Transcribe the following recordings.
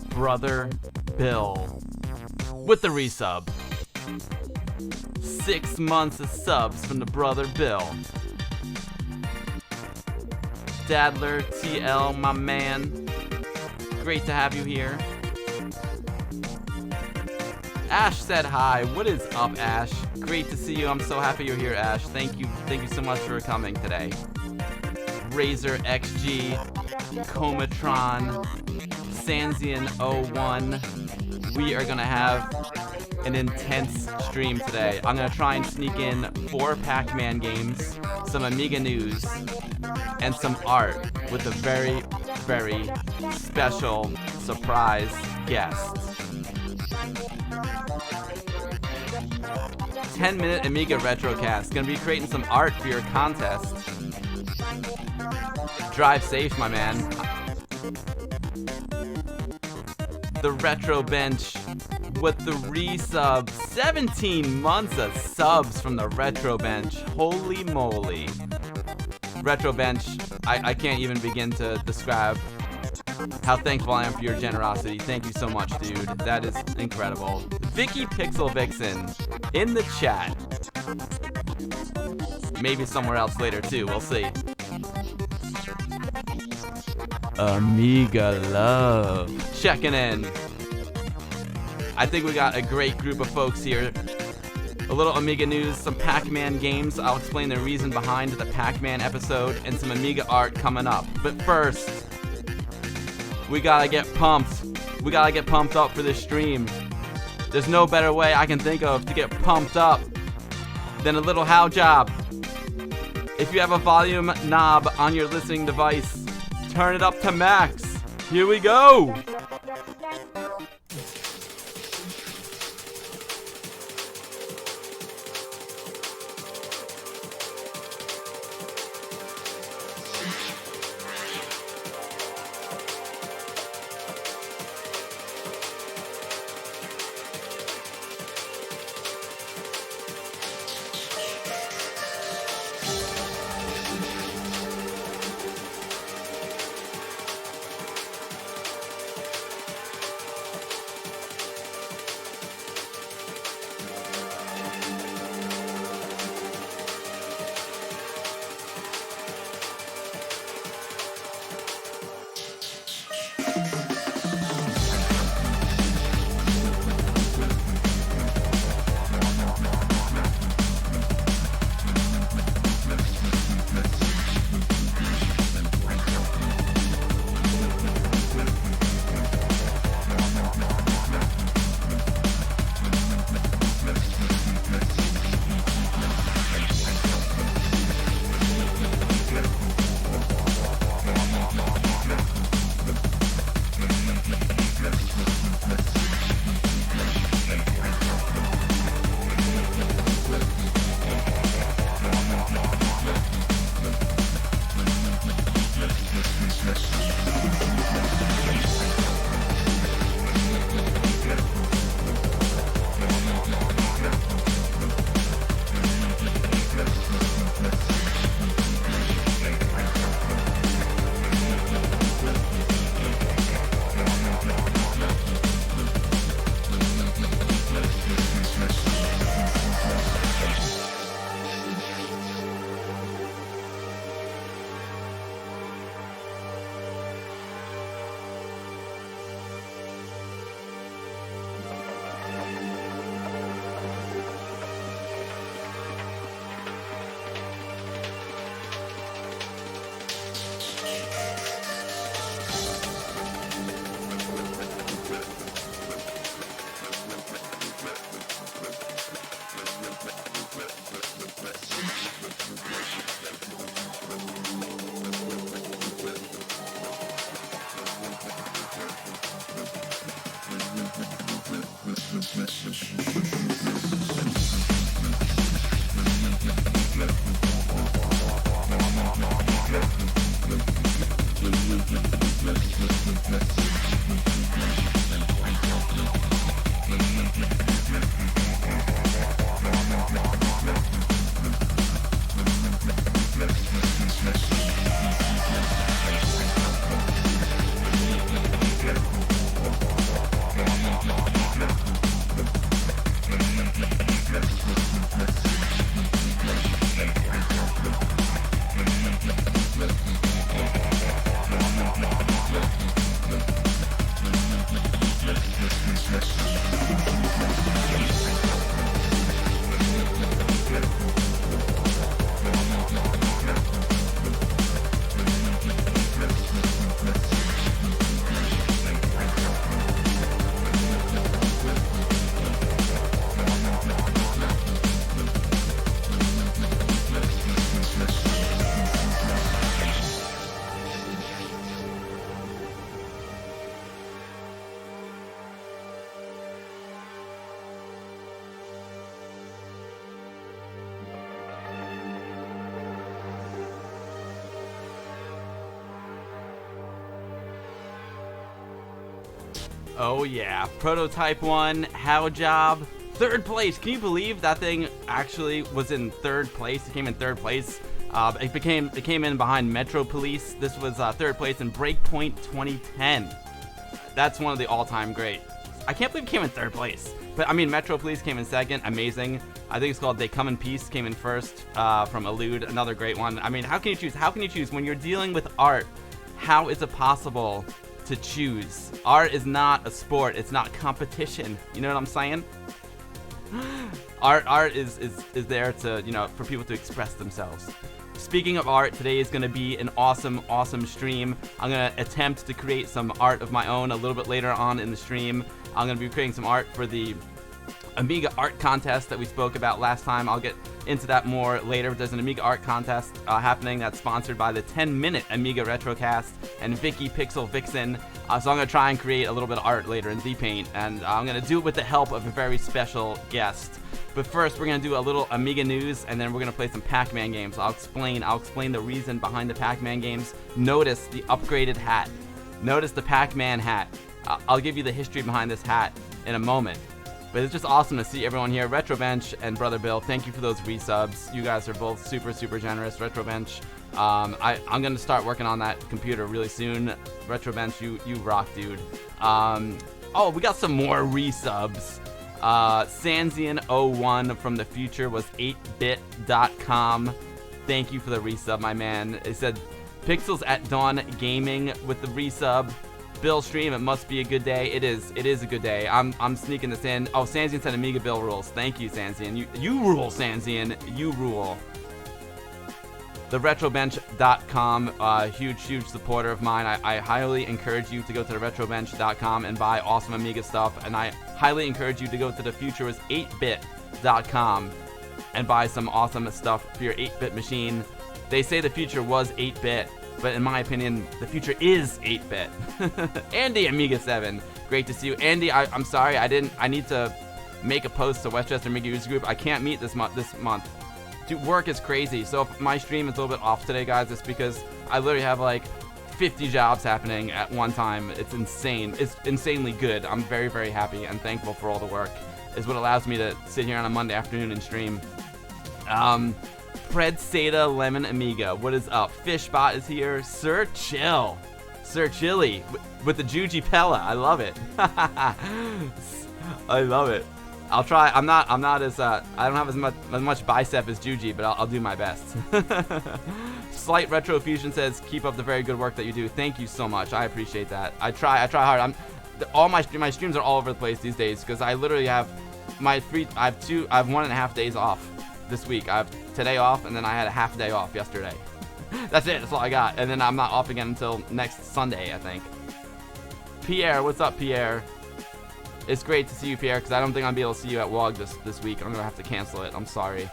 Brother Bill with the resub. 6 months of subs from the Brother Bill. Dadler, TL, my man. Great to have you here. Ash said hi. What is up, Ash? Great to see you. I'm so happy you're here, Ash. Thank you so much for coming today. Razor XG, Comatron, Sanzian01. We are gonna have an intense stream today. I'm gonna try and sneak in 4 Pac-Man games, some Amiga news, and some art with a very, very special surprise guest. 10-minute Amiga Retrocast. Gonna be creating some art for your contest. Drive safe, my man. The Retro Bench with the resub. 17 months of subs from the Retro Bench. Holy moly. Retro Bench, I can't even begin to describe how thankful I am for your generosity. Thank you so much, dude. That is incredible. Vickie PixelVixen in the chat. Maybe somewhere else later too, we'll see. Amiga love. Checking in. I think we got a great group of folks here. A little Amiga news, some Pac-Man games. I'll explain the reason behind the Pac-Man episode, and some Amiga art coming up. But first, we gotta get pumped. We gotta get pumped up for this stream. There's no better way I can think of to get pumped up than a little how job. If you have a volume knob on your listening device, turn it up to max. Here we go. Oh yeah, Prototype 1, How Job, 3rd place. Can you believe that thing actually was in 3rd place? It came in 3rd place. It came in behind Metro Police. This was 3rd place in Breakpoint 2010. That's one of the all-time great. I can't believe it came in 3rd place. But I mean, Metro Police came in 2nd, amazing. I think it's called They Come in Peace, came in 1st, from Elude, another great one. I mean, how can you choose? How can you choose when you're dealing with art? How is it possible to choose? Art is not a sport. It's not competition. You know what I'm saying? Art is there to, you know, for people to express themselves. Speaking of art, today is going to be an awesome stream. I'm going to attempt to create some art of my own a little bit later on in the stream. I'm going to be creating some art for the Amiga art contest that we spoke about last time. I'll get into that more later. There's an Amiga art contest happening that's sponsored by the 10-minute Amiga Retrocast and Vickie PixelVixen. So I'm going to try and create a little bit of art later in DPaint, and I'm going to do it with the help of a very special guest. But first, we're going to do a little Amiga news, and then we're going to play some Pac-Man games. I'll explain the reason behind the Pac-Man games. Notice the upgraded hat. Notice the Pac-Man hat. I'll give you the history behind this hat in a moment. But it's just awesome to see everyone here. Retrobench and Brother Bill, thank you for those resubs. You guys are both super generous. Retrobench, I'm going to start working on that computer really soon. Retrobench, you rock, dude. Oh, we got some more resubs. Sanzian01 from the future was 8bit.com. Thank you for the resub, my man. It said, Pixels at Dawn Gaming with the resub. Bill stream, it must be a good day. It is a good day. I'm sneaking this in. Oh, Sanzian said Amiga Bill rules. Thank you, Sanzian. You rule, Sanzian. You rule. The retrobench.com, huge supporter of mine. I highly encourage you to go to the retrobench.com and buy awesome Amiga stuff. And I highly encourage you to go to the future8bit.com and buy some awesome stuff for your 8-bit machine. They say the future was 8-bit. But in my opinion, the future is 8-bit. Andy, Amiga 7. Great to see you. Andy, I'm sorry, I need to make a post to Westchester Amiga User Group. I can't meet this month. Dude, work is crazy. So if my stream is a little bit off today, guys, it's because I literally have like 50 jobs happening at one time. It's insane. It's insanely good. I'm very happy and thankful for all the work. It's what allows me to sit here on a Monday afternoon and stream. Fred Seda Lemon Amiga, what is up? Fishbot is here. Sir Chill. Sir Chili with the Juji Pella. I love it. I love it. I'll try. I'm not as I don't have as much bicep as Juji, but I'll do my best. Slight Retro Fusion says, keep up the very good work that you do. Thank you so much. I appreciate that. I try hard. All my streams are all over the place these days because I literally have I have 1.5 days off this week. I have today off, and then I had a half day off yesterday. That's it. That's all I got. And then I'm not off again until next Sunday, I think. Pierre, what's up, Pierre? It's great to see you, Pierre, because I don't think I'll be able to see you at WOG this week. I'm going to have to cancel it. I'm sorry.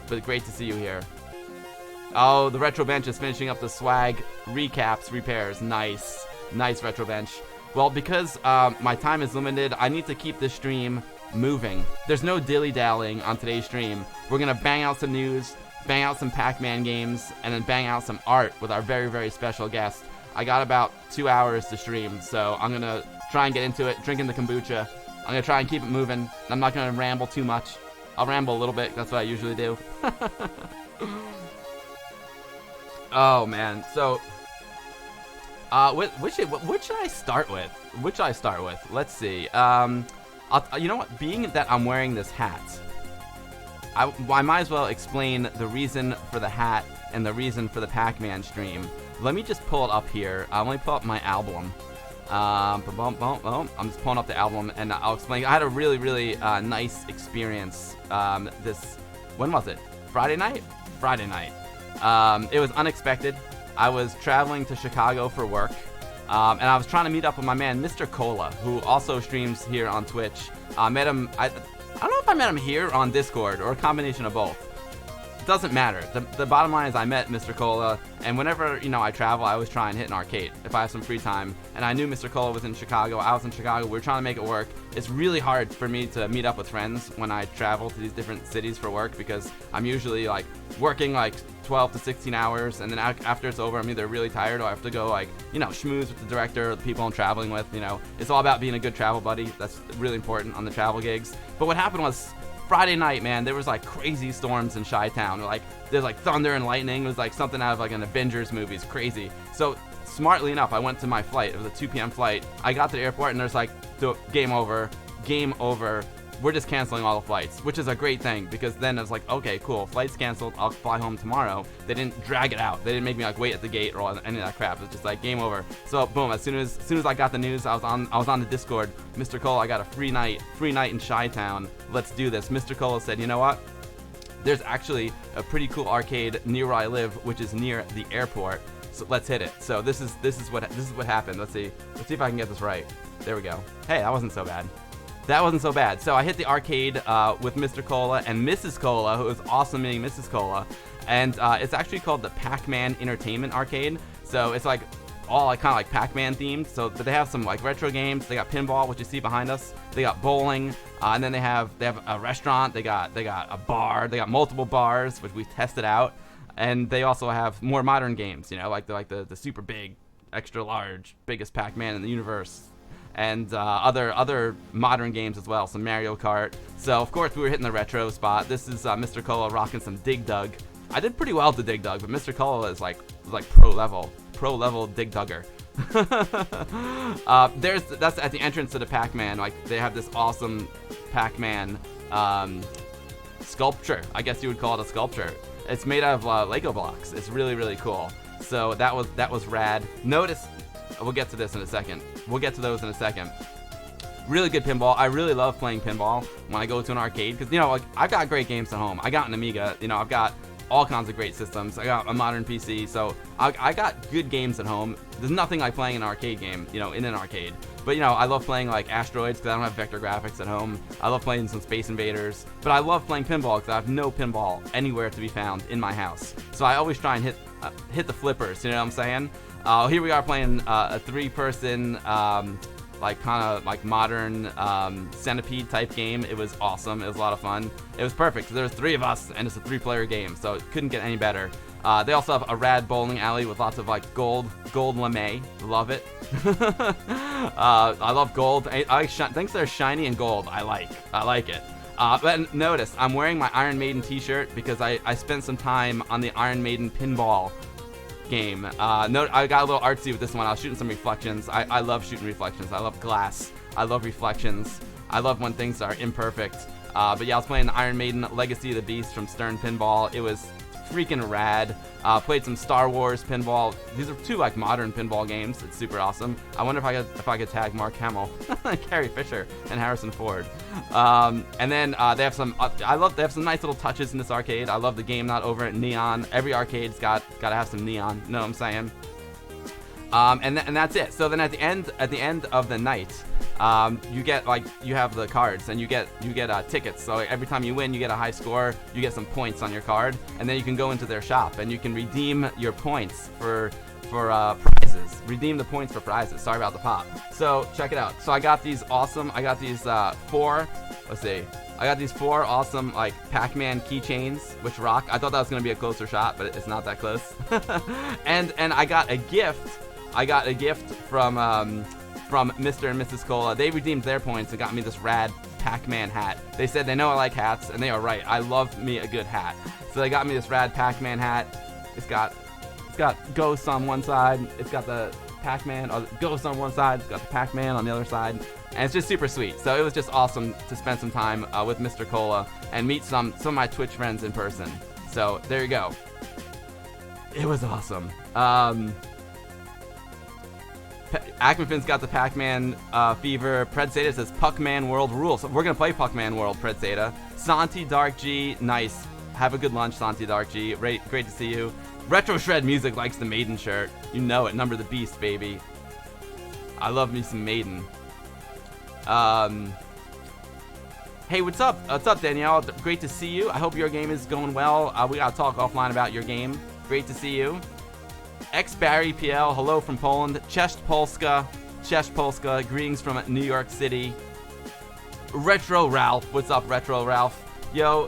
But great to see you here. Oh, the Retro Bench is finishing up the swag recaps, repairs. Nice. Nice, Retro Bench. Well, because my time is limited, I need to keep this stream moving. There's no dilly-dallying on today's stream. We're going to bang out some news, bang out some Pac-Man games, and then bang out some art with our very special guest. I got about 2 hours to stream, so I'm going to try and get into it, drinking the kombucha. I'm going to try and keep it moving. I'm not going to ramble too much. I'll ramble a little bit. That's what I usually do. Oh, man. So, which should I start with? Let's see. You know what? Being that I'm wearing this hat, I might as well explain the reason for the hat and the reason for the Pac-Man stream. Let me just pull it up here. Let me pull up my album. I'm just pulling up the album, and I'll explain. I had a really nice experience. When was it? Friday night. It was unexpected. I was traveling to Chicago for work. And I was trying to meet up with my man, Mr. Cola, who also streams here on Twitch. Met him, I don't know if I met him here on Discord or a combination of both. doesn't matter. The bottom line is I met Mr. Cola, and whenever, you know, I travel, I always try and hit an arcade if I have some free time. And I knew Mr. Cola was in Chicago. I was in Chicago. We were trying to make it work. It's really hard for me to meet up with friends when I travel to these different cities for work, because I'm usually like working like 12 to 16 hours, and then after it's over, I'm either really tired or I have to go, like, you know, schmooze with the director or the people I'm traveling with. You know, it's all about being a good travel buddy. That's really important on the travel gigs. But what happened was, Friday night, man, there was like crazy storms in Chi-Town. Like, there's like thunder and lightning. It was like something out of like an Avengers movie. It's crazy. So smartly enough, I went to my flight. It was a 2 p.m. flight. I got to the airport and there's like, game over, game over. We're just canceling all the flights, which is a great thing, because then I was like, okay, cool, flight's canceled. I'll fly home tomorrow. They didn't drag it out. They didn't make me like wait at the gate or any of that crap. It was just like game over. So boom, as soon as I got the news, I was on the Discord. Mr. Cole, I got a free night in Chi-Town. Let's do this. Mr. Cole said, you know what? There's actually a pretty cool arcade near where I live, which is near the airport. So let's hit it. So this is what happened. Let's see if I can get this right. There we go. Hey, that wasn't so bad. That wasn't so bad. So I hit the arcade with Mr. Cola and Mrs. Cola, who was awesome meeting Mrs. Cola. And it's actually called the PAC-MAN Entertainment Arcade. So it's like all like kind of like Pac-Man themed. So, but they have some like retro games. They got pinball, which you see behind us. They got bowling, and then they have a restaurant. They got a bar. They got multiple bars, which we tested out. And they also have more modern games. You know, like the super big, extra large, biggest Pac-Man in the universe. And other modern games as well, some Mario Kart. So of course we were hitting the retro spot. This is Mr. Cola rocking some Dig Dug. I did pretty well to Dig Dug, but Mr. Cola is like pro level Dig Dugger. That's at the entrance to the Pac-Man. Like, they have this awesome Pac-Man sculpture. I guess you would call it a sculpture. It's made out of Lego blocks. It's really, really cool. So that was rad. Notice. We'll get to this in a second. We'll get to those in a second. Really good pinball. I really love playing pinball when I go to an arcade, because, you know, like, I've got great games at home. I got an Amiga. You know, I've got all kinds of great systems. I got a modern PC, so I got good games at home. There's nothing like playing an arcade game, you know, in an arcade. But, you know, I love playing like Asteroids because I don't have vector graphics at home. I love playing some Space Invaders. But I love playing pinball because I have no pinball anywhere to be found in my house. So I always try and hit the flippers. You know what I'm saying? Here we are playing a 3-person, like kind of like modern Centipede type game. It was awesome. It was a lot of fun. It was perfect. There's 3 of us, and it's a 3-player game, so it couldn't get any better. They also have a rad bowling alley with lots of like gold lame. Love it. I love gold. Things that are shiny and gold, I like it. But notice, I'm wearing my Iron Maiden t-shirt because I spent some time on the Iron Maiden pinball game. Note, I got a little artsy with this one. I was shooting some reflections. I love shooting reflections. I love glass. I love reflections. I love when things are imperfect. But yeah, I was playing the Iron Maiden Legacy of the Beast from Stern Pinball. It was freaking rad. Played some Star Wars pinball. These are 2 like modern pinball games. It's super awesome. I wonder if I could tag Mark Hamill, Carrie Fisher, and Harrison Ford. And then they have some. They have some nice little touches in this arcade. I love the game not over at neon. Every arcade's gotta have some neon. You know what I'm saying? And that's it. So then at the end of the night, you get you have the cards, and you get tickets. So every time you win, you get a high score. You get some points on your card, and then you can go into their shop and you can redeem your points for prizes. Redeem the points for prizes. Sorry about the pop. So check it out. So I got these awesome. I got these 4. Let's see. I got these 4 awesome like Pac-Man keychains, which rock. I thought that was gonna be a closer shot, but it's not that close. and I got a gift. From Mr. and Mrs. Cola. They redeemed their points and got me this rad Pac-Man hat. They said they know I like hats, and they are right. I love me a good hat. So they got me this rad Pac-Man hat. It's got Ghosts on one side. It's got the Pac-Man, or Ghosts on one side. It's got the Pac-Man on the other side. And it's just super sweet. So it was just awesome to spend some time with Mr. Cola and meet some of my Twitch friends in person. So there you go. It was awesome. Acmafin's got the Pac-Man fever. Pred Zeta says Puck-Man World rules. So we're gonna play Puck-Man World, Pred Zeta. Santi Dark G, nice. Have a good lunch, Santi Dark G. Great to see you. Retro Shred Music likes the Maiden shirt. You know it. Number the Beast, baby. I love me some Maiden. Hey, what's up? What's up, Danielle? Great to see you. I hope your game is going well. We gotta talk offline about your game. Great to see you. X Barry PL, hello from Poland. Cześć Polska, greetings from New York City. Retro Ralph, what's up, Retro Ralph? Yo,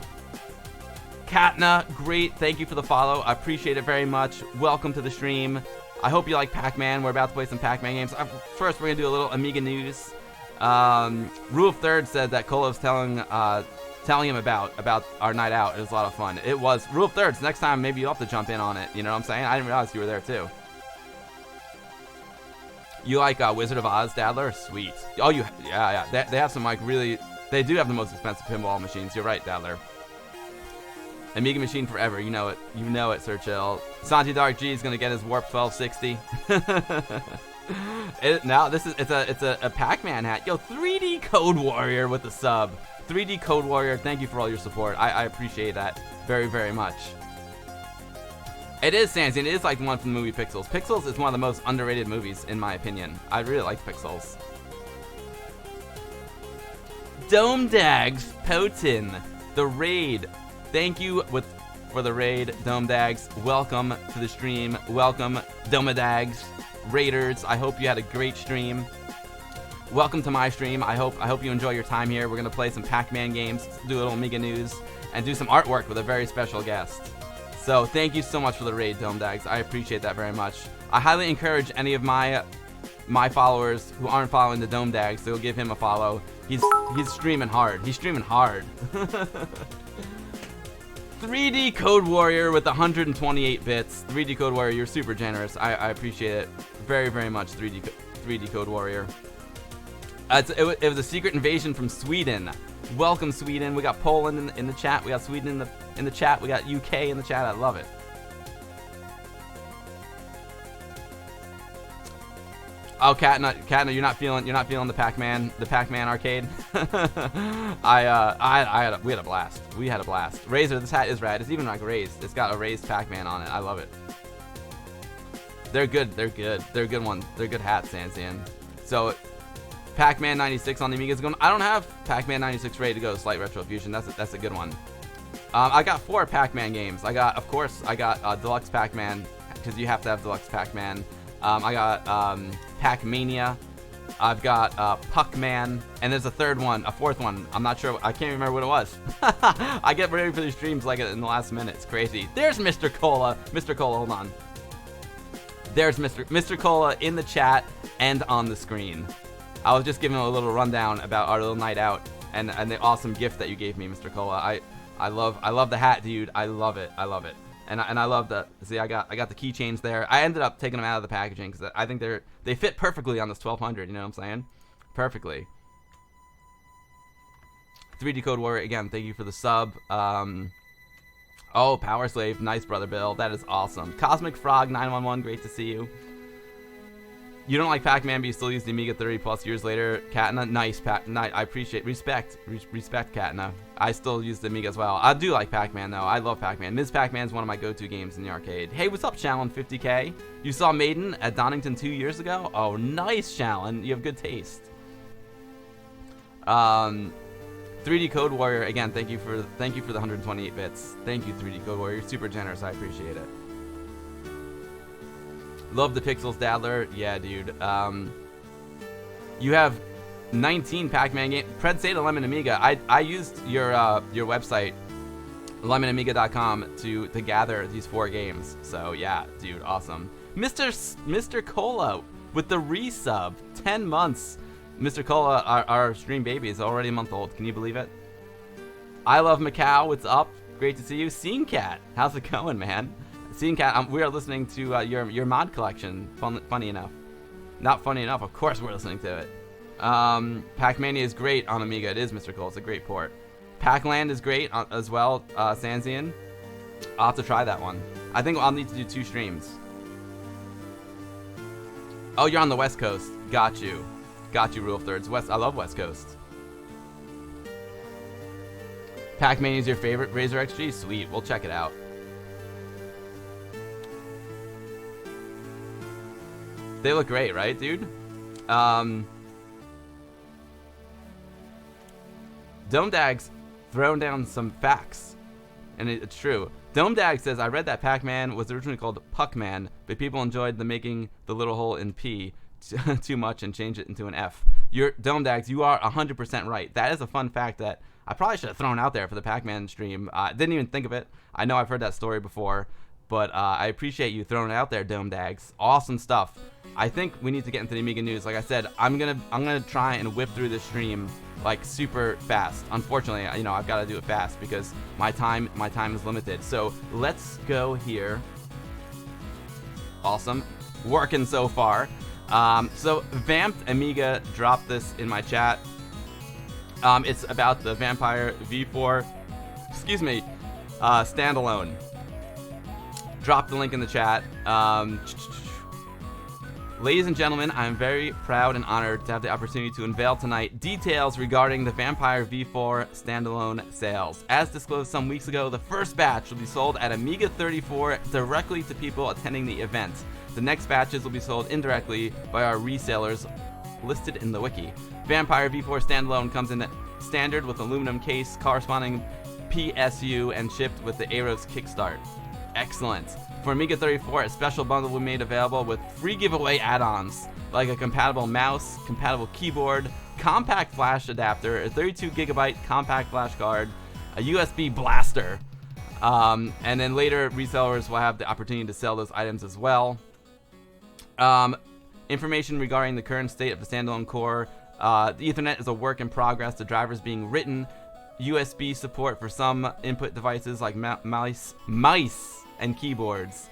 Katna, great, thank you for the follow. I appreciate it very much. Welcome to the stream. I hope you like Pac-Man. We're about to play some Pac-Man games. First, we're gonna do a little Amiga news. Rule of Third said that Cola was telling him about our night out. It was a lot of fun. It was. Rule of Thirds, next time maybe you'll have to jump in on it. You know what I'm saying? I didn't realize you were there too. You like Wizard of Oz, Dadler? Sweet. Oh, yeah. They have some like really. They do have the most expensive pinball machines. You're right, Dadler. Amiga machine forever. You know it. You know it, Sir Chill. Santi Dark G is gonna get his Warp 1260. It's a Pac-Man hat. Yo, 3D Code Warrior with the sub. 3D Code Warrior, thank you for all your support. I appreciate that very, very much. It is, Sansi, it is like the one from the movie Pixels. Pixels is one of the most underrated movies, in my opinion. I really like Pixels. Dome Dags, Potin, the raid. Thank you for the raid, Dome Dags. Welcome to the stream. Welcome, Dome Dags. Raiders, I hope you had a great stream. Welcome to my stream. I hope you enjoy your time here. We're gonna play some Pac-Man games, do a little Amiga news, and do some artwork with a very special guest. So thank you so much for the raid, Dome Dags. I appreciate that very much. I highly encourage any of my followers who aren't following the Dome Dags to go give him a follow. He's streaming hard. He's streaming hard. 3D Code Warrior with 128 bits. 3D Code Warrior, you're super generous. I appreciate it very, very much, 3D Code Warrior. It was a secret invasion from Sweden. Welcome, Sweden. We got Poland in the chat. We got Sweden in the chat. We got UK in the chat. I love it. Oh, Katna, you're not feeling the Pac-Man arcade. We had a blast. We had a blast. Razor, this hat is rad. It's even like raised. It's got a raised Pac-Man on it. I love it. They're good. They're good. They're good ones. They're good hats, Sansan. So, Pac-Man 96 on the Amiga is going. I don't have Pac-Man 96 ready to go. Slight Retro Fusion. That's a good one. I got 4 Pac-Man games. I got Deluxe Pac-Man, because you have to have Deluxe Pac-Man. I got Pac-Mania. I've got PAC-MAN, and there's a fourth one. I'm not sure. I can't remember what it was. I get ready for these streams like in the last minute. It's crazy. There's Mr. Cola. Mr. Cola, hold on. There's Mr. Cola in the chat and on the screen. I was just giving a little rundown about our little night out and the awesome gift that you gave me, Mr. Cola. I love the hat, dude. I love it. I love it. And I love that. See, I got the keychains there. I ended up taking them out of the packaging because I think they fit perfectly on this 1200. You know what I'm saying? Perfectly. 3D Code Warrior again. Thank you for the sub. Oh, Power Slave, nice, brother Bill. That is awesome. Cosmic Frog 911, great to see you. You don't like Pac-Man, but you still use the Amiga 30 plus years later. Katna, nice, I appreciate, respect, Katna. I still use the Amiga as well. I do like Pac-Man though. I love Pac-Man. Ms. Pac-Man is one of my go-to games in the arcade. Hey, what's up, Shallon 50K? You saw Maiden at Donington 2 years ago? Oh, nice, Shallon. You have good taste. 3D Code Warrior again. Thank you for the 128 bits. Thank you, 3D Code Warrior. You're super generous. I appreciate it. Love the Pixels, Dadler. Yeah, dude. You have 19 Pac-Man games. Pred say to Lemon Amiga. I used your website, lemonamiga.com, to gather these 4 games. So yeah, dude, awesome. Mr. Cola with the resub, 10 months. Mr. Cola, our stream baby, is already a month old. Can you believe it? I love Macau. What's up? Great to see you. Scene Cat, how's it going, man? Scene Cat, we are listening to your mod collection. Funny enough. Not funny enough, of course we're listening to it. Pac-Mania is great on Amiga. It is, Mr. Cole. It's a great port. Pac-Land is great as well, Sansian. I'll have to try that one. I think I'll need to do 2 streams. Oh, you're on the West Coast. Got you. Got you, Rule of Thirds. I love West Coast. Pac-Mania is your favorite? Razor XG? Sweet. We'll check it out. They look great, right, dude? Domedag's thrown down some facts, and it's true. Domedag says, I read that Pac-Man was originally called Puck-Man, but people enjoyed the making the little hole in P too much and changed it into an F. Domedags, you are 100% right. That is a fun fact that I probably should have thrown out there for the Pac-Man stream. Didn't even think of it. I know I've heard that story before, but I appreciate you throwing it out there, Domedags. Awesome stuff. I think we need to get into the Amiga news. Like I said, I'm gonna try and whip through this stream like super fast. Unfortunately, you know, I've got to do it fast because my time is limited. So let's go here. Awesome, working so far. So Vamped Amiga dropped this in my chat. It's about the Vampire V4, excuse me, standalone. Drop the link in the chat. Ladies and gentlemen, I am very proud and honored to have the opportunity to unveil tonight details regarding the Vampire V4 standalone sales. As disclosed some weeks ago, the first batch will be sold at Amiga 34 directly to people attending the event. The next batches will be sold indirectly by our resellers listed in the wiki. Vampire V4 standalone comes in standard with aluminum case, corresponding PSU, and shipped with the Aeros Kickstart. Excellent. For Amiga 34, a special bundle will be made available with free giveaway add-ons like a compatible mouse, compatible keyboard, compact flash adapter, a 32GB compact flash card, a USB blaster, and then later resellers will have the opportunity to sell those items as well. Information regarding the current state of the standalone core. The Ethernet is a work in progress. The drivers being written. USB support for some input devices like mice and keyboards.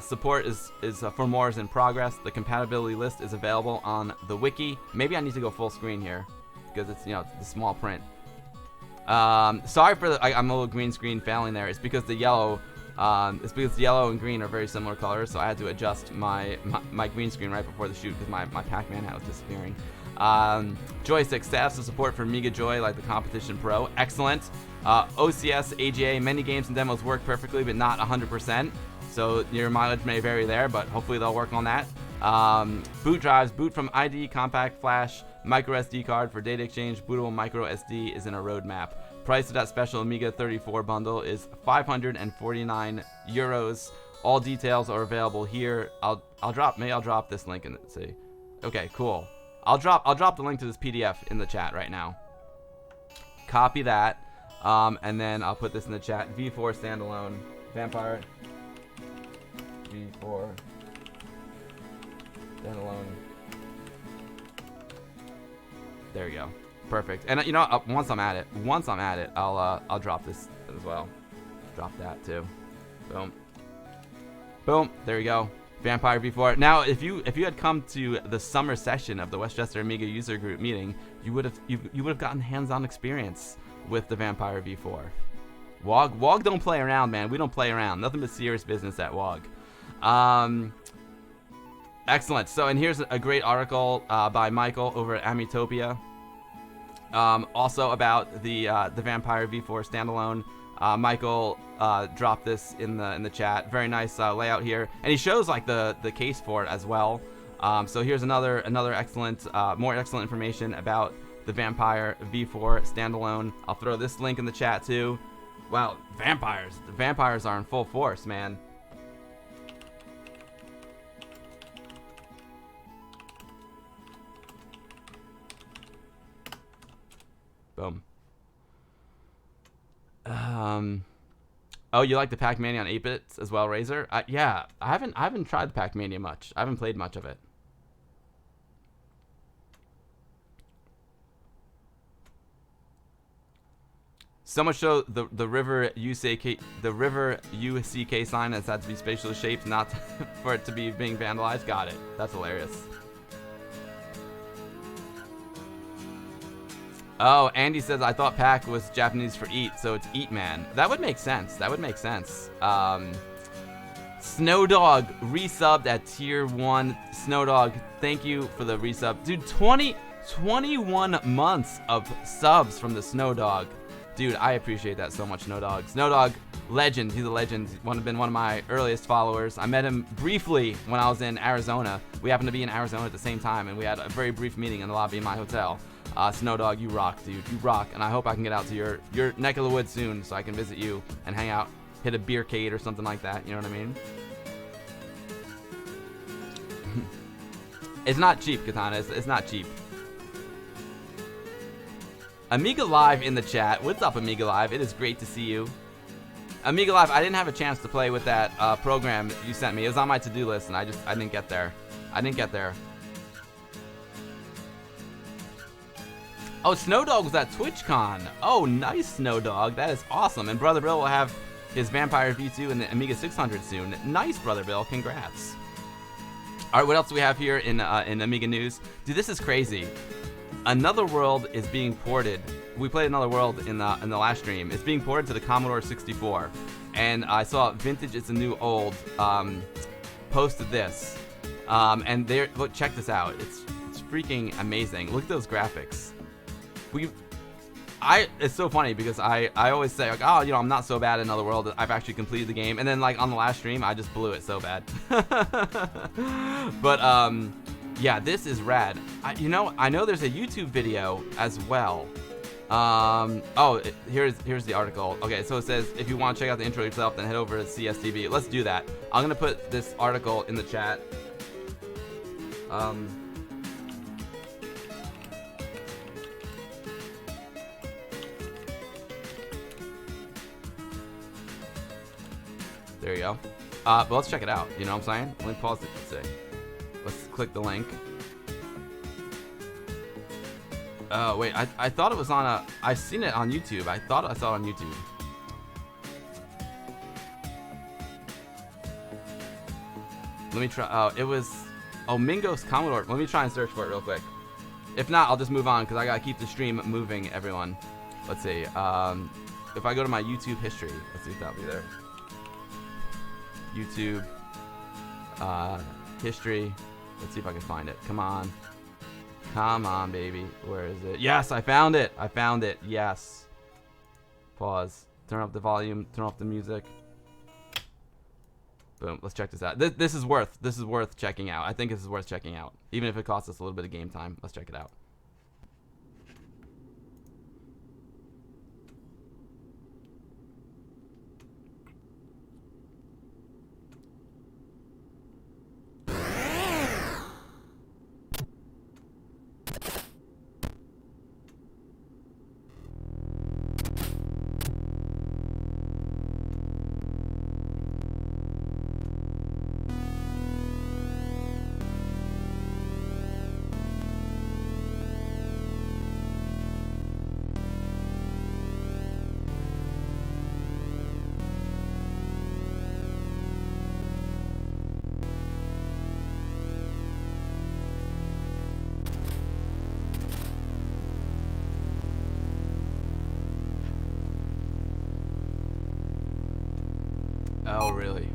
Support is for more is in progress. The compatibility list is available on the wiki. Maybe I need to go full screen here because it's, you know, the small print. Sorry for I'm a little green screen failing there. It's because the yellow and green are very similar colors, so I had to adjust my green screen right before the shoot because my Pac-Man hat was disappearing. Joystick status of support for Amiga Joy like the Competition Pro. Excellent. OCS, AGA, many games and demos work perfectly, but not 100%. So your mileage may vary there, but hopefully they'll work on that. Boot drives, boot from ID, compact flash, micro SD card for data exchange, bootable micro SD is in a roadmap. Price of that special Amiga 34 bundle is 549 euros. All details are available here. I'll drop this link in. Let's see. Okay, cool. I'll drop the link to this PDF in the chat right now. Copy that, and then I'll put this in the chat. V4 standalone, Vampire V4 standalone. There you go. Perfect. And you know, once I'm at it, I'll drop this as well. Drop that too. Boom. Boom. There you go. Vampire V4. Now, if you had come to the summer session of the Westchester Amiga user group meeting, you would have gotten hands-on experience with the Vampire V4. WOG don't play around, man. We don't play around. Nothing but serious business at WOG. Excellent. So, and here's a great article by Michael over at Amitopia. Also about the Vampire V4 standalone. Michael dropped this in the chat. Very nice layout here, and he shows like the case for it as well. So here's another excellent, more excellent information about the Vampire V4 standalone. I'll throw this link in the chat too. Wow, the vampires are in full force, man. Boom. Oh, you like the Pac-Mania on 8-bits as well, Razor? Yeah, I haven't tried the Pac-Mania much. I haven't played much of it. So much so the river UCK sign has had to be spatially shaped, not for it to be being vandalized. Got it. That's hilarious. Oh, Andy says, I thought Pac was Japanese for eat, so it's Eat Man. That would make sense. That would make sense. Snowdog resubbed at tier 1. Snowdog, thank you for the resub. Dude, 21 months of subs from the Snowdog. Dude, I appreciate that so much, Snowdog. Snowdog, legend. He's a legend. He's been one of my earliest followers. I met him briefly when I was in Arizona. We happened to be in Arizona at the same time, and we had a very brief meeting in the lobby of my hotel. Snow Dog, you rock, dude. You rock, and I hope I can get out to your neck of the woods soon so I can visit you and hang out, hit a beercade or something like that. You know what I mean? It's not cheap, Katana. It's not cheap. Amiga Live in the chat. What's up, Amiga Live? It is great to see you. Amiga Live, I didn't have a chance to play with that program you sent me. It was on my to-do list, and I didn't get there. I didn't get there. Oh, Snow Dog was at TwitchCon. Oh, nice, Snow Dog. That is awesome. And Brother Bill will have his Vampire V2 and the Amiga 600 soon. Nice, Brother Bill. Congrats. All right, what else do we have here in Amiga news? Dude, this is crazy. Another World is being ported. We played Another World in the last stream. It's being ported to the Commodore 64. And I saw Vintage It's a New Old posted this. And there, look, check this out. It's freaking amazing. Look at those graphics. It's so funny because I always say, like, oh, you know, I'm not so bad in Another World. I've actually completed the game. And then, like, on the last stream, I just blew it so bad. But, yeah, this is rad. I know there's a YouTube video as well. Here's the article. Okay, so it says, if you want to check out the intro yourself, then head over to CSTV. Let's do that. I'm going to put this article in the chat. There you go. But let's check it out. You know what I'm saying? Let me pause it. Let's click the link. Oh, wait. I thought it was on I've seen it on YouTube. I thought I saw it on YouTube. Let me try. Oh, it was... Oh, Mingo's Commodore. Let me try and search for it real quick. If not, I'll just move on because I got to keep the stream moving, everyone. Let's see. If I go to my YouTube history, let's see if that'll be there. YouTube history. Let's see if I can find it. Come on. Come on, baby. Where is it? Yes, I found it. I found it. Yes. Pause. Turn up the volume. Turn off the music. Boom. Let's check this out. This is worth checking out. I think this is worth checking out. Even if it costs us a little bit of game time. Let's check it out. Oh, really?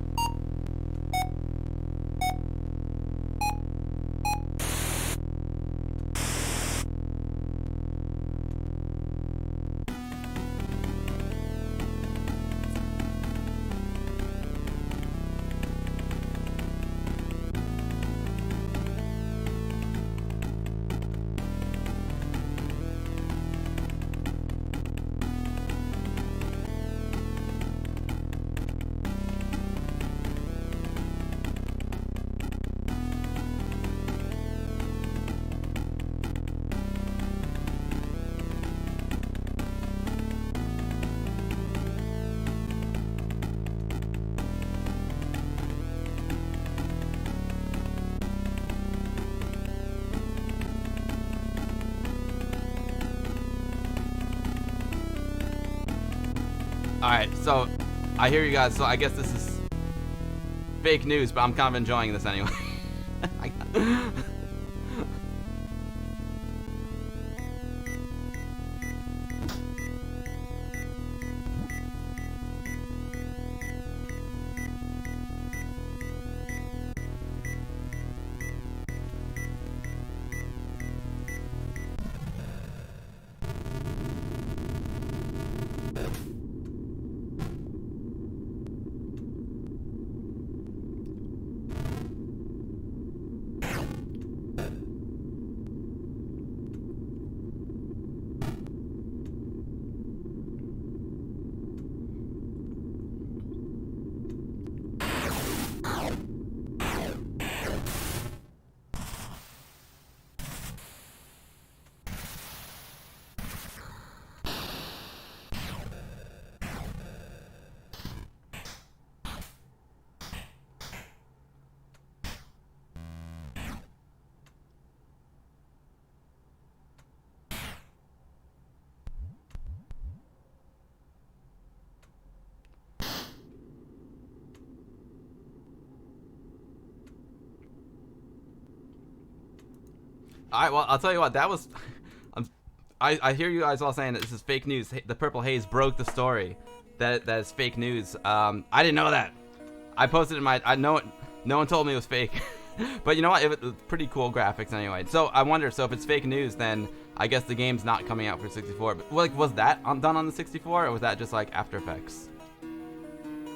Alright, so I hear you guys, so I guess this is fake news, but I'm kind of enjoying this anyway. Alright, well, I'll tell you what, that was... I hear you guys all saying that this is fake news. The purple haze broke the story. That is fake news. I didn't know that. I posted in my... no one told me it was fake. But you know what? It was pretty cool graphics anyway. So I wonder, so if it's fake news, then I guess the game's not coming out for 64. But like, was that done on the 64, or was that just like After Effects?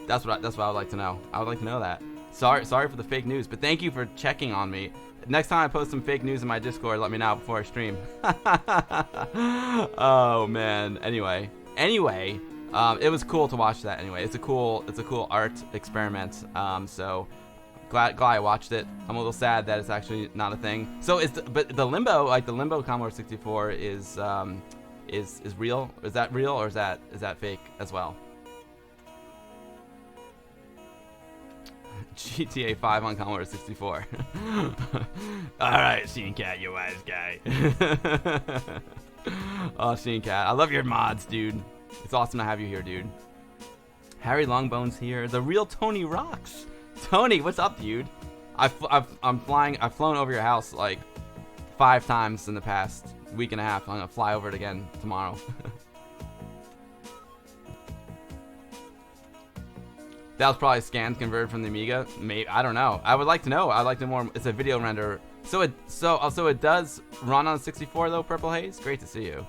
That's what I would like to know. I would like to know that. Sorry for the fake news, but thank you for checking on me. Next time I post some fake news in my Discord, let me know before I stream. Oh man. Anyway, it was cool to watch that. Anyway, it's a cool art experiment. So glad I watched it. I'm a little sad that it's actually not a thing. So but the Limbo, like the Limbo Commodore 64 is real. Is that real, or is that fake as well? GTA 5 on Commodore 64. Alright, Sheen Cat, you wise guy. Oh, Sheen Cat. I love your mods, dude. It's awesome to have you here, dude. Harry Longbones here. The real Tony rocks. Tony, what's up, dude? I've flown over your house like 5 times in the past week and a half. I'm gonna fly over it again tomorrow. That was probably scans converted from the Amiga. Maybe, I don't know. I would like to know. I'd like to know more. It's a video renderer. So it does run on 64 though, Purple Haze? Great to see you.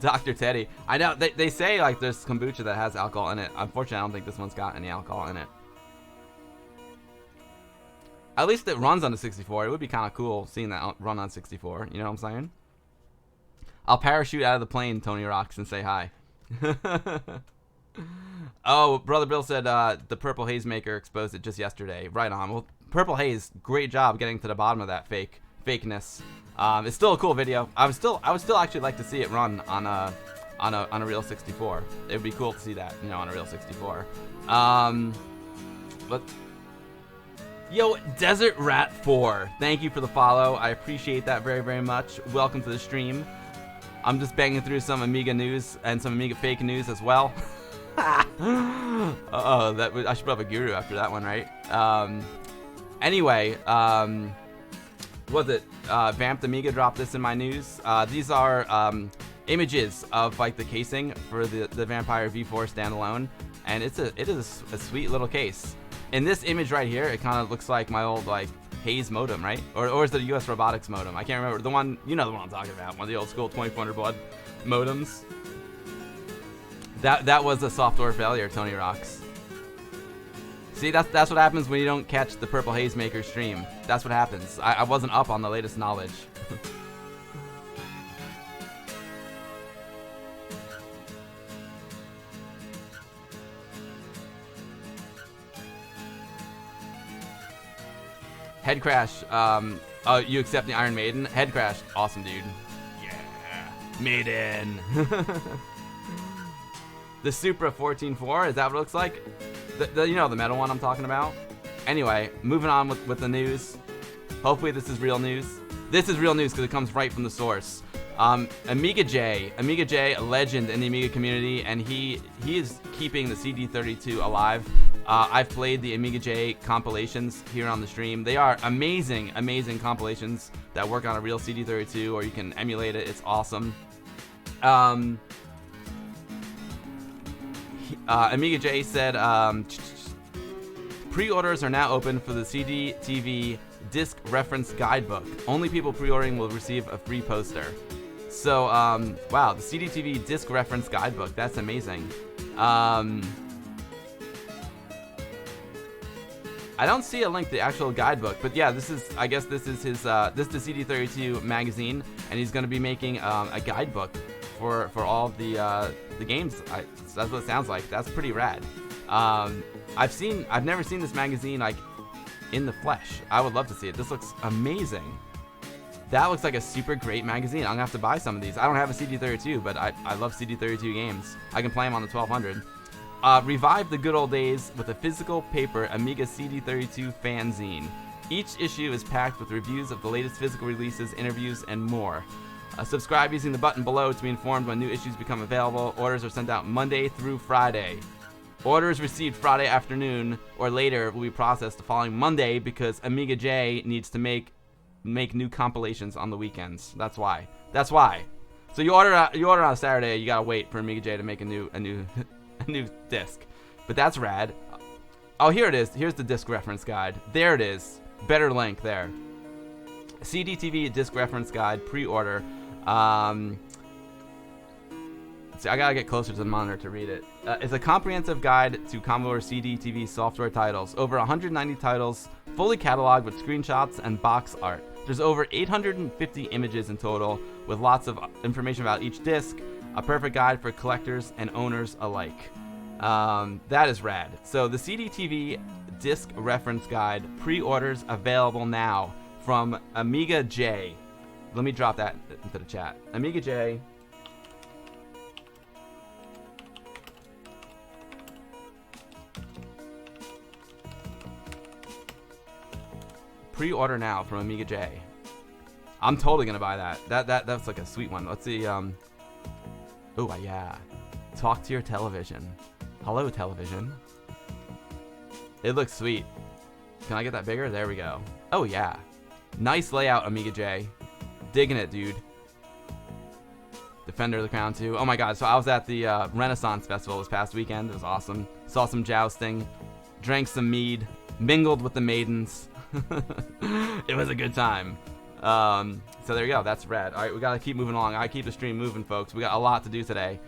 Dr. Teddy. I know they say like there's kombucha that has alcohol in it. Unfortunately, I don't think this one's got any alcohol in it. At least it runs on the 64. It would be kind of cool seeing that run on 64. You know what I'm saying? I'll parachute out of the plane, Tony Rocks, and say hi. Oh, Brother Bill said the Purple Haze maker exposed it just yesterday. Right on. Well, Purple Haze, great job getting to the bottom of that fakeness. It's still a cool video. I would still actually like to see it run on a real 64. It would be cool to see that, you know, on a real 64. But yo, Desert Rat 4, thank you for the follow. I appreciate that very, very much. Welcome to the stream. I'm just banging through some Amiga news and some Amiga fake news as well. Uh-oh, I should put up a guru after that one, right? Anyway, was it Vamped Amiga dropped this in my news? These are images of like the casing for the Vampire V4 standalone, and it is a sweet little case. In this image right here, it kind of looks like my old like Hayes modem, right? Or is it a US Robotics modem? I can't remember. The one, you know the one I'm talking about. One of the old school 2400 baud modems. That was a software failure, Tony Rocks. See, that's what happens when you don't catch the Purple Haze Maker stream. That's what happens. I wasn't up on the latest knowledge. Head Crash. Oh, you accept the Iron Maiden? Head Crash. Awesome, dude. Yeah. Maiden. The Supra 14.4, is that what it looks like? You know, the metal one I'm talking about? Anyway, moving on with the news. Hopefully this is real news. This is real news because it comes right from the source. Amiga J, a legend in the Amiga community, and he is keeping the CD32 alive. I've played the Amiga J compilations here on the stream. They are amazing, amazing compilations that work on a real CD32, or you can emulate it. It's awesome. Amiga J said, pre-orders are now open for the CD-TV disc reference guidebook. Only people pre-ordering will receive a free poster. So, wow, the CD-TV disc reference guidebook. That's amazing. I don't see a link to the actual guidebook, but yeah, I guess this is his, this is the CD32 magazine, and he's going to be making a guidebook for all the games. That's what it sounds like. That's pretty rad. I've never seen this magazine like in the flesh. I would love to see it. This looks amazing. That looks like a super great magazine. I'm gonna have to buy some of these. I don't have a CD32, but I love CD32 games. I can play them on the 1200. Revive the good old days with a physical paper Amiga CD32 fanzine. Each issue is packed with reviews of the latest physical releases, interviews, and more. Subscribe using the button below to be informed when new issues become available. Orders are sent out Monday through Friday. Orders received Friday afternoon or later will be processed the following Monday because Amiga J needs to make make new compilations on the weekends. That's why. That's why. So you order on a Saturday, you gotta wait for Amiga J to make a new a new disc. But that's rad. Oh, here it is. Here's the disc reference guide. There it is. Better link there. CDTV disc reference guide pre-order. See, I gotta get closer to the monitor to read it. It's a comprehensive guide to Commodore CD/TV software titles. Over 190 titles, fully cataloged with screenshots and box art. There's over 850 images in total, with lots of information about each disc. A perfect guide for collectors and owners alike. That is rad. So the CDTV disc reference guide pre-orders available now from Amiga J. Let me drop that into the chat. Amiga J. Pre-order now from Amiga J. I'm totally gonna buy that. That's like a sweet one. Let's see. Oh yeah. Talk to your television. Hello, television. It looks sweet. Can I get that bigger? There we go. Oh yeah. Nice layout, Amiga J. Digging it, dude. Defender of the Crown 2. Oh my god. So I was at the Renaissance Festival this past weekend. It was awesome. Saw some jousting. Drank some mead. Mingled with the maidens. It was a good time. So there you go. That's rad. All right, we got to keep moving along. I keep the stream moving, folks. We got a lot to do today.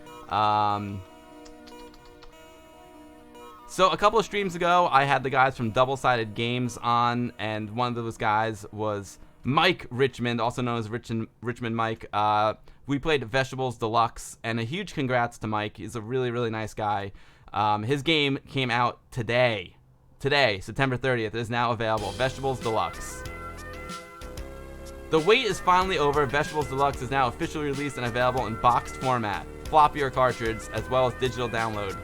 So a couple of streams ago, I had the guys from Double Sided Games on, and one of those guys was Mike Richmond, also known as Richmond Mike. We played Vegetables Deluxe, and a huge congrats to Mike. He's a really, really nice guy. His game came out today. Today, September 30th, is now available. Vegetables Deluxe. The wait is finally over. Vegetables Deluxe is now officially released and available in boxed format, floppy or cartridge, as well as digital download.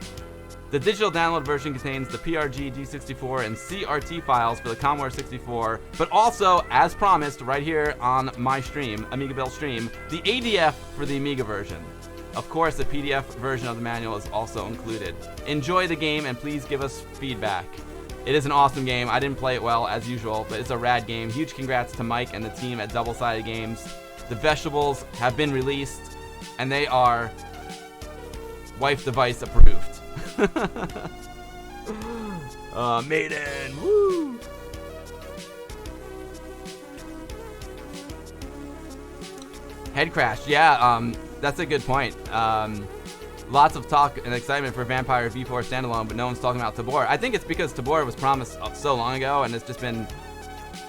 The digital download version contains the PRG, D64, and CRT files for the Commodore 64, but also, as promised, right here on my stream, Amiga Bill stream, the ADF for the Amiga version. Of course, the PDF version of the manual is also included. Enjoy the game and please give us feedback. It is an awesome game. I didn't play it well, as usual, but it's a rad game. Huge congrats to Mike and the team at Double Sided Games. The Vegetables have been released, and they are wife device approved. Maiden, woo! Head crash, yeah, that's a good point. Lots of talk and excitement for Vampire V4 Standalone, but no one's talking about Tabor. I think it's because Tabor was promised so long ago, and it's just been...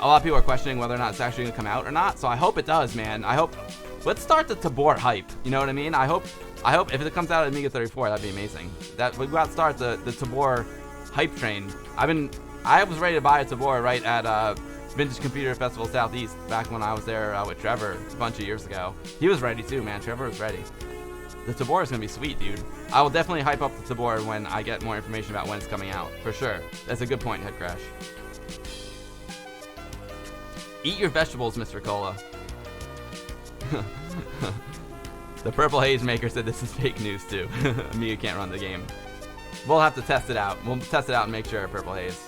A lot of people are questioning whether or not it's actually going to come out or not, so I hope it does, man. I hope... Let's start the Tabor hype, you know what I mean? I hope if it comes out at Amiga 34, that'd be amazing. We've got to start the Tabor hype train. I was ready to buy a Tabor right at Vintage Computer Festival Southeast back when I was there with Trevor a bunch of years ago. He was ready too, man. Trevor was ready. The Tabor is going to be sweet, dude. I will definitely hype up the Tabor when I get more information about when it's coming out. For sure. That's a good point, Head Crash. Eat your vegetables, Mr. Cola. The Purple Haze Maker said this is fake news, too. Amiga can't run the game. We'll have to test it out. We'll test it out and make sure, Purple Haze.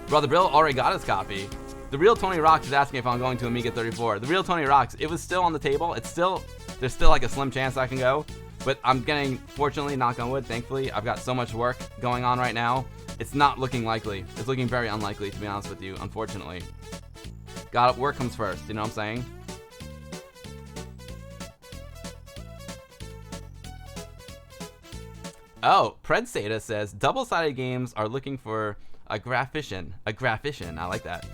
Brother Bill already got his copy. The Real Tony Rocks is asking if I'm going to Amiga 34. The Real Tony Rocks, it was still on the table. There's still like a slim chance I can go. But I'm getting, fortunately, knock on wood, thankfully, I've got so much work going on right now. It's not looking likely. It's looking very unlikely, to be honest with you, unfortunately. Work comes first, you know what I'm saying? Oh, Predstata says, Double-Sided Games are looking for a graphician, I like that,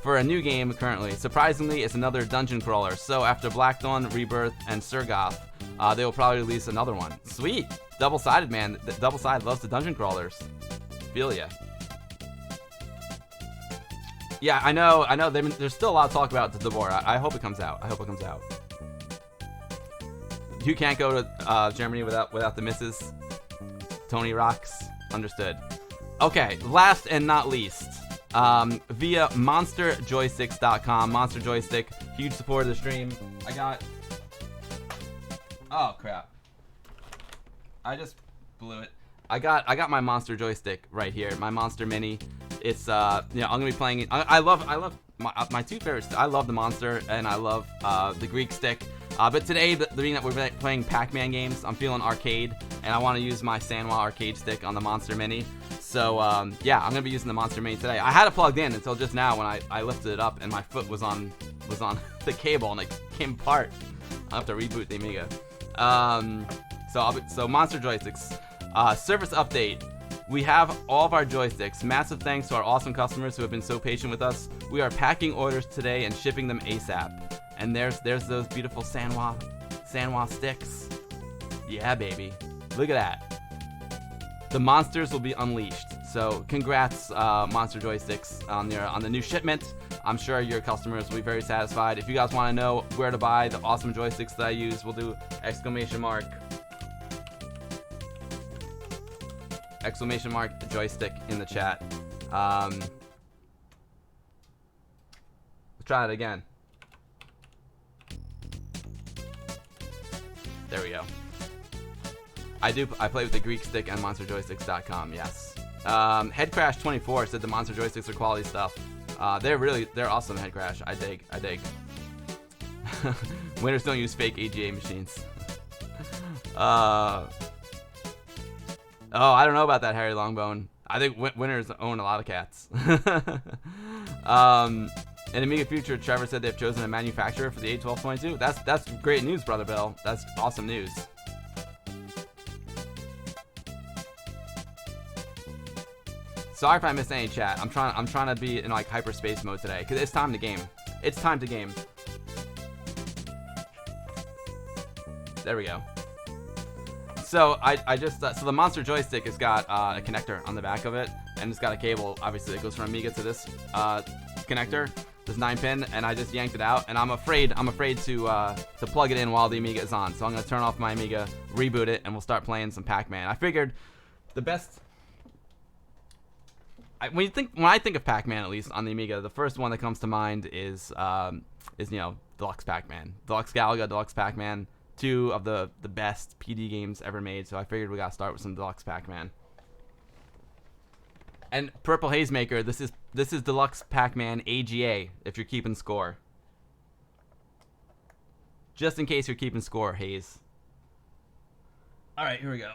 for a new game currently. Surprisingly, it's another dungeon crawler, so after Black Dawn, Rebirth, and Surgoth, they will probably release another one. Sweet! Double-Sided, man. Double-Sided loves the dungeon crawlers. Feel ya. Yeah, I know, there's still a lot of talk about the Tabor. I hope it comes out. You can't go to Germany without the missus. Tony Rocks. Understood. Okay, last and not least, via monsterjoysticks.com. Monster Joystick, huge supporter of the stream. I got... Oh, crap. I just blew it. I got my monster joystick right here, my Monster Mini. It's I'm gonna be playing it. I love my two favorites. I love the monster and I love the Greek stick. But today, being that we're playing Pac-Man games, I'm feeling arcade, and I want to use my Sanwa arcade stick on the Monster Mini. So yeah, I'm gonna be using the Monster Mini today. I had it plugged in until just now when I lifted it up and my foot was on the cable and it came apart. I have to reboot the Amiga. So Monster joysticks. Service update. We have all of our joysticks. Massive thanks to our awesome customers who have been so patient with us. We are packing orders today and shipping them ASAP. And there's those beautiful Sanwa sticks. Yeah, baby. Look at that. The monsters will be unleashed. So congrats, Monster Joysticks, on the new shipment. I'm sure your customers will be very satisfied. If you guys want to know where to buy the awesome joysticks that I use, we'll do exclamation mark joystick in the chat. Let's try it again. There we go. I play with the Greek stick and monsterjoysticks.com, yes. Headcrash24 said the monster joysticks are quality stuff. They're awesome, Headcrash. I dig. Winners don't use fake AGA machines. I don't know about that, Harry Longbone. I think winners own a lot of cats. In Amiga Future, Trevor said they've chosen a manufacturer for the A1222. That's great news, Brother Bill. That's awesome news. Sorry if I missed any chat. I'm trying to be in like hyperspace mode today because it's time to game. It's time to game. There we go. So so the monster joystick has got a connector on the back of it, and it's got a cable. Obviously, it goes from Amiga to this connector, this 9-pin, and I just yanked it out. And I'm afraid to plug it in while the Amiga is on. So I'm gonna turn off my Amiga, reboot it, and we'll start playing some Pac-Man. I figured the best. When I think of Pac-Man, at least on the Amiga, the first one that comes to mind is Deluxe Pac-Man, Deluxe Galaga, Deluxe Pac-Man, two of the best PD games ever made. So I figured we gotta start with some Deluxe Pac-Man. And Purple Haze Maker, this is Deluxe Pac-Man AGA if you're keeping score. Just in case you're keeping score, Haze. All right, here we go.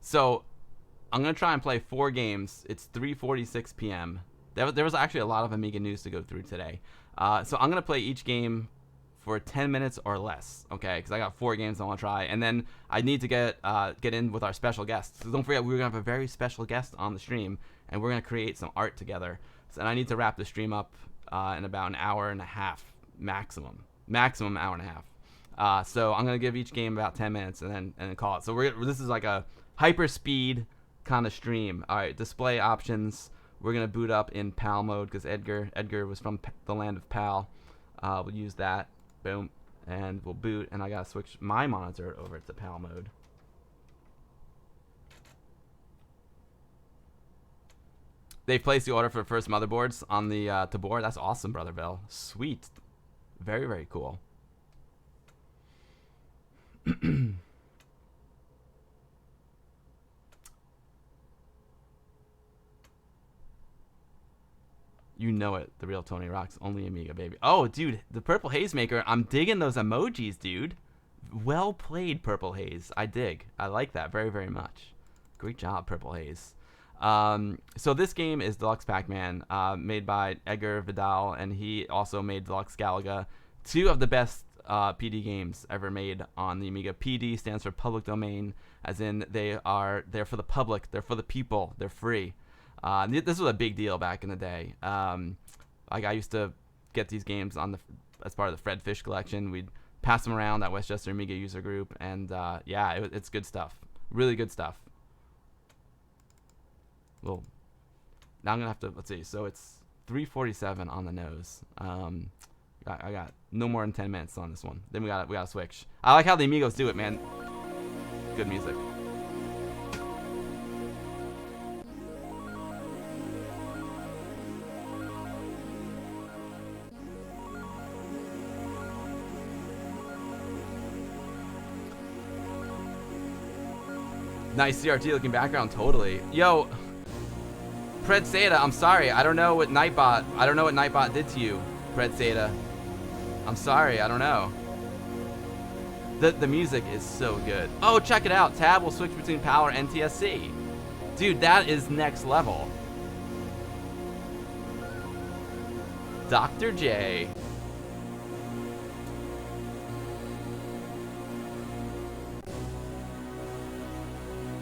So, I'm going to try and play 4 games. It's 3:46 p.m. There was actually a lot of Amiga news to go through today. So, I'm going to play each game for 10 minutes or less, okay? Because I got 4 games I want to try. And then I need to get in with our special guests. So, don't forget, we're going to have a very special guest on the stream, and we're going to create some art together. So, and I need to wrap the stream up in about an hour and a half, maximum hour and a half. So, I'm going to give each game about 10 minutes and then call it. So, this is like a hyper speed kind of stream. All right, display options. We're gonna boot up in PAL mode because Edgar was from the land of PAL. We'll use that. Boom, and we'll boot. And I gotta switch my monitor over to PAL mode. They've placed the order for first motherboards on the Tabor. That's awesome, Brother Bill. Sweet, very, very cool. You know it. The real Tony rocks. Only Amiga, baby. Oh, dude. The Purple Haze Maker. I'm digging those emojis, dude. Well played, Purple Haze. I dig. I like that very, very much. Great job, Purple Haze. So this game is Deluxe Pac-Man, made by Edgar Vidal, and he also made Deluxe Galaga. 2 of the best PD games ever made on the Amiga. PD stands for public domain, as in they're for the public, they're for the people, they're free. This was a big deal back in the day. Like I used to get these games as part of the Fred Fish collection. We'd pass them around that Westchester Amiga user group, and yeah, it's good stuff. Really good stuff. Well, now I'm gonna have to let's see. So it's 3:47 on the nose. I got no more than 10 minutes on this one. Then we gotta switch. I like how the Amigos do it, man. Good music. Nice CRT looking background, totally. Yo, Pred Seda, I'm sorry. I don't know what Nightbot did to you, Pred Seda. I'm sorry, I don't know. The music is so good. Oh, check it out. Tab will switch between PAL or NTSC. Dude, that is next level. Dr. J.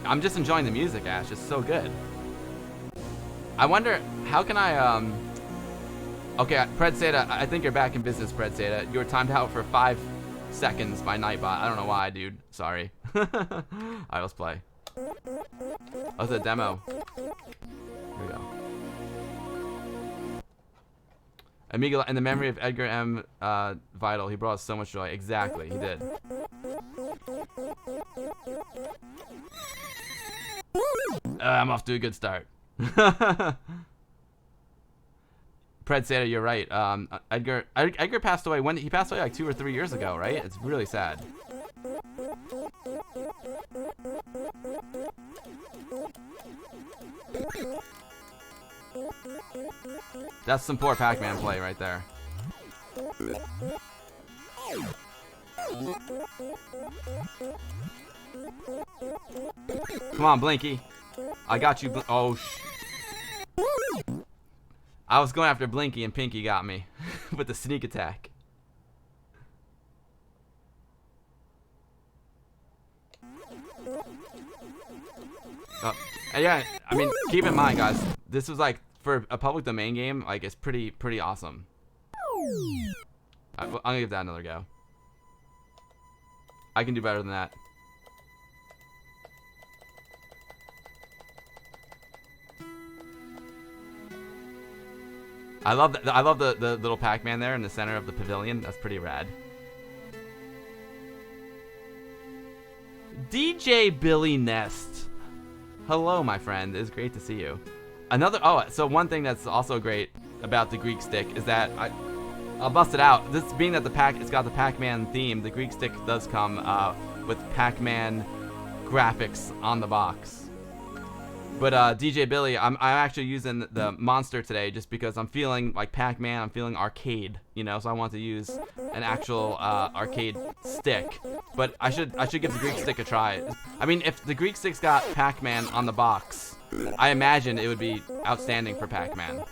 I'm just enjoying the music, Ash. It's so good. I wonder, how can I, okay, Pred Seda, I think you're back in business, Pred Seda. You were timed out for 5 seconds by Nightbot. I don't know why, dude. Sorry. Alright, let's play. Oh, it's a demo. Here we go. Amiga, in the memory of Edgar M. Vital, he brought us so much joy. Exactly, he did. I'm off to a good start. Pred Seda, you're right. Edgar passed away when he passed away like 2 or 3 years ago, right? It's really sad. That's some poor Pac-Man play right there. Come on, Blinky. I got you. Oh, I was going after Blinky and Pinky got me with the sneak attack. Yeah, I mean, keep in mind, guys, this was like, for a public domain game, like, it's pretty awesome. I'm gonna give that another go. I can do better than that. I love the little Pac-Man there in the center of the pavilion. That's pretty rad. DJ Billy Nest. Hello, my friend. It's great to see you. So one thing that's also great about the Greek stick is that I'll bust it out. This being that it's got the Pac-Man theme, the Greek stick does come with Pac-Man graphics on the box. But DJ Billy, I'm actually using the monster today just because I'm feeling like Pac-Man. I'm feeling arcade, you know. So I want to use an actual arcade stick. But I should give the Greek stick a try. I mean, if the Greek stick's got Pac-Man on the box, I imagine it would be outstanding for Pac-Man.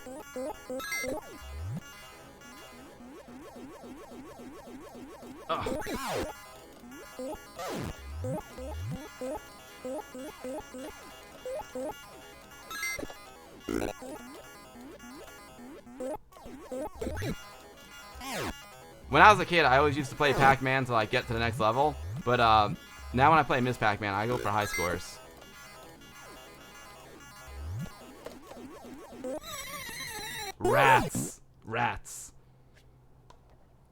When I was a kid, I always used to play Pac-Man to like get to the next level, but now when I play Miss Pac-Man, I go for high scores. Rats.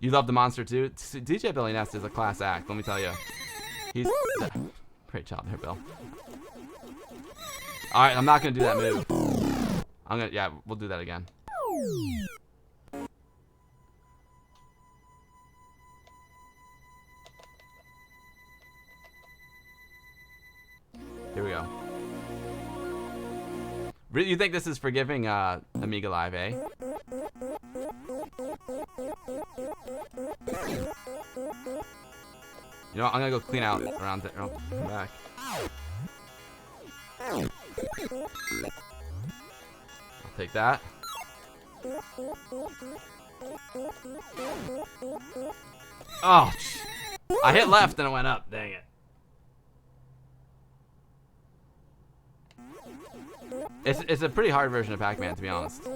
You love the monster too? DJ Billy Nest is a class act, let me tell you. He's great job there, Bill. All right, I'm not gonna do that move. Yeah, we'll do that again. Here we go. You think this is forgiving, Amiga Live, eh? You know what? I'm gonna go clean out around there. Oh, come back. I'll take that. Oh, I hit left and it went up. Dang it. It's a pretty hard version of Pac-Man, to be honest.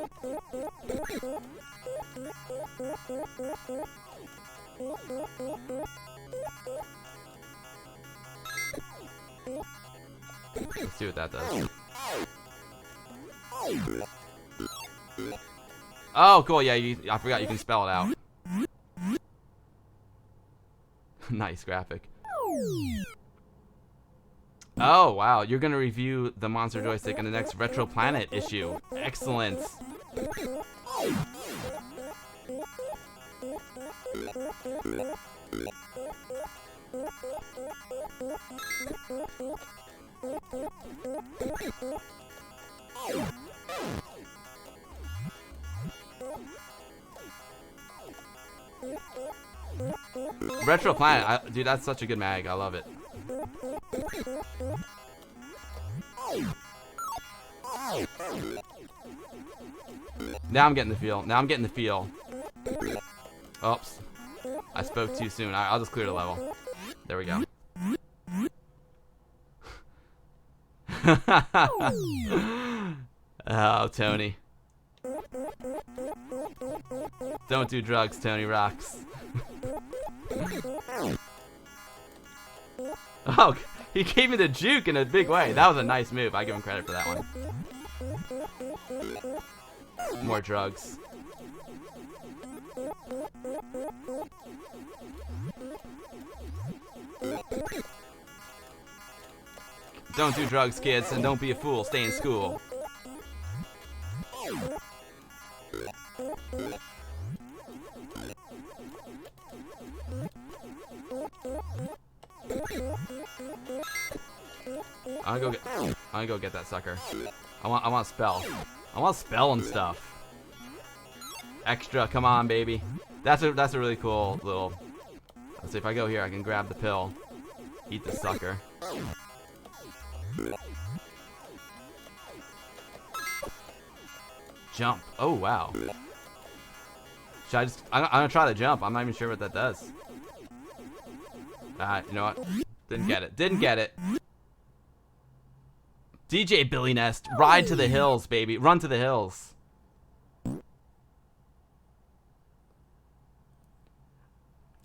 Let's see what that does. Oh, cool. Yeah, I forgot you can spell it out. Nice graphic. Oh, wow. You're going to review the Monster Joystick in the next Retro Planet issue. Excellent. Retro Planet, dude, that's such a good mag. I love it. Now I'm getting the feel. Now I'm getting the feel. Oops. I spoke too soon. I'll just clear the level. There we go. Oh, Tony. Don't do drugs, Tony rocks. Oh, he gave me the juke in a big way. That was a nice move. I give him credit for that one. More drugs. Don't do drugs, kids, and don't be a fool. Stay in school. I'm gonna go get that sucker. I want spell. I want spell and stuff. Extra, come on, baby. That's a really cool little. Let's see if I go here, I can grab the pill, eat the sucker. Jump. Oh wow. Should I just? I'm gonna try the jump. I'm not even sure what that does. You know what? Didn't get it. Didn't get it. DJ Billy Nest, ride to the hills, baby. Run to the hills.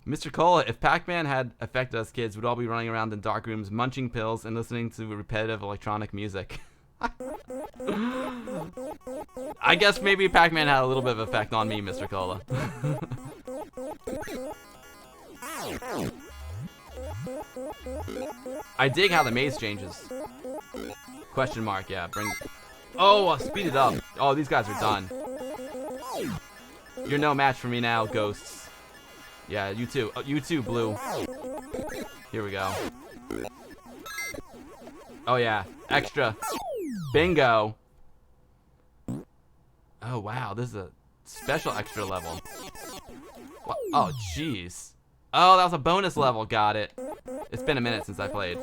Mr. Cola, if Pac-Man had affected us kids, we'd all be running around in dark rooms, munching pills, and listening to repetitive electronic music. I guess maybe Pac-Man had a little bit of effect on me, Mr. Cola. I dig how the maze changes. Question mark, yeah. Oh, speed it up. Oh, these guys are done. You're no match for me now, ghosts. Yeah, you too. Oh, you too, Blue. Here we go. Oh, yeah. Extra. Bingo. Oh, wow. This is a special extra level. What? Oh, jeez. Oh, that was a bonus level. Got it. It's been a minute since I played.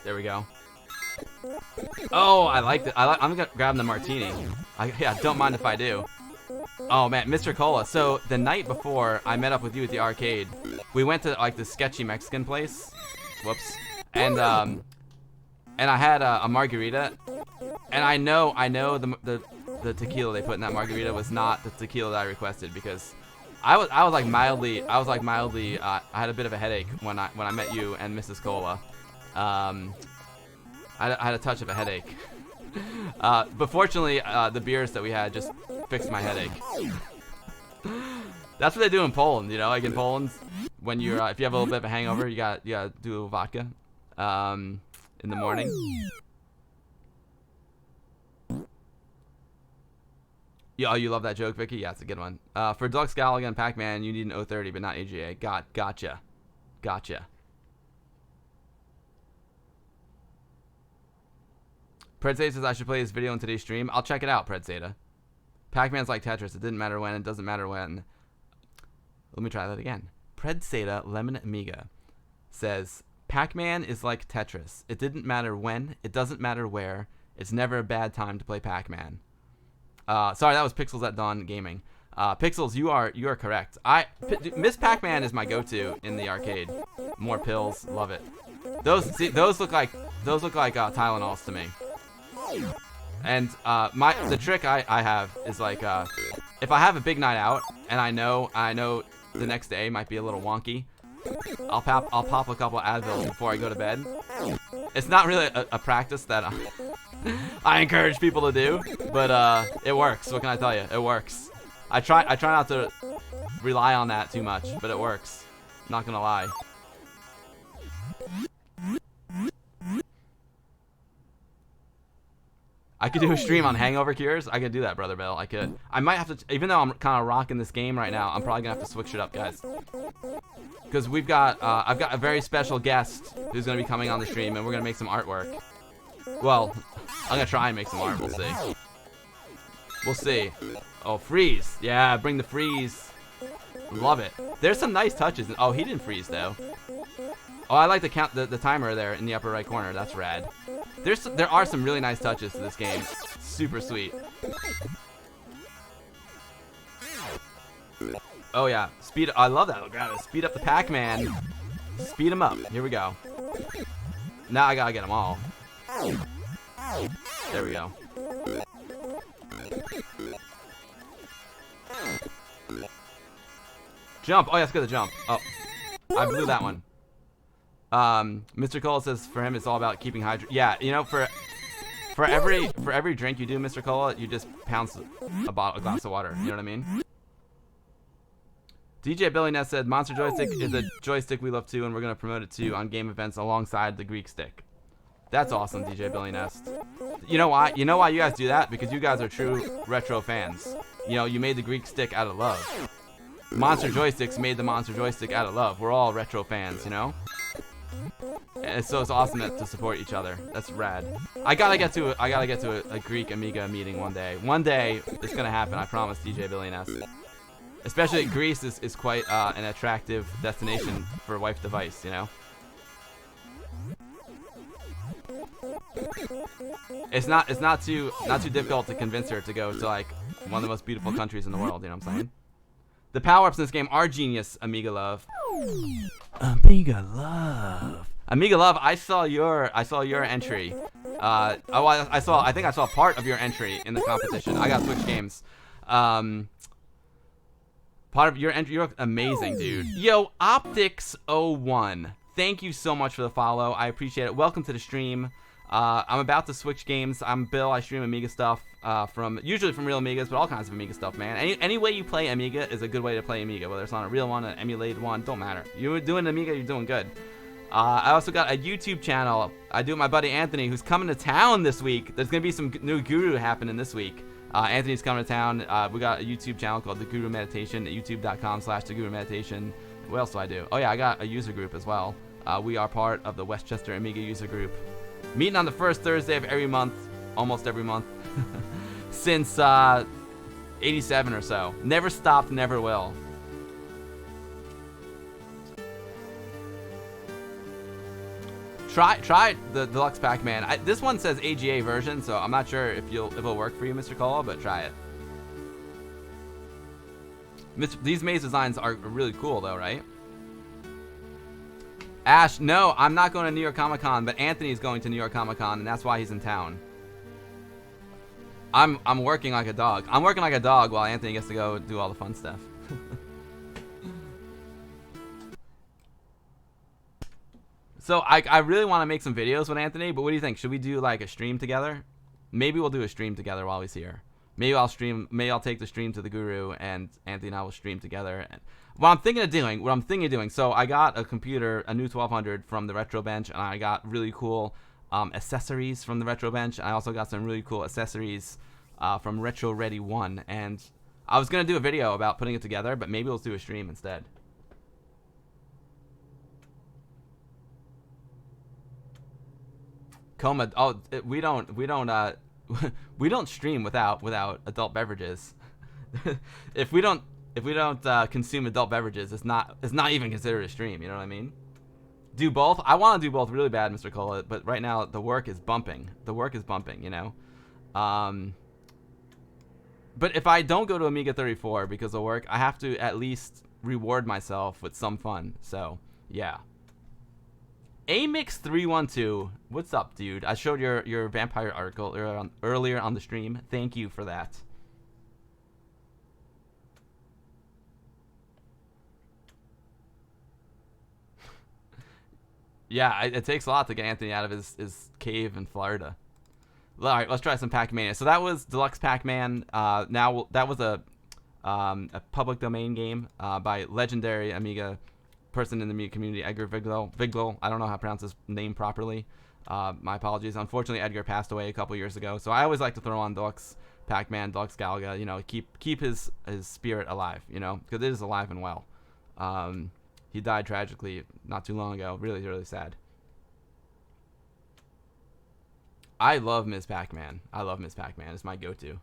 There we go. Oh, I liked it. I'm gonna grab the martini. Yeah, don't mind if I do. Oh man, Mr. Cola. So the night before I met up with you at the arcade, we went to like this sketchy Mexican place. Whoops. And I had a margarita, and I know the tequila they put in that margarita was not the tequila that I requested, because I was like mildly I had a bit of a headache when I met you and Mrs. Cola. I had a touch of a headache. But fortunately, the beers that we had just fixed my headache. That's what they do in Poland, you know. Like in Poland, when you're if you have a little bit of a hangover, you gotta do a little vodka in the morning. Yeah, oh, you love that joke, Vickie? Yeah, it's a good one. For Deluxe Galaga and Pac-Man, you need an 030, but not AGA. Gotcha. Predzeta says I should play this video in today's stream. I'll check it out, Predzeta. Pac-Man's like Tetris. It didn't matter when. It doesn't matter when. Let me try that again. Predzeta Lemon Amiga says Pac-Man is like Tetris. It didn't matter when. It doesn't matter where. It's never a bad time to play Pac-Man. Sorry, that was Pixels at Dawn Gaming. Pixels, you are correct. Miss Pac-Man is my go-to in the arcade. More pills, love it. Those look like Tylenols to me. And the trick I have is like if I have a big night out and I know the next day might be a little wonky, I'll pop a couple of Advil before I go to bed. It's not really a practice that I encourage people to do, but it works. What can I tell you? It works. I try not to rely on that too much, but it works. Not gonna lie. I could do a stream on hangover cures. I could do that, Brother Bill. I could. I might have to, even though I'm kind of rocking this game right now, I'm probably gonna have to switch it up, guys. Because we've got, I've got a very special guest who's gonna be coming on the stream, and we're gonna make some artwork. Well, I'm gonna try and make some art. We'll see. We'll see. Oh, freeze! Yeah, bring the freeze. Love it. There's some nice touches. Oh, he didn't freeze though. Oh, I like to count the timer there in the upper right corner. That's rad. There are some really nice touches to this game. Super sweet. Oh yeah, speed. I love that. Grab it. Speed up the Pac-Man. Speed him up. Here we go. Now I gotta get them all. There we go. Jump. Oh yeah, let's get the jump. Oh, I blew that one. Mr. Cole says for him it's all about keeping hydrated. Yeah, you know, for every drink you do, Mr. Cola, you just pounce a glass of water. You know what I mean? DJ Billy Ness said Monster Joystick is a joystick we love too, and we're gonna promote it too on game events alongside the Greek stick. That's awesome, DJ Billy Nest. You know why? You know why you guys do that? Because you guys are true retro fans. You know, you made the Greek stick out of love. Monster Joysticks made the Monster Joystick out of love. We're all retro fans, you know? And so it's awesome to support each other. That's rad. I gotta get to a Greek Amiga meeting one day. One day it's gonna happen. I promise, DJ Billy Ness. Especially Greece is quite an attractive destination for a wife device, you know. It's not too difficult to convince her to go to like one of the most beautiful countries in the world. You know what I'm saying? The power-ups in this game are genius, Amiga Love. Amiga Love. Amiga Love, I saw your entry. I think I saw part of your entry in the competition. I got Switch Games. Part of your entry, you look amazing, dude. Yo, Optics01. Thank you so much for the follow. I appreciate it. Welcome to the stream. I'm about to switch games. I'm Bill. I stream Amiga stuff usually from real Amigas, but all kinds of Amiga stuff, man. Any way you play Amiga is a good way to play Amiga, whether it's on a real one, an emulated one, don't matter. You're doing Amiga, you're doing good. I also got a YouTube channel. I do with my buddy Anthony, who's coming to town this week. There's going to be some new Guru happening this week. Anthony's coming to town. We got a YouTube channel called The Guru Meditation at youtube.com/The Guru Meditation. What else do I do? Oh yeah, I got a user group as well. We are part of the Westchester Amiga user group. Meeting on the first Thursday of every month, almost every month, since 87 or so. Never stopped, never will. Try the Deluxe Pac-Man. This one says AGA version, so I'm not sure if it'll work for you, Mr. Cola, but try it. These maze designs are really cool, though, right? Ash, no, I'm not going to New York Comic Con, but Anthony's going to New York Comic Con, and that's why he's in town. I'm working like a dog. I'm working like a dog while Anthony gets to go do all the fun stuff. So I really want to make some videos with Anthony, but what do you think? Should we do like a stream together? Maybe we'll do a stream together while he's here. Maybe I'll take the stream to the Guru, and Anthony and I will stream together. What I'm thinking of doing, so I got a computer, a new 1200 from the Retro Bench, and I got really cool accessories from the Retro Bench. I also got some really cool accessories from Retro Ready 1, and I was going to do a video about putting it together, but maybe let's do a stream instead. Coma, we don't we don't stream without adult beverages. if we don't consume adult beverages, it's not even considered a stream. You know what I mean? Do both. I want to do both really bad, Mr. Cola, but right now the work is bumping. You know. But if I don't go to Amiga 34 because of work, I have to at least reward myself with some fun. So yeah. Amix312, what's up, dude? I showed your vampire article earlier on the stream. Thank you for that. Yeah, it takes a lot to get Anthony out of his cave in Florida. All right, let's try some Pac-Mania. So that was Deluxe Pac-Man. Now that was a public domain game by legendary Amiga person in the Amiga community, Edgar Viglo. I don't know how to pronounce his name properly. My apologies. Unfortunately, Edgar passed away a couple years ago, so I always like to throw on Deluxe Pac-Man, Deluxe Galaga, you know, keep his spirit alive, you know, because it is alive and well. He died tragically not too long ago. Really, really sad. I love Ms. Pac-Man. I love Ms. Pac-Man. It's my go-to.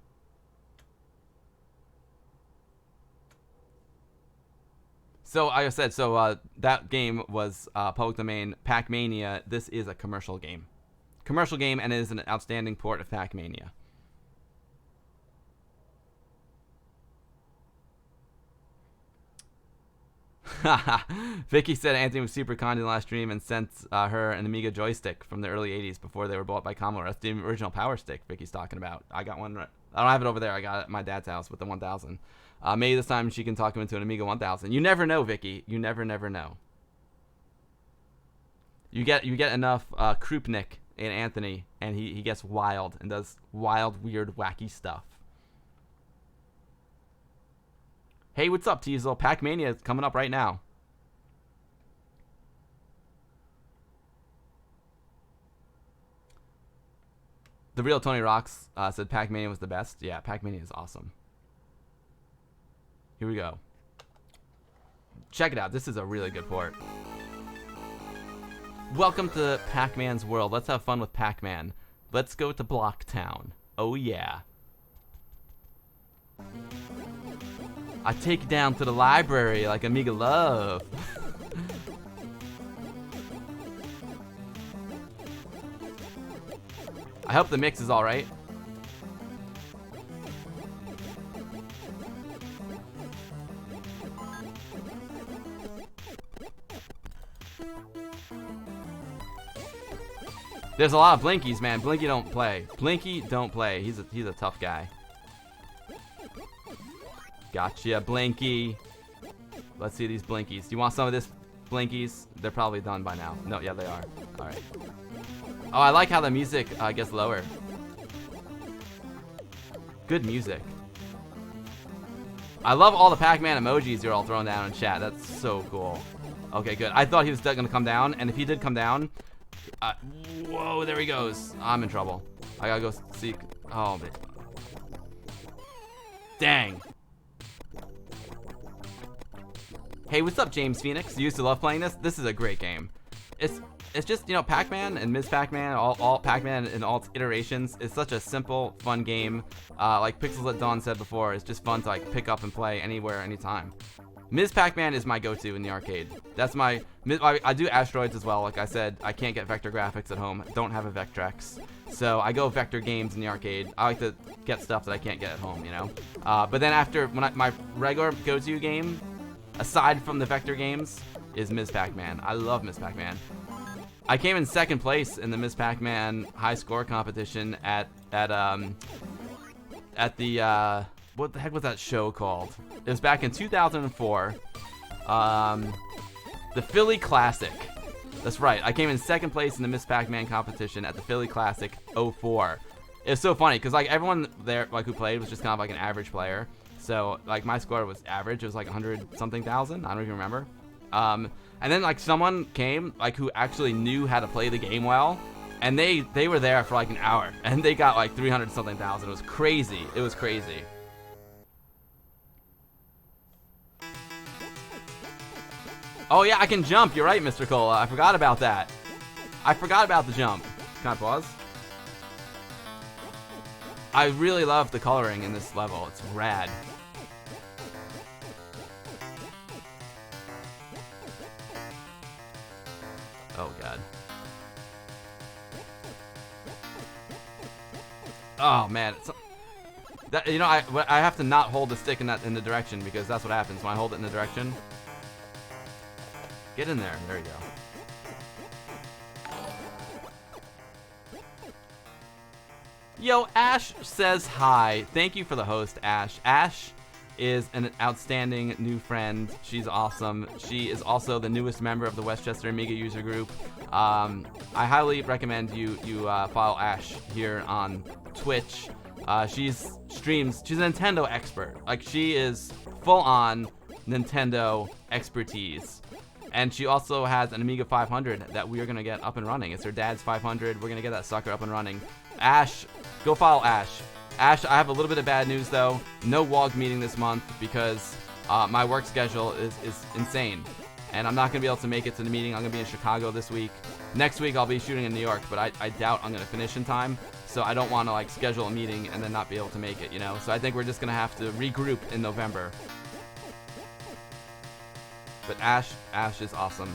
So, like I said, that game was public domain. Pac-Mania. This is a commercial game. Commercial game, and it is an outstanding port of Pac-Mania. Vickie said Anthony was super kind in the last stream and sent her an Amiga joystick from the early 80s before they were bought by Commodore. That's the original Power Stick Vickie's talking about. I got one. I don't have it over there. I got it at my dad's house with the 1000. Maybe this time she can talk him into an Amiga 1000. You never know, Vickie. You never know. You get enough Krupnik in Anthony, and he gets wild and does wild, weird, wacky stuff. Hey, what's up, Teasel? Pac-Mania is coming up right now. The real Tony Rocks said Pac-Mania was the best. Yeah, Pac-Mania is awesome. Here we go. Check it out. This is a really good port. Welcome to Pac-Man's world. Let's have fun with Pac-Man. Let's go to Blocktown. Oh, yeah. I take you down to the library like Amiga love. I hope the mix is alright. There's a lot of Blinkies, man. Blinky don't play. Blinky don't play. He's a tough guy. Gotcha, Blinky. Let's see these Blinkies. Do you want some of this, Blinkies? They're probably done by now. No, yeah, they are. All right. Oh, I like how the music gets lower. Good music. I love all the Pac-Man emojis you're all throwing down in chat. That's so cool. Okay, good. I thought he was going to come down, and if he did come down... whoa, there he goes. I'm in trouble. I gotta go seek... Oh, man. Dang. Hey, what's up, James Phoenix? You used to love playing this? This is a great game. It's just, you know, Pac-Man and Ms. Pac-Man, all Pac-Man in all its iterations. It's such a simple, fun game. Like Pixels at Dawn said before, it's just fun to like pick up and play anywhere, anytime. Ms. Pac-Man is my go-to in the arcade. That's my... I do Asteroids as well. Like I said, I can't get vector graphics at home. Don't have a Vectrex. So I go vector games in the arcade. I like to get stuff that I can't get at home, you know? But then after, my regular go-to game, aside from the vector games, is Ms. Pac-Man. I love Ms. Pac-Man. I came in second place in the Ms. Pac-Man high score competition at the... what the heck was that show called? It was back in 2004. The Philly Classic. That's right. I came in second place in the Ms. Pac-Man competition at the Philly Classic 04. It's so funny because like everyone there like who played was just kind of like an average player. So like my score was average. It was like 100 something thousand. I don't even remember. And then like someone came like who actually knew how to play the game well. And they were there for like an hour. And they got like 300 something thousand. It was crazy. It was crazy. Oh yeah, I can jump. You're right, Mr. Cola. I forgot about that. I forgot about the jump. Can I pause? I really love the coloring in this level. It's rad. Oh god. Oh man, that, you know, I have to not hold the stick in the direction because that's what happens when I hold it in the direction. Get in there. There you go. Yo, Ash says hi. Thank you for the host, Ash. Ash is an outstanding new friend. She's awesome. She is also the newest member of the Westchester Amiga user group. I highly recommend you follow Ash here on Twitch. She's a Nintendo expert. Like, she is full on Nintendo expertise. And she also has an Amiga 500 that we are going to get up and running. It's her dad's 500. We're going to get that sucker up and running. Ash, go follow Ash. Ash, I have a little bit of bad news, though. No WOG meeting this month because my work schedule is insane. And I'm not going to be able to make it to the meeting. I'm going to be in Chicago this week. Next week, I'll be shooting in New York, but I doubt I'm going to finish in time. So I don't want to like schedule a meeting and then not be able to make it, you know? So I think we're just going to have to regroup in November. But Ash is awesome.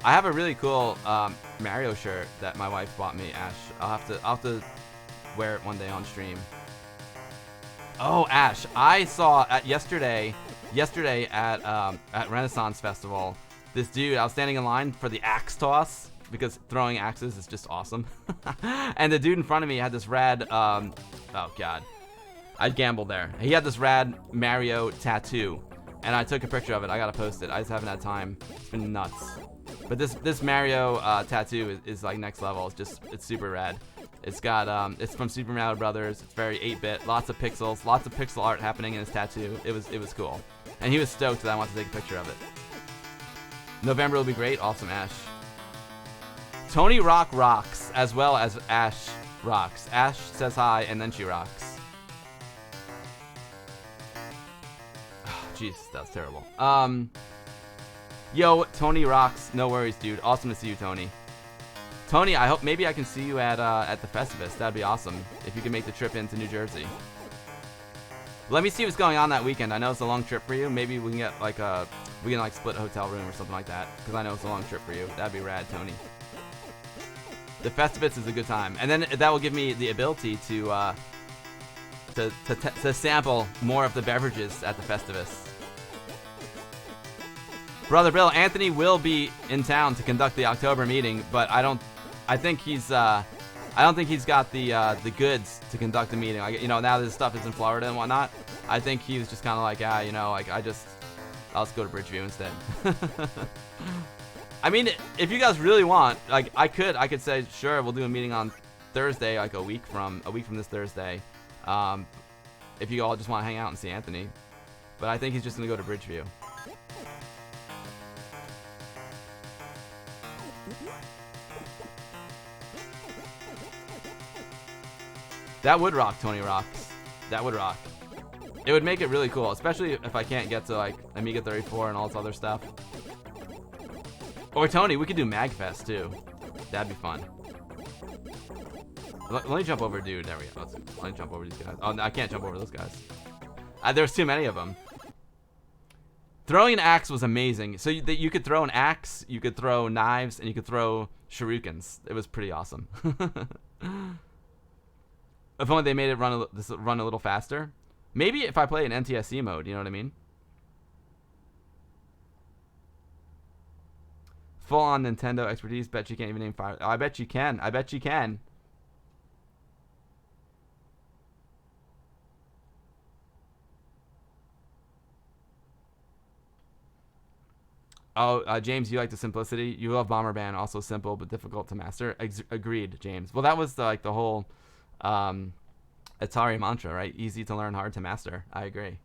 I have a really cool Mario shirt that my wife bought me, Ash. I'll have to wear it one day on stream. Oh, Ash, I saw yesterday at Renaissance Festival, this dude, I was standing in line for the axe toss because throwing axes is just awesome. And the dude in front of me had this rad, oh God, I gambled there. He had this rad Mario tattoo, and I took a picture of it. I gotta post it. I just haven't had time. It's been nuts. But this Mario tattoo is like next level. It's super rad. It's got it's from Super Mario Brothers. It's very 8-bit. Lots of pixels. Lots of pixel art happening in his tattoo. It was cool, and he was stoked that I wanted to take a picture of it. November will be great. Awesome, Ash. Tony Rock rocks as well as Ash rocks. Ash says hi and then she rocks. Jeez, that was terrible. Yo, Tony rocks. No worries, dude. Awesome to see you, Tony. Tony, I hope maybe I can see you at the Festivus. That'd be awesome if you can make the trip into New Jersey. Let me see what's going on that weekend. I know it's a long trip for you. Maybe we can get like split a hotel room or something like that because I know it's a long trip for you. That'd be rad, Tony. The Festivus is a good time, and then that will give me the ability to sample more of the beverages at the Festivus. Brother Bill, Anthony will be in town to conduct the October meeting, but I don't think he's got the goods to conduct the meeting. Like, you know, now this stuff is in Florida and whatnot. I think he was just kind of like, you know, like I'll just go to Bridgeview instead. I mean, if you guys really want, like, I could say, sure, we'll do a meeting on Thursday, like a week from this Thursday. If you all just want to hang out and see Anthony, but I think he's just gonna go to Bridgeview. That would rock, Tony Rocks. That would rock. It would make it really cool, especially if I can't get to like Amiga 34 and all this other stuff. Or Tony, we could do MagFest too. That'd be fun. Let me jump over, dude. There we go. Let me jump over these guys. Oh, no, I can't jump over those guys. There's too many of them. Throwing an axe was amazing. So you could throw an axe, you could throw knives, and you could throw shurikens. It was pretty awesome. If only they made it run a little faster. Maybe if I play in NTSC mode, you know what I mean? Full on Nintendo expertise. Bet you can't even name 5. Oh, I bet you can. I bet you can. Oh, James, you like the simplicity. You love Bomber Band, also simple but difficult to master. Agreed, James. Well, that was the whole Atari mantra, right? Easy to learn, hard to master. I agree.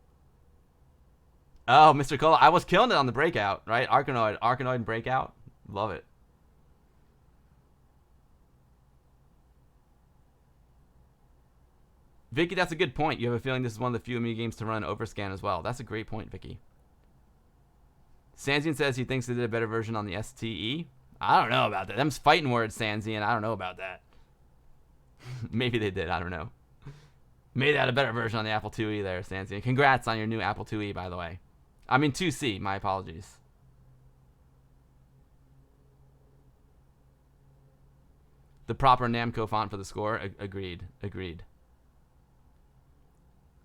Oh, Mr. Cola, I was killing it on the Breakout, right? Arkanoid and Breakout. Love it. Vickie, that's a good point. You have a feeling this is one of the few Amiga games to run overscan as well. That's a great point, Vickie. Sanzian says he thinks they did a better version on the STE. I don't know about that. Them's fighting words, Sanzian. I don't know about that. Maybe they did. I don't know. Maybe they had a better version on the Apple IIe there, Sanzian. Congrats on your new Apple IIe, by the way. I mean 2C. My apologies. The proper Namco font for the score. Agreed. Agreed.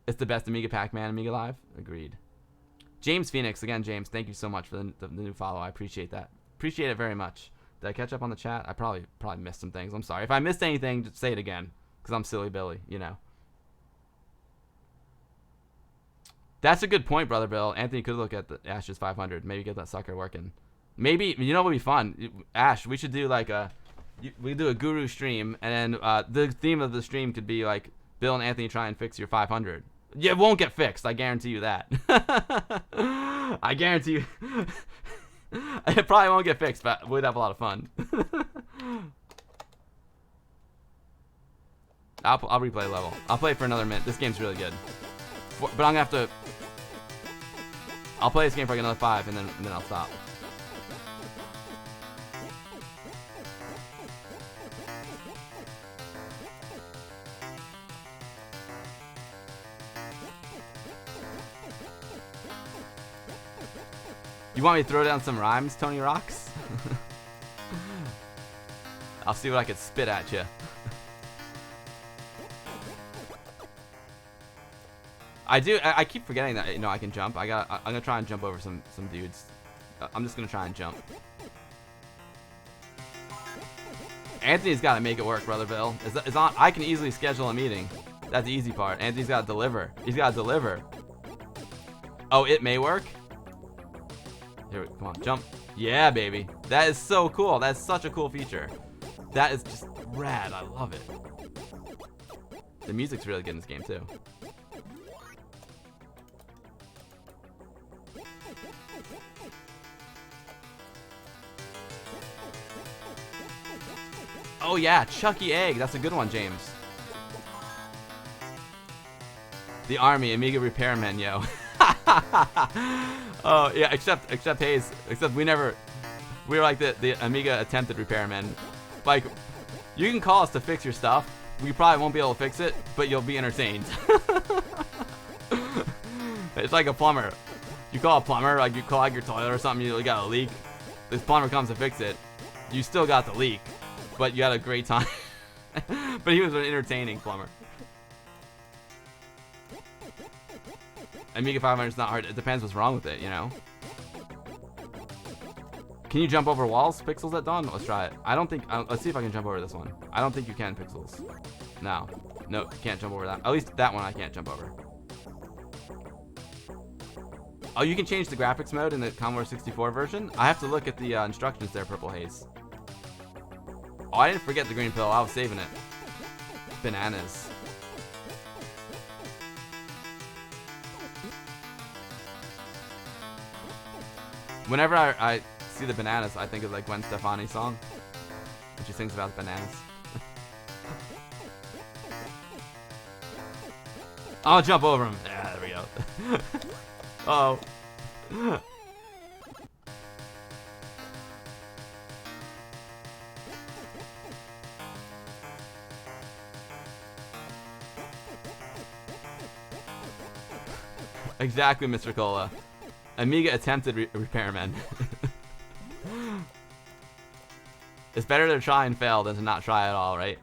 It's the best Amiga Pac-Man Amiga Live. Agreed. James Phoenix, again, James, thank you so much for the new follow. I appreciate that. Appreciate it very much. Did I catch up on the chat? I probably missed some things. I'm sorry. If I missed anything, just say it again, because I'm silly Billy, you know. That's a good point, Brother Bill. Anthony could look at the Ash's 500. Maybe get that sucker working. Maybe, you know what would be fun? Ash, we should do like we do a guru stream, and then the theme of the stream could be like Bill and Anthony try and fix your 500. Yeah, it won't get fixed. I guarantee you that. I guarantee you. It probably won't get fixed, but we'd have a lot of fun. I'll replay a level. I'll play for another minute. This game's really good. But I'm gonna have to. I'll play this game for like another 5, and then I'll stop. You want me to throw down some rhymes, Tony Rocks? I'll see what I can spit at you. I keep forgetting that, you know, I can jump. I'm gonna try and jump over some dudes. I'm just gonna try and jump. Anthony's gotta make it work, Brother Bill. It's on. I can easily schedule a meeting. That's the easy part. Anthony's gotta deliver. He's gotta deliver. Oh, it may work. Here, come on, jump. Yeah, baby. That is so cool. That's such a cool feature. That is just rad. I love it. The music's really good in this game, too. Oh, yeah. Chucky Egg. That's a good one, James. The Army, Amiga Repairmen, yo. Oh yeah, except Hayes, except we were like the Amiga attempted repairmen. Like, you can call us to fix your stuff. We probably won't be able to fix it, but you'll be entertained. It's like a plumber. You call a plumber, like you clog your toilet or something, you got a leak. This plumber comes to fix it. You still got the leak, but you had a great time. But he was an entertaining plumber. Amiga 500 is not hard. It depends what's wrong with it, you know. Can you jump over walls, Pixels at dawn? Let's try it. I don't think. Let's see if I can jump over this one. I don't think you can, Pixels. No, you can't jump over that. At least that one I can't jump over. Oh, you can change the graphics mode in the Commodore 64 version. I have to look at the instructions there, Purple Haze. Oh, I didn't forget the green pill. I was saving it. Bananas. Whenever I see the bananas, I think of like Gwen Stefani's song, when she sings about bananas. I'll jump over him. Yeah, there we go. Uh oh. Exactly, Mr. Cola. Amiga attempted repairmen. It's better to try and fail than to not try at all, right?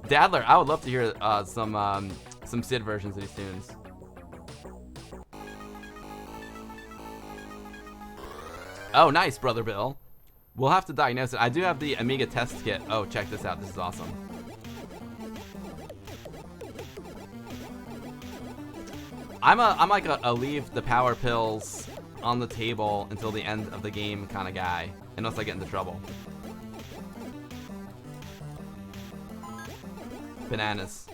Dadler, I would love to hear some SID versions of these tunes. Oh, nice, Brother Bill. We'll have to diagnose it. I do have the Amiga test kit. Oh, check this out. This is awesome. I'm like a leave the power pills on the table until the end of the game kind of guy, unless I get into trouble. Bananas.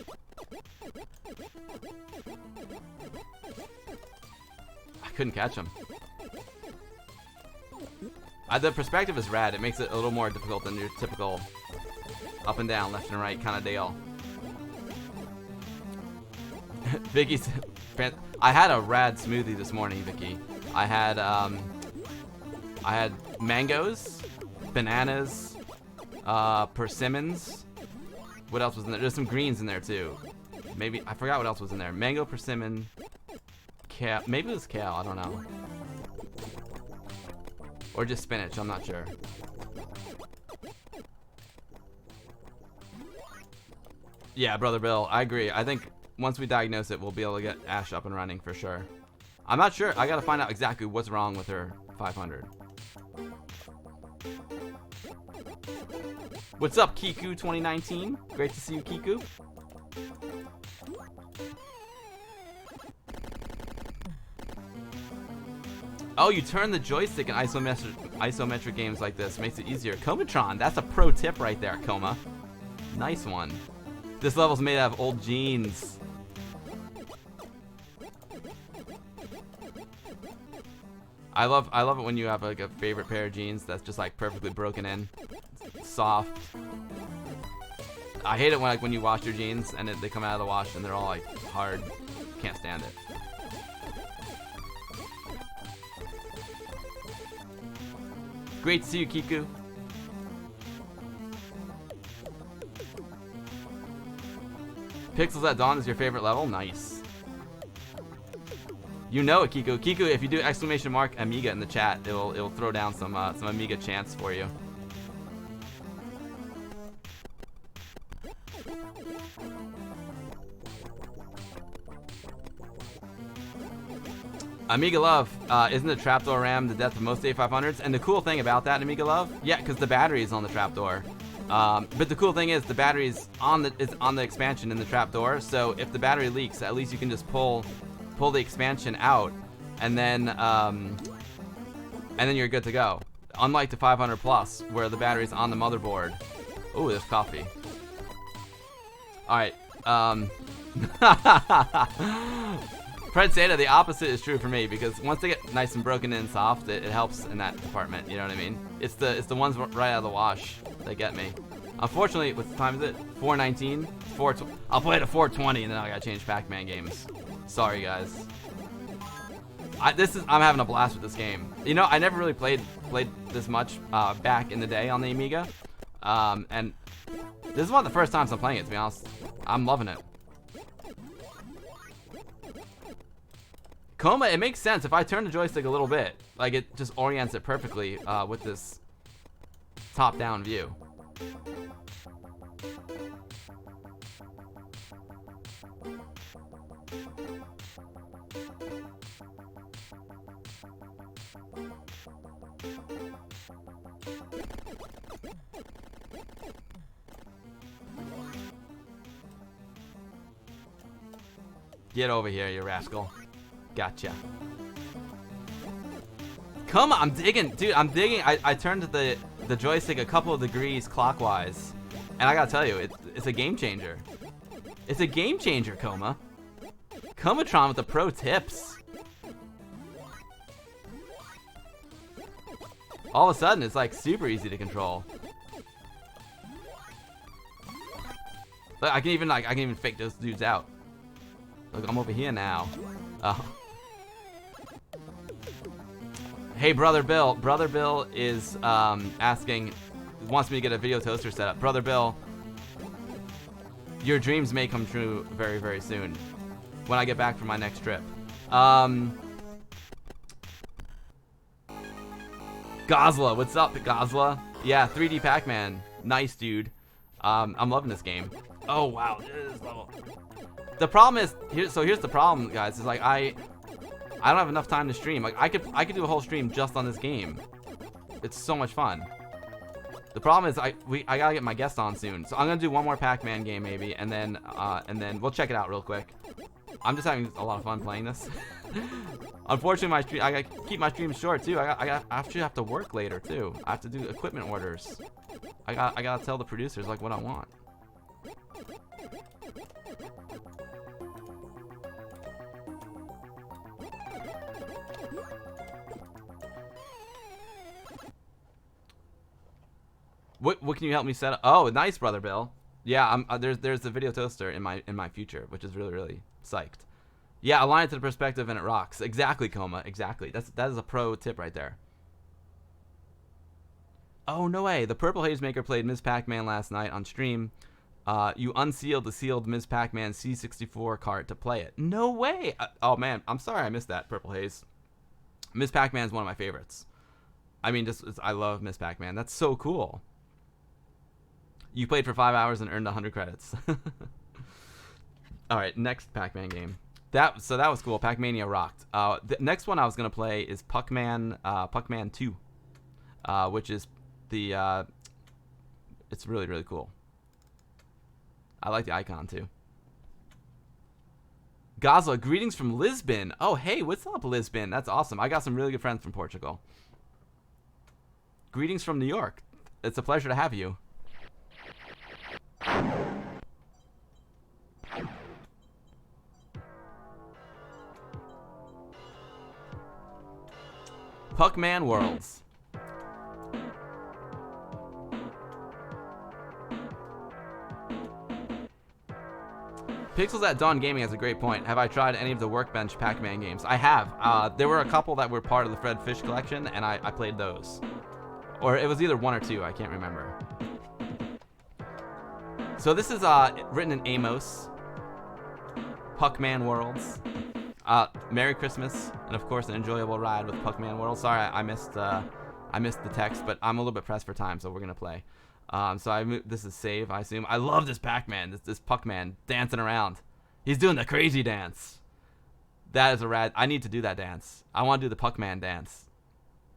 I couldn't catch him. The perspective is rad. It makes it a little more difficult than your typical up and down, left and right kind of deal. Vickie's. I had a rad smoothie this morning, Vickie. I had mangoes, bananas, persimmons. What else was in there? There's some greens in there too. Maybe I forgot what else was in there. Mango, persimmon, kale. Maybe it was kale. I don't know. Or just spinach. I'm not sure. Yeah, Brother Bill. I agree. I think once we diagnose it, we'll be able to get Ash up and running for sure. I'm not sure. I gotta find out exactly what's wrong with her 500. What's up, Kiku 2019? Great to see you, Kiku. Oh, you turn the joystick in isometric games like this. Makes it easier. Comatron, that's a pro tip right there, Coma. Nice one. This level's made out of old jeans. I love it when you have like a favorite pair of jeans that's just like perfectly broken in, soft. I hate it when you wash your jeans and they come out of the wash and they're all like hard. Can't stand it. Great to see you, Kiku. Pixels at Dawn is your favorite level? Nice. You know it, Kiku. Kiku, if you do exclamation mark Amiga in the chat, it'll throw down some Amiga chants for you. Amiga Love, isn't the trapdoor RAM the death of most A500s? And the cool thing about that, Amiga Love, yeah, because the battery is on the trapdoor. But the cool thing is the battery is on the expansion in the trapdoor. So if the battery leaks, at least you can just pull the expansion out, and then you're good to go. Unlike the 500 Plus, where the battery's on the motherboard. Oh, there's coffee. All right. Fred Seda, the opposite is true for me, because once they get nice and broken in and soft, it helps in that department. You know what I mean? It's the ones right out of the wash that get me. Unfortunately, what time is it? 4:19. I'll play it at 4:20, and then I gotta change Pac-Man games. Sorry, guys. I'm having a blast with this game. You know, I never really played this much back in the day on the Amiga, and this is one of the first times I'm playing it. To be honest, I'm loving it. Coma, it makes sense if I turn the joystick a little bit, like it just orients it perfectly with this top-down view. Get over here, you rascal. Gotcha. Come on, I'm digging. Dude, I'm digging. I turned the joystick a couple of degrees clockwise. And I gotta tell you, it's a game changer. It's a game changer, Coma. Comatron with the pro tips. All of a sudden, it's like super easy to control. Look, I can even fake those dudes out. Look, I'm over here now. Hey, Brother Bill. Brother Bill is asking, wants me to get a video toaster set up. Brother Bill, your dreams may come true very, very soon when I get back from my next trip. Gosla, what's up, Gosla? Yeah, 3D Pac-Man. Nice, dude. I'm loving this game. Oh, wow. This level. The problem is, here's the problem, guys, is like I don't have enough time to stream. Like I could do a whole stream just on this game. It's so much fun. The problem is I gotta get my guest on soon, so I'm gonna do one more Pac-Man game maybe, and then we'll check it out real quick. I'm just having a lot of fun playing this. Unfortunately, I gotta keep my streams short too. I actually have to work later too. I have to do equipment orders. I gotta tell the producers like what I want. What can you help me set up? Oh, nice, Brother Bill. Yeah, there's a video toaster in my future, which is really, really psyched. Yeah, align it to the perspective and it rocks. Exactly, Coma. Exactly. That is a pro tip right there. Oh, no way. The Purple Haze Maker played Ms. Pac-Man last night on stream. You unsealed the sealed Ms. Pac-Man C64 cart to play it. No way. Oh, man. I'm sorry I missed that, Purple Haze. Ms. Pac-Man is one of my favorites. I mean, I love Ms. Pac-Man. That's so cool. You played for 5 hours and earned 100 credits. All right, next Pac-Man game. So that was cool. Pac-Mania rocked. The next one I was gonna play is Pac-Man 2, which is the it's really, really cool. I like the icon too. Gazla, greetings from Lisbon. Oh, hey, what's up, Lisbon? That's awesome. I got some really good friends from Portugal. Greetings from New York. It's a pleasure to have you. PAC-MAN Worlds. Pixels at Dawn Gaming has a great point. Have I tried any of the Workbench Pac-Man games? I have. There were a couple that were part of the Fred Fish collection, and I played those. Or it was either 1 or 2, I can't remember. So this is written in Amos. PAC-MAN Worlds. Merry Christmas, and of course an enjoyable ride with PAC-MAN Worlds. Sorry, I missed the text, but I'm a little bit pressed for time, so we're gonna play. This is save, I assume. I love this Pac-Man, this PAC-Man dancing around. He's doing the crazy dance. That is a rad. I need to do that dance. I want to do the PAC-Man dance.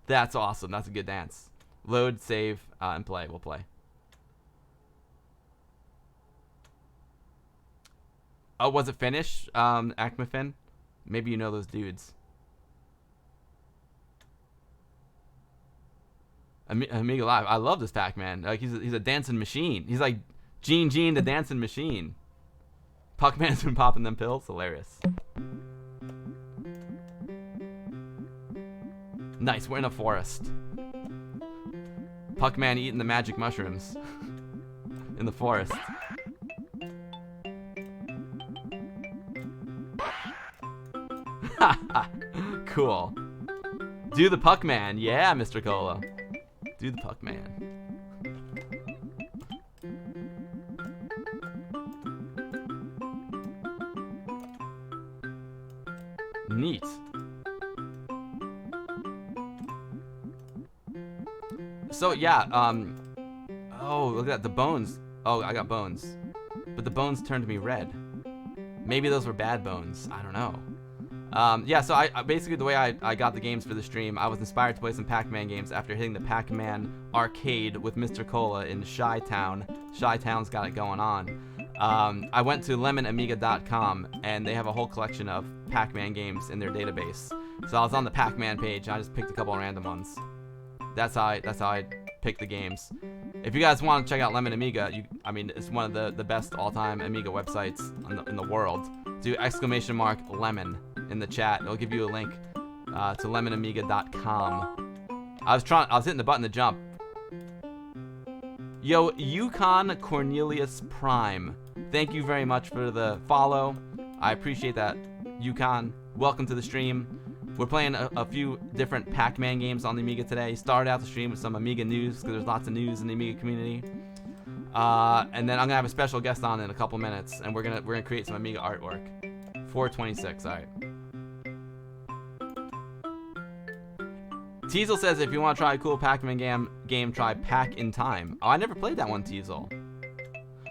That's awesome. That's a good dance. Load, save, and play. We'll play. Oh, was it finished, Acmafin? Maybe you know those dudes. Amiga Live. I love this Pac-Man. Like he's a dancing machine. He's like Gene the dancing machine. Pac-Man's been popping them pills. Hilarious. Nice. We're in a forest. Pac-Man eating the magic mushrooms in the forest. Cool. Do the Pac-Man. Yeah, Mr. Cola. Do the Pac-Man. Neat. So yeah, oh, look at that, the bones. Oh, I got bones. But the bones turned me red. Maybe those were bad bones. I don't know. Yeah, so I basically the way I got the games for the stream, I was inspired to play some Pac-Man games after hitting the Pac-Man arcade with Mr. Cola in Chi-Town. Chi-Town's got it going on. I went to lemonamiga.com and they have a whole collection of Pac-Man games in their database. So I was on the Pac-Man page and I just picked a couple of random ones. That's how I picked the games. If you guys want to check out Lemon Amiga, I mean, it's one of the best all-time Amiga websites in the world. Do !lemon in the chat. It'll give you a link to lemonamiga.com. I was hitting the button to jump. Yo, Yukon Cornelius Prime. Thank you very much for the follow. I appreciate that, Yukon. Welcome to the stream. We're playing a few different Pac-Man games on the Amiga today. Started out the stream with some Amiga news because there's lots of news in the Amiga community. And then I'm gonna have a special guest on in a couple minutes, and we're gonna create some Amiga artwork. 426. All right. Teasel says if you want to try a cool Pac-Man game, try Pac in Time. Oh, I never played that one, Teasel.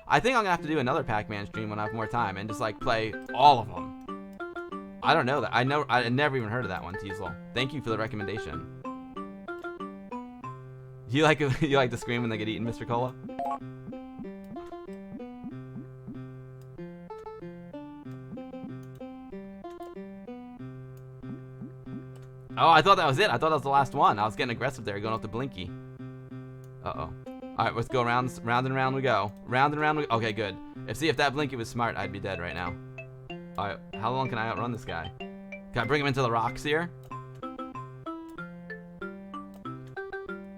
I think I'm gonna have to do another Pac-Man stream when I have more time and just like play all of them. I don't know that. I never even heard of that one, Teasel. Thank you for the recommendation. You like to scream when they get eaten, Mr. Cola? Oh, I thought that was it. I thought that was the last one. I was getting aggressive there, going up to Blinky. Uh-oh. All right, let's go round and round we go. Round and round we go. Okay, good. If that Blinky was smart, I'd be dead right now. All right, how long can I outrun this guy? Can I bring him into the rocks here?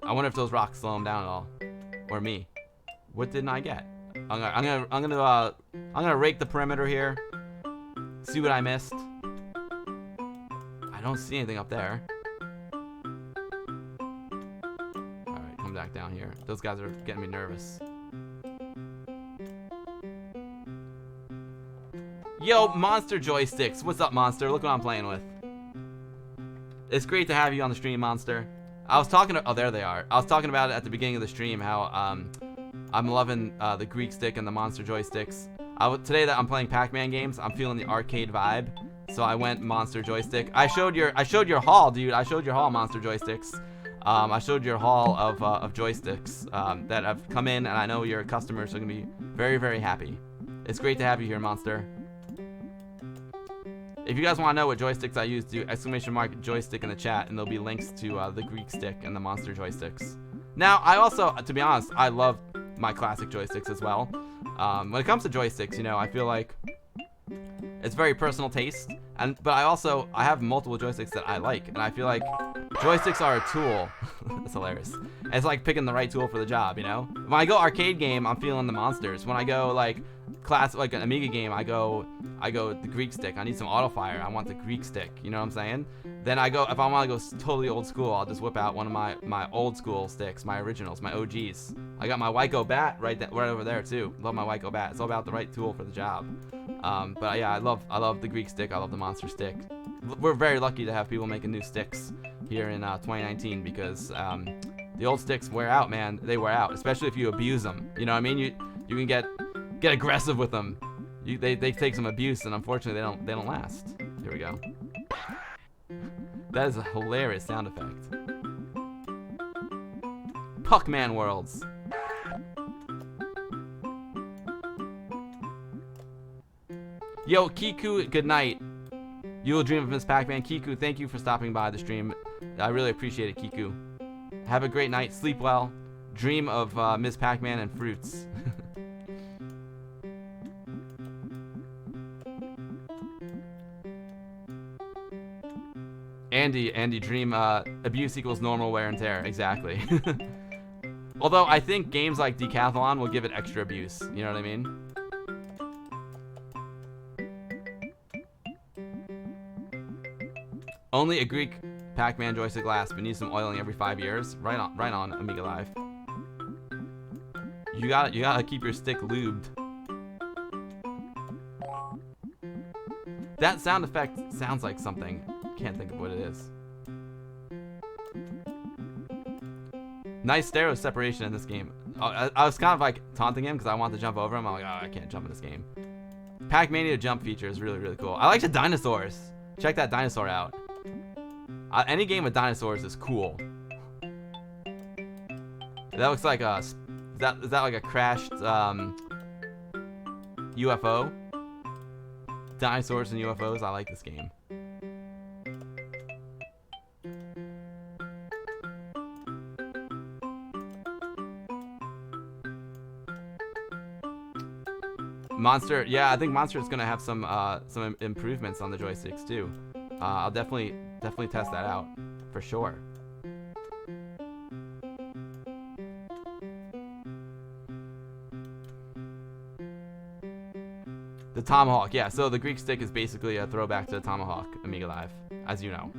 I wonder if those rocks slow him down at all, or me. What didn't I get? I'm gonna rake the perimeter here. See what I missed. I don't see anything up there. Alright, come back down here. Those guys are getting me nervous. Yo, Monster Joysticks. What's up, Monster? Look what I'm playing with. It's great to have you on the stream, Monster. I was talking to... Oh, there they are. I was talking about it at the beginning of the stream, how I'm loving the Greek stick and the Monster Joysticks. Today that I'm playing Pac-Man games, I'm feeling the arcade vibe. So I went Monster Joystick. I showed your haul, dude. I showed your haul, Monster Joysticks. I showed your haul of joysticks that have come in, and I know your customers are gonna be very, very happy. It's great to have you here, Monster. If you guys want to know what joysticks I use, do !joystick in the chat, and there'll be links to the Greek stick and the Monster Joysticks. Now, I also, to be honest, I love my classic joysticks as well. When it comes to joysticks, you know, I feel like it's very personal taste. But I have multiple joysticks that I like, and I feel like joysticks are a tool. That's hilarious. It's like picking the right tool for the job, you know? When I go arcade game, I'm feeling the monsters. When I go like like an Amiga game, I go the Greek stick. I need some auto fire. I want the Greek stick. You know what I'm saying? Then I go, if I want to go totally old school, I'll just whip out one of my old school sticks, my originals, my OGs. I got my Wyco bat right over there too. Love my Wyco bat. It's all about the right tool for the job. But yeah, I love the Greek stick. I love the monster stick. We're very lucky to have people making new sticks here in 2019 because the old sticks wear out, man. They wear out, especially if you abuse them. You know what I mean? You can get aggressive with them. They take some abuse, and unfortunately they don't last. Here we go. That is a hilarious sound effect. PAC-MAN Worlds. Yo, Kiku, good night. You will dream of Miss Pac-Man. Kiku, thank you for stopping by the stream. I really appreciate it, Kiku. Have a great night. Sleep well. Dream of Miss Pac-Man and fruits. Andy, dream abuse equals normal wear and tear. Exactly. Although I think games like Decathlon will give it extra abuse. You know what I mean? Only a Greek Pac-Man joystick lasts, but needs some oiling every 5 years. Right on, Amiga Live. You gotta keep your stick lubed. That sound effect sounds like something. Can't think of what it is. Nice stereo separation in this game. I was kind of like taunting him because I wanted to jump over him. I'm like, oh, I can't jump in this game. Pac-Mania jump feature is really, really cool. I like the dinosaurs. Check that dinosaur out. Any game with dinosaurs is cool. That looks like a... Is that like a crashed UFO? Dinosaurs and UFOs. I like this game. Monster, yeah, I think Monster is gonna have some improvements on the joysticks too. I'll definitely test that out for sure. The Tomahawk, yeah. So the Greek stick is basically a throwback to the Tomahawk Amiga Live, as you know.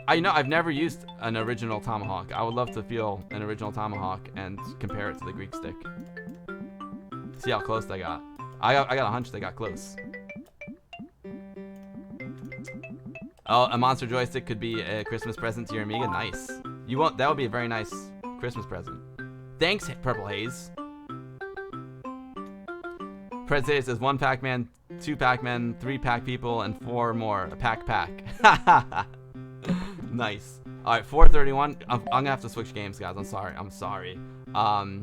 I've never used an original Tomahawk. I would love to feel an original Tomahawk and compare it to the Greek stick. See how close they got. I got a hunch they got close. Oh, a monster joystick could be a Christmas present to your Amiga. Nice. That would be a very nice Christmas present. Thanks, Purple Haze. President says 1 Pac-Man, 2 Pac-Man, 3 Pac people, and 4 more. A Pac. Nice. All right, 431. I'm gonna have to switch games, guys. I'm sorry. I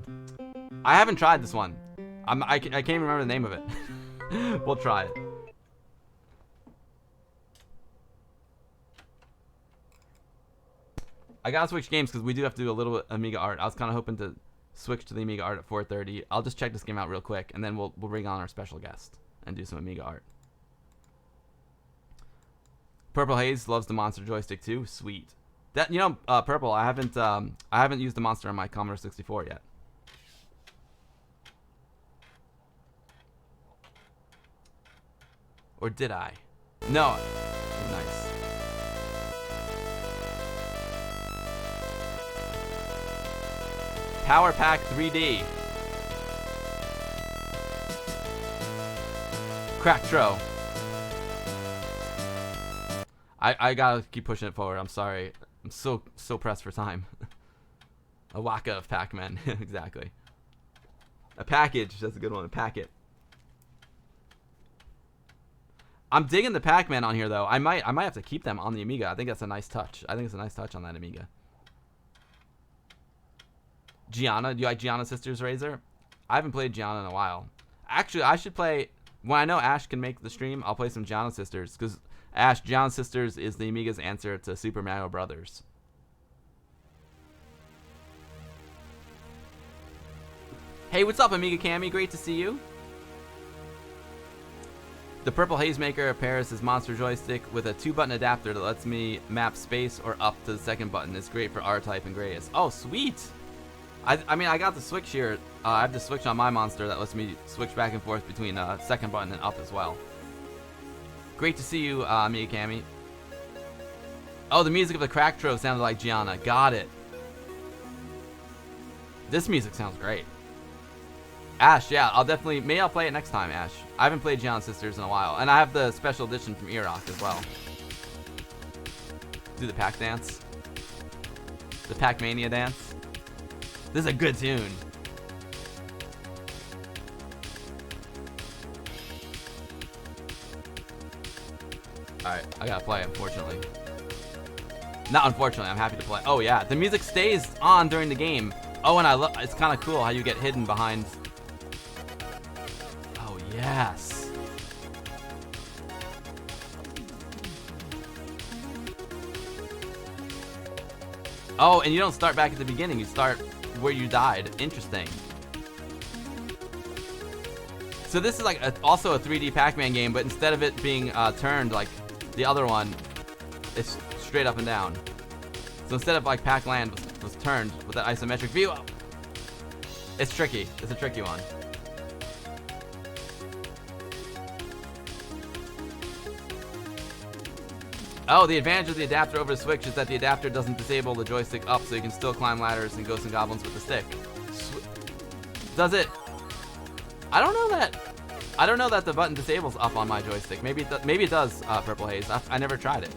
haven't tried this one. I can't even remember the name of it. We'll try it. I gotta switch games because we do have to do a little bit Amiga art. I was kind of hoping to switch to the Amiga art at 4:30. I'll just check this game out real quick, and then we'll bring on our special guest and do some Amiga art. Purple Haze loves the monster joystick too. Sweet. That Purple. I haven't used the monster on my Commodore 64 yet. Or did I? No. Nice. Power Pack 3D. Cracktro. I gotta keep pushing it forward. I'm sorry. I'm so pressed for time. A waka of Pac-Man. Exactly. A package. That's a good one. A packet. I'm digging the Pac-Man on here though. I might have to keep them on the Amiga. I think that's a nice touch. I think it's a nice touch on that Amiga. Gianna, do you like Gianna Sisters Razor? I haven't played Gianna in a while. Actually, I should play when I know Ash can make the stream. I'll play some Gianna Sisters because Gianna Sisters is the Amiga's answer to Super Mario Brothers. Hey, what's up, Amiga Cammy? Great to see you. The Purple Hazemaker pairs his monster joystick with a 2-button adapter that lets me map space or up to the second button. It's great for R-Type and Gradius. Oh, sweet! I mean, I got the switch here. I have the switch on my monster that lets me switch back and forth between second button and up as well. Great to see you, Amiga Cammy. Oh, the music of the crack trove sounded like Gianna. Got it. This music sounds great. Ash, yeah, maybe I'll play it next time, Ash. I haven't played Giant Sisters in a while. And I have the special edition from Erock as well. Do the Pac dance. The Pac-Mania dance. This is a good tune. Alright, I gotta play, unfortunately. Not unfortunately, I'm happy to play. Oh yeah, the music stays on during the game. Oh, and it's kind of cool how you get hidden behind... Oh, yes. Oh, and you don't start back at the beginning. You start where you died. Interesting. So this is like also a 3D Pac-Man game, but instead of it being turned like the other one, it's straight up and down. So instead of like Pac-Land was turned with that isometric view, it's tricky. It's a tricky one. Oh, the advantage of the adapter over the Switch is that the adapter doesn't disable the joystick up, so you can still climb ladders and Ghosts and Goblins with the stick. Does it? I don't know that. I don't know that the button disables up on my joystick. Maybe it does, Purple Haze. I never tried it.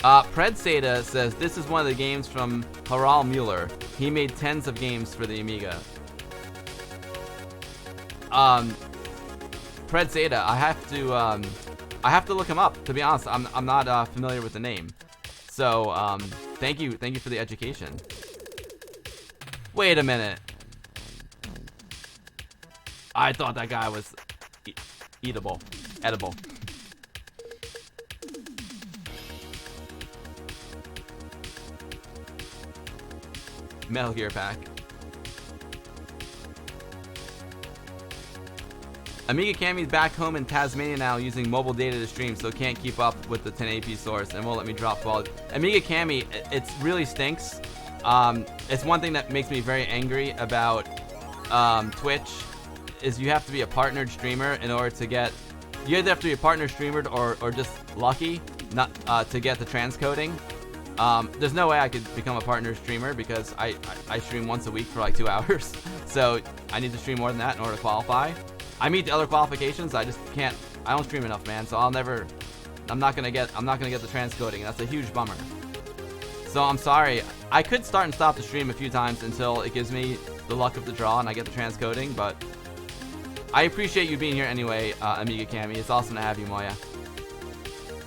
Predsada says this is one of the games from Harald Mueller. He made tens of games for the Amiga. Predsada, I have to look him up. To be honest, I'm not familiar with the name. So thank you for the education. Wait a minute. I thought that guy was edible. Metal Gear Pack. Amiga Cammy's back home in Tasmania now using mobile data to stream, so can't keep up with the 1080p source and won't let me drop quality. Amiga Cammy, it really stinks. It's one thing that makes me very angry about Twitch is you have to be a partnered streamer in order to get. You either have to be a partner streamer or just lucky not to get the transcoding. There's no way I could become a partner streamer because I stream once a week for like 2 hours. So I need to stream more than that in order to qualify. I meet the other qualifications. I just can't. I don't stream enough, man. So I'm not gonna get the transcoding. And that's a huge bummer. So I'm sorry. I could start and stop the stream a few times until it gives me the luck of the draw and I get the transcoding. But I appreciate you being here anyway, Amiga Cammy. It's awesome to have you, Moya.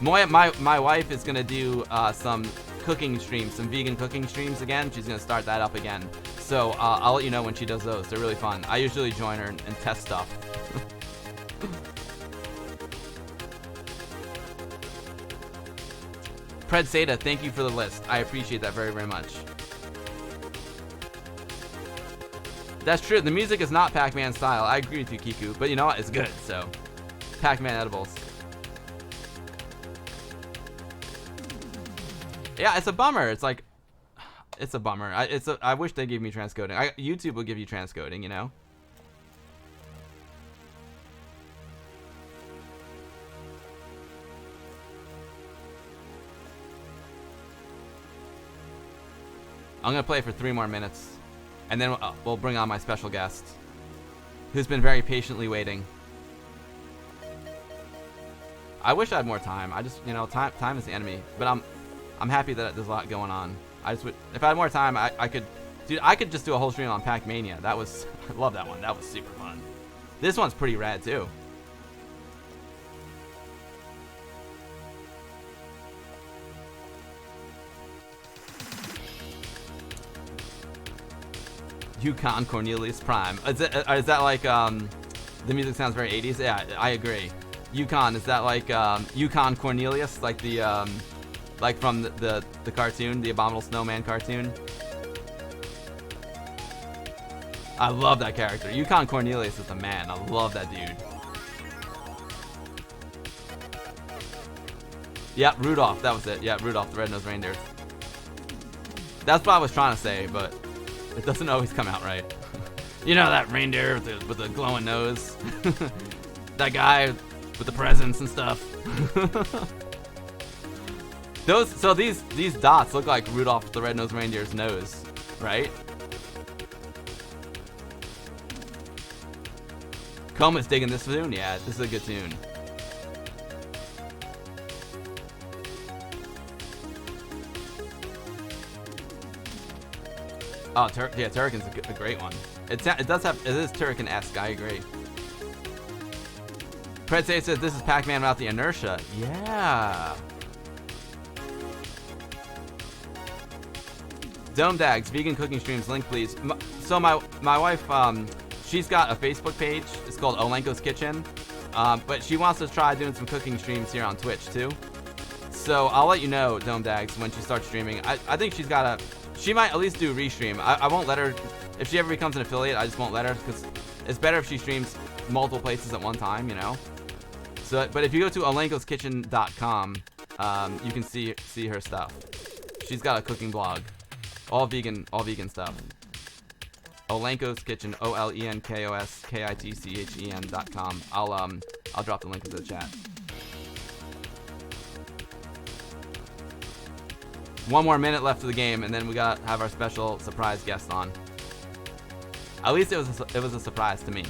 Moya, my wife is gonna do some cooking streams, some vegan cooking streams again. She's gonna start that up again. So I'll let you know when she does those. They're really fun. I usually join her and test stuff. Pred Seda, thank you for the list. I appreciate that very, very much. That's true. The music is not Pac-Man style. I agree with you, Kiku. But you know what? It's good. So, Pac-Man edibles. Yeah, it's a bummer. It's like, it's a bummer. I wish they gave me transcoding. YouTube will give you transcoding, you know? I'm going to play for 3 more minutes. And then we'll bring on my special guest, who's been very patiently waiting. I wish I had more time. I just, you know, time is the enemy. But I'm happy that there's a lot going on. If I had more time, I could just do a whole stream on Pac-Mania. I love that one. That was super fun. This one's pretty rad too. Yukon Cornelius Prime. Is that like the music sounds very 80s? Yeah, I agree. Yukon, is that like Yukon Cornelius, like the like from the cartoon, the Abominable Snowman cartoon. I love that character. Yukon Cornelius is the man. I love that dude. Yep, Rudolph. That was it. Yeah, Rudolph the Red-Nosed Reindeer. That's what I was trying to say, but it doesn't always come out right. You know that reindeer with the glowing nose? That guy with the presents and stuff. So these dots look like Rudolph the Red-Nosed Reindeer's nose, right? Coma's digging this tune? Yeah, this is a good tune. Oh, yeah, Turrican's a great one. It is Turrican-esque, I agree. Pred says this is Pac-Man without the inertia. Yeah. Dome Dags, vegan cooking streams, link please. So my wife, she's got a Facebook page. It's called Olenko's Kitchen. But she wants to try doing some cooking streams here on Twitch too. So I'll let you know, Dome Dags, when she starts streaming. I think she might at least do a restream. I won't let her, if she ever becomes an affiliate, I just won't let her, because it's better if she streams multiple places at one time, you know? So, but if you go to olenkoskitchen.com, you can see her stuff. She's got a cooking blog. All vegan stuff. Olenko's Kitchen, OLENKOSKITCHEN.com. I'll drop the link into the chat. One more minute left of the game, and then we gotta have our special surprise guest on. At least it was a surprise to me.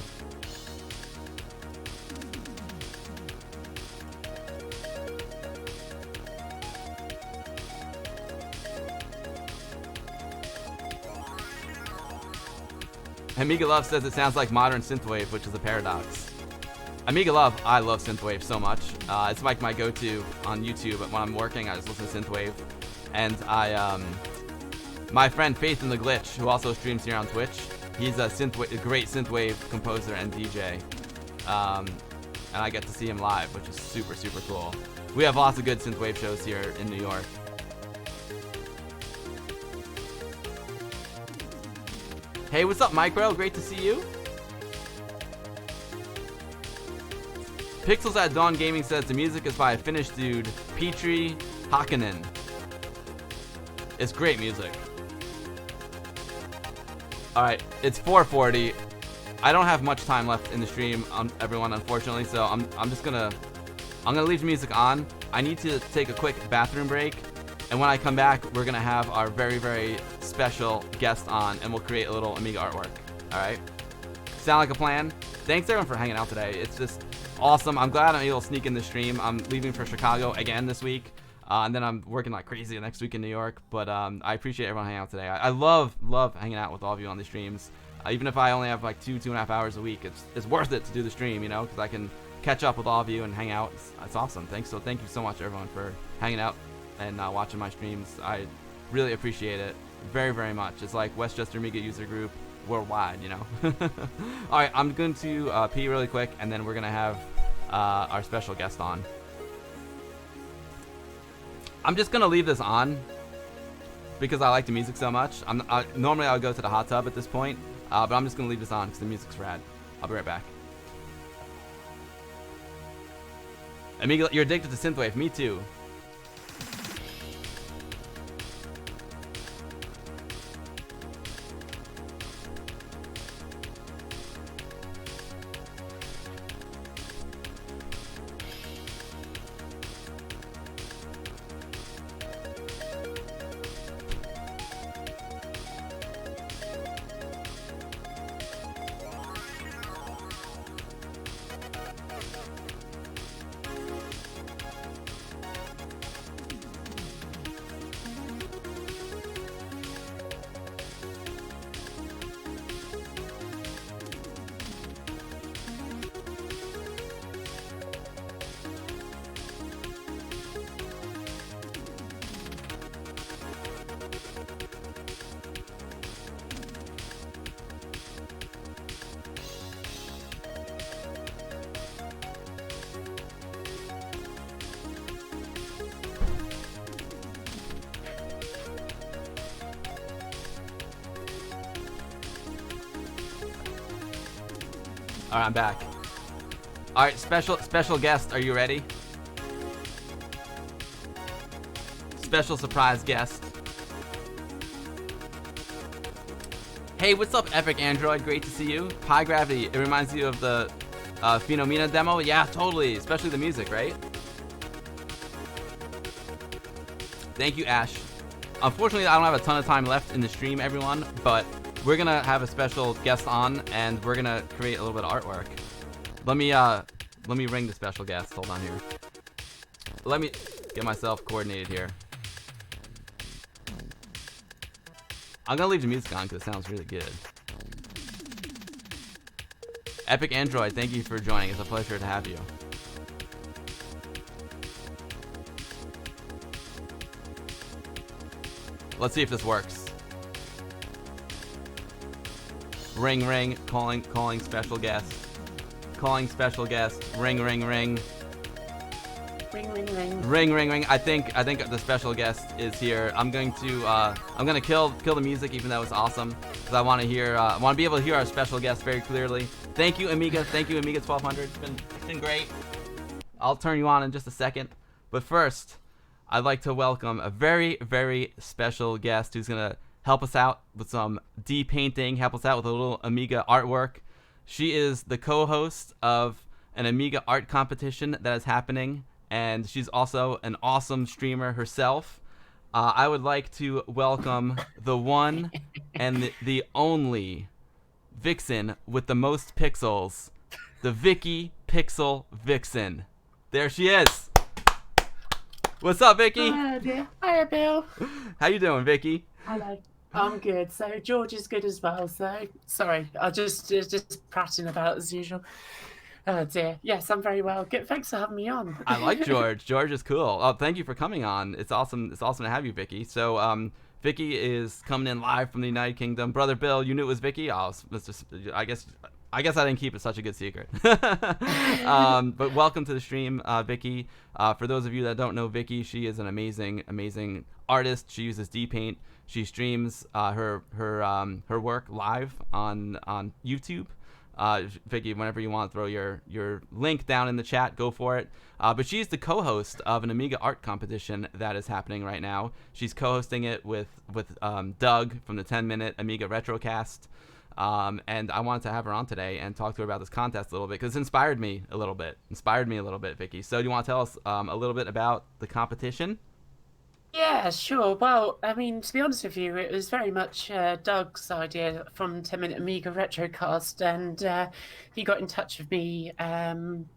Amiga Love says it sounds like modern synthwave, which is a paradox. Amiga Love, I love synthwave so much. It's like my go-to on YouTube. When I'm working, I just listen to synthwave. And my friend Faith in the Glitch, who also streams here on Twitch, he's a great synthwave composer and DJ. And I get to see him live, which is super, super cool. We have lots of good synthwave shows here in New York. Hey, what's up, Micro? Great to see you. Pixels at Dawn Gaming says the music is by a Finnish dude, Petri Hakkanen. It's great music. Alright, it's 4:40. I don't have much time left in the stream, everyone, unfortunately, so I'm gonna leave the music on. I need to take a quick bathroom break, and when I come back, we're gonna have our very, very special guest on, and we'll create a little Amiga artwork. Alright? Sound like a plan? Thanks everyone for hanging out today. It's just awesome. I'm glad I'm able to sneak in the stream. I'm leaving for Chicago again this week. And then I'm working like crazy next week in New York. But I appreciate everyone hanging out today. I love hanging out with all of you on the streams. Even if I only have like 2.5 hours a week, it's worth it to do the stream, you know, because I can catch up with all of you and hang out. It's awesome. Thank you so much, everyone, for hanging out and watching my streams. I really appreciate it very, very much. It's like Westchester Amiga user group worldwide, you know. All right, I'm going to pee really quick, and then we're going to have our special guest on. I'm just going to leave this on because I like the music so much. Normally I would go to the hot tub at this point, but I'm just going to leave this on because the music's rad. I'll be right back. Amiga, you're addicted to synthwave. Me too. All right, I'm back. All right, special guest, are you ready? Special surprise guest. Hey, what's up, Epic Android? Great to see you. Pi Gravity, it reminds you of the Phenomena demo? Yeah, totally, especially the music, right? Thank you, Ash. Unfortunately, I don't have a ton of time left in the stream, everyone, but we're gonna have a special guest on, and we're gonna create a little bit of artwork. Let me ring the special guest. Hold on here. Let me get myself coordinated here. I'm gonna leave the music on because it sounds really good. Epic Android, thank you for joining. It's a pleasure to have you. Let's see if this works. Ring ring, calling special guest. Calling special guest. Ring ring ring. Ring ring ring. Ring ring ring. I think the special guest is here. I'm gonna kill the music even though it's awesome because I want to be able to hear our special guest very clearly. Thank you, Amiga. Thank you, Amiga 1200. It's been great. I'll turn you on in just a second, but first, I'd like to welcome a very, very special guest who's gonna help us out with some DPainting, help us out with a little Amiga artwork. She is the co-host of an Amiga art competition that is happening, and she's also an awesome streamer herself. I would like to welcome the one and the only Vixen with the most pixels, the Vickie PixelVixen. There she is. What's up, Vickie? Hi, dear. Hiya, Bill. How you doing, Vickie? Hello. I'm good. So George is good as well. So sorry, I just prattling about as usual. Oh dear. Yes, I'm very well. Good. Thanks for having me on. I like George. George is cool. Oh, thank you for coming on. It's awesome. It's awesome to have you, Vickie. So, Vickie is coming in live from the United Kingdom. Brother Bill, you knew it was Vickie. Oh, I guess I didn't keep it such a good secret. But welcome to the stream, Vickie. For those of you that don't know Vickie, she is an amazing artist. She uses DPaint. She streams her work live on YouTube. Vickie, whenever you want, throw your link down in the chat. Go for it. But she's the co-host of an Amiga art competition that is happening right now. She's co-hosting it with Doug from the 10-minute Amiga Retrocast. And I wanted to have her on today and talk to her about this contest a little bit because it inspired me a little bit, Vickie. So do you want to tell us a little bit about the competition? Yeah, sure. Well, I mean, to be honest with you, it was very much Doug's idea from 10-minute Amiga Retrocast, and he got in touch with me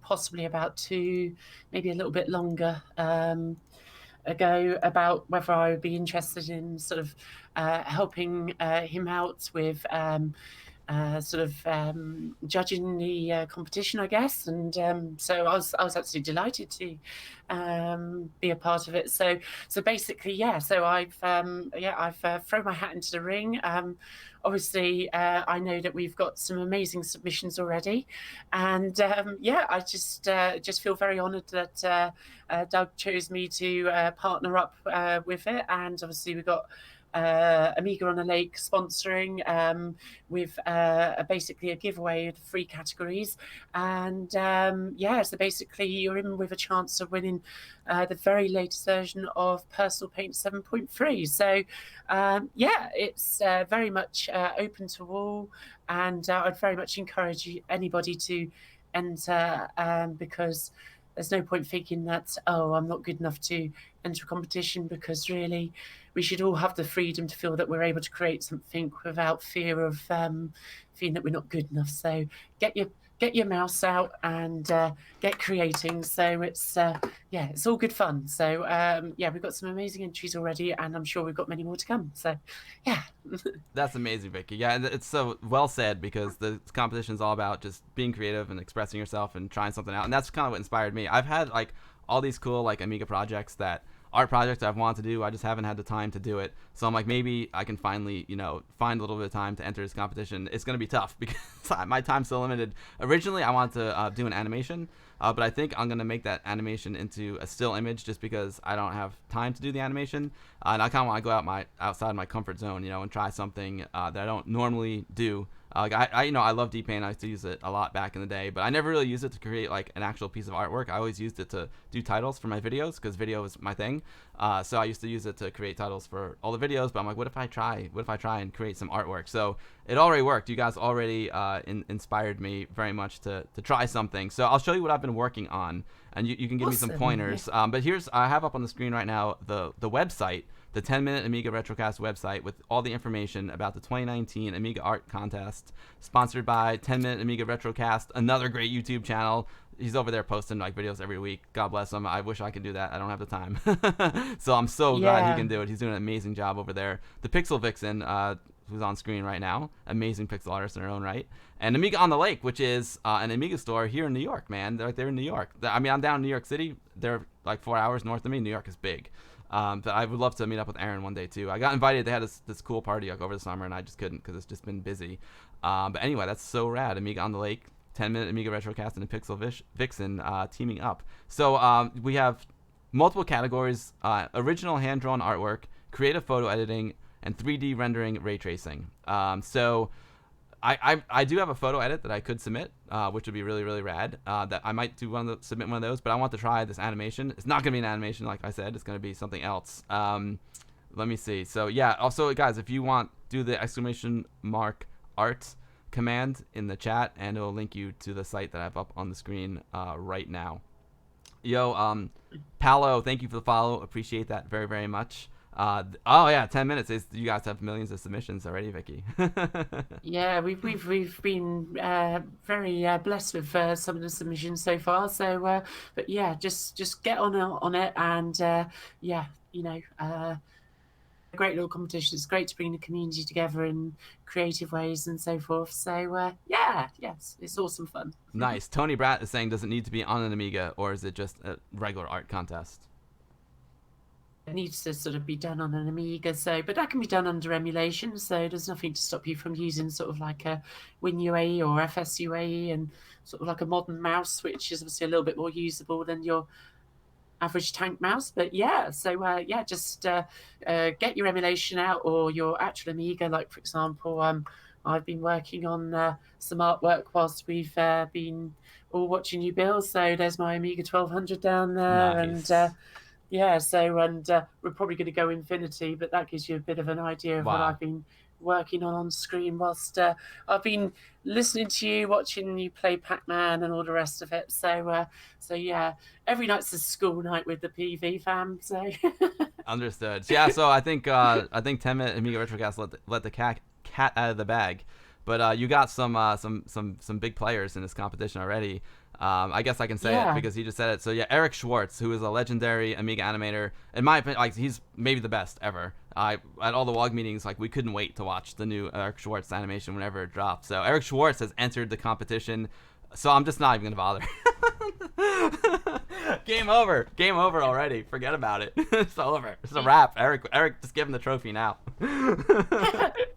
possibly about 2, maybe a little bit longer ago about whether I would be interested in sort of helping him out with judging the competition, I guess, and so I was absolutely delighted to be a part of it. So basically, yeah. So I've thrown my hat into the ring. Obviously, I know that we've got some amazing submissions already, and I just feel very honoured that Doug chose me to partner up with it, and obviously we've got Amiga on a Lake sponsoring with basically a giveaway of 3 categories, and so basically you're in with a chance of winning the very latest version of Personal Paint 7.3. So it's very much open to all, and I'd very much encourage anybody to enter because there's no point thinking that, I'm not good enough to enter a competition, because really we should all have the freedom to feel that we're able to create something without fear of feeling that we're not good enough. So get your mouse out and get creating. So it's all good fun. So we've got some amazing entries already, and I'm sure we've got many more to come. So yeah. That's amazing, Vickie. Yeah, and it's so well said, because the competition is all about just being creative and expressing yourself and trying something out, and that's kind of what inspired me. I've had like all these cool like Amiga art projects I've wanted to do. I just haven't had the time to do it. So I'm like, maybe I can finally, find a little bit of time to enter this competition. It's going to be tough because my time's so limited. Originally, I wanted to do an animation, but I think I'm going to make that animation into a still image just because I don't have time to do the animation. And I kind of want to go outside my comfort zone, and try something that I don't normally do. Like I love DPaint. I used to use it a lot back in the day, but I never really used it to create like an actual piece of artwork. I always used it to do titles for my videos because video is my thing. So I used to use it to create titles for all the videos. But I'm like, what if I try and create some artwork? So it already worked. You guys already inspired me very much to try something. So I'll show you what I've been working on, and you can give me some pointers. But I have up on the screen right now the website, the 10-minute Amiga Retrocast website with all the information about the 2019 Amiga Art Contest, sponsored by 10-minute Amiga Retrocast, another great YouTube channel. He's over there posting like videos every week. God bless him. I wish I could do that. I don't have the time. So I'm so glad he can do it. He's doing an amazing job over there. The PixelVixen, who's on screen right now, amazing pixel artist in her own right, and Amiga on the Lake, which is an Amiga store here in New York, man. They're in New York. I mean, I'm down in New York City. They're like 4 hours north of me. New York is big. But I would love to meet up with Aaron one day too. I got invited. They had this cool party like over the summer, and I just couldn't because it's just been busy. But anyway, that's so rad. Amiga on the Lake, 10-minute Amiga Retrocast, and a PixelVixen teaming up. So we have multiple categories: original hand-drawn artwork, creative photo editing, and 3D rendering ray tracing. So I do have a photo edit that I could submit, which would be really, really rad. That I might submit one of those, but I want to try this animation. It's not going to be an animation, like I said. It's going to be something else. Let me see. So yeah, also guys, if you want, do the !art command in the chat, and it'll link you to the site that I have up on the screen right now. Yo, Paolo, thank you for the follow. Appreciate that very, very much. Oh yeah, 10 minutes. You guys have millions of submissions already, Vickie. Yeah, we've been very blessed with some of the submissions so far. So, but yeah, just get on it, and yeah, a great little competition. It's great to bring the community together in creative ways and so forth. So yes, it's awesome fun. Nice. Tony Bratt is saying, does it need to be on an Amiga, or is it just a regular art contest? It needs to sort of be done on an Amiga, but that can be done under emulation, so there's nothing to stop you from using sort of like a WinUAE or FSUAE and sort of like a modern mouse, which is obviously a little bit more usable than your average tank mouse. But yeah, so just get your emulation out or your actual Amiga. Like for example, I've been working on some artwork whilst we've been all watching you build. So there's my Amiga 1200 down there. Nice. And yeah, so we're probably going to go infinity, but that gives you a bit of an idea of what I've been working on screen whilst I've been listening to you, watching you play Pac-Man and all the rest of it. So yeah, every night's a school night with the PV fam. So understood. Yeah, so I think 10-minute Amiga Retrocast let the cat out of the bag, but you got some big players in this competition already. I guess I can say it because he just said it. So yeah, Eric Schwartz, who is a legendary Amiga animator, in my opinion, like he's maybe the best ever. At all the WOG meetings, like we couldn't wait to watch the new Eric Schwartz animation whenever it dropped. So Eric Schwartz has entered the competition. So I'm just not even gonna bother. Game over already. Forget about it. It's over. It's a wrap. Eric, just give him the trophy now.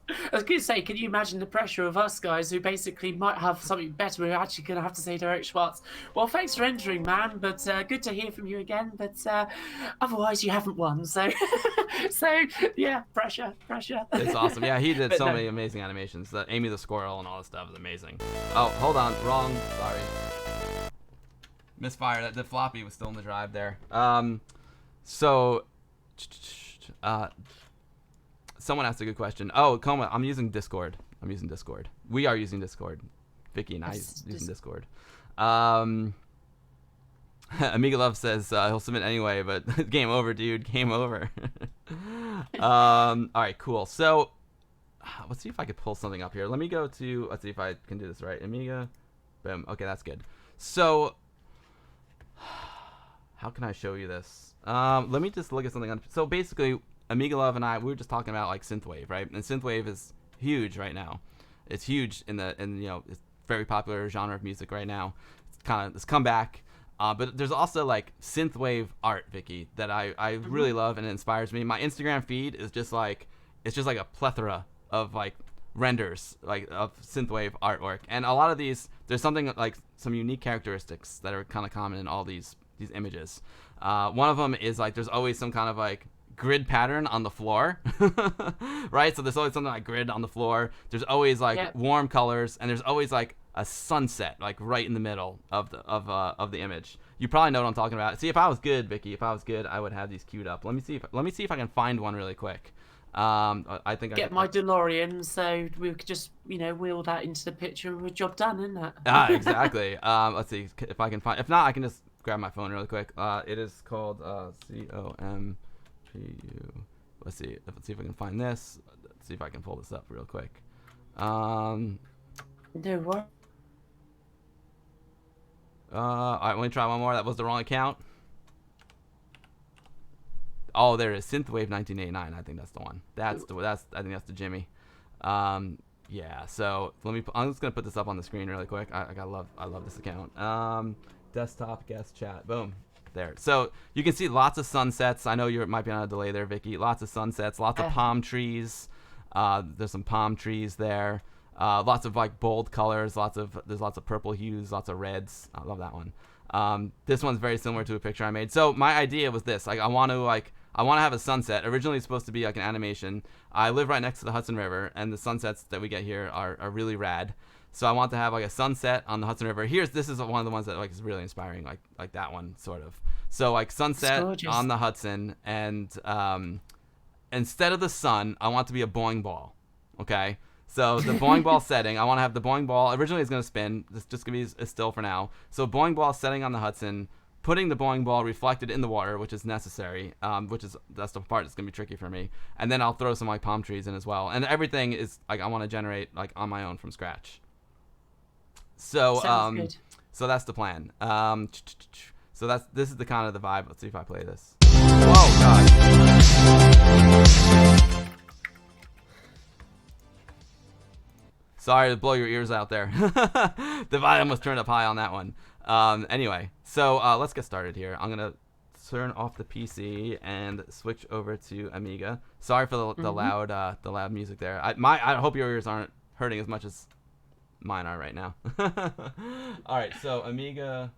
I was going to say, can you imagine the pressure of us guys who basically might have something better? We're actually going to have to say to Eric Schwartz, well, thanks for entering, man, but good to hear from you again. But otherwise, you haven't won. So, yeah, pressure. It's awesome. Yeah, he did many amazing animations. Amy the Squirrel and all this stuff is amazing. Oh, hold on. Wrong. Sorry. Misfire. The floppy was still in the drive there. Someone asked a good question. Oh, Coma, I'm using Discord. We are using Discord. Vickie and I using Discord. Amiga Love says he'll submit anyway, but game over, dude. Game over. All right, cool. So let's see if I could pull something up here. Let me go to, let's see if I can do this right. Amiga. Boom. Okay, that's good. So how can I show you this? Let me just look at something. So basically, Amiga Love and I, we were just talking about like synthwave, right? And synthwave is huge right now. It's huge it's very popular genre of music right now. It's kind of this comeback. But there's also like synthwave art, Vickie, that I really love and it inspires me. My Instagram feed is just like a plethora of like renders like of synthwave artwork, and a lot of these, there's something like some unique characteristics that are kind of common in all these images. One of them is like there's always some kind of like grid pattern on the floor, right? So there's always something like grid on the floor. There's always like warm colors, and there's always like a sunset like right in the middle of the image. You probably know what I'm talking about. See, if I was good, Vickie, if I was good, I would have these queued up. Let me see if I can find one really quick. I think get my DeLorean, so we could just wheel that into the picture and we're job done, isn't that? Exactly. Let's see if I can find. If not, I can just grab my phone really quick. It is called COMPU. Let's see if I can find this. Let's see if I can pull this up real quick. Do what? All right, let me try one more. That was the wrong account. Oh, there it is. Synthwave 1989. I think that's the one. I think that's the Jimmy. Yeah. So I'm just gonna put this up on the screen really quick. I love this account. Desktop guest chat. Boom. There. So you can see lots of sunsets. I know you might be on a delay there, Vickie. Lots of sunsets. Lots of palm trees. There's some palm trees there. Lots of like bold colors. There's lots of purple hues. Lots of reds. I love that one. This one's very similar to a picture I made. So my idea was this. Like I want to have a sunset. Originally, it's supposed to be like an animation. I live right next to the Hudson River, and the sunsets that we get here are really rad. So I want to have like a sunset on the Hudson River. This is one of the ones that like is really inspiring, like that one sort of. So like sunset on the Hudson, and instead of the sun, I want it to be a bowling ball. Okay. So the bowling ball setting, I want to have the bowling ball. Originally, it's going to spin. This just going to be a still for now. So bowling ball setting on the Hudson, putting the bowling ball reflected in the water, which is necessary, that's the part that's going to be tricky for me. And then I'll throw some like palm trees in as well. And everything is like I want to generate like on my own from scratch. So Sounds good. So that's the plan. So this is the kind of the vibe. Let's see if I play this. Whoa, God. Sorry to blow your ears out there. The volume was turned up high on that one. Anyway, so let's get started here. I'm gonna turn off the PC and switch over to Amiga. Sorry for the loud music there. I hope your ears aren't hurting as much as mine are right now. All right, so Amiga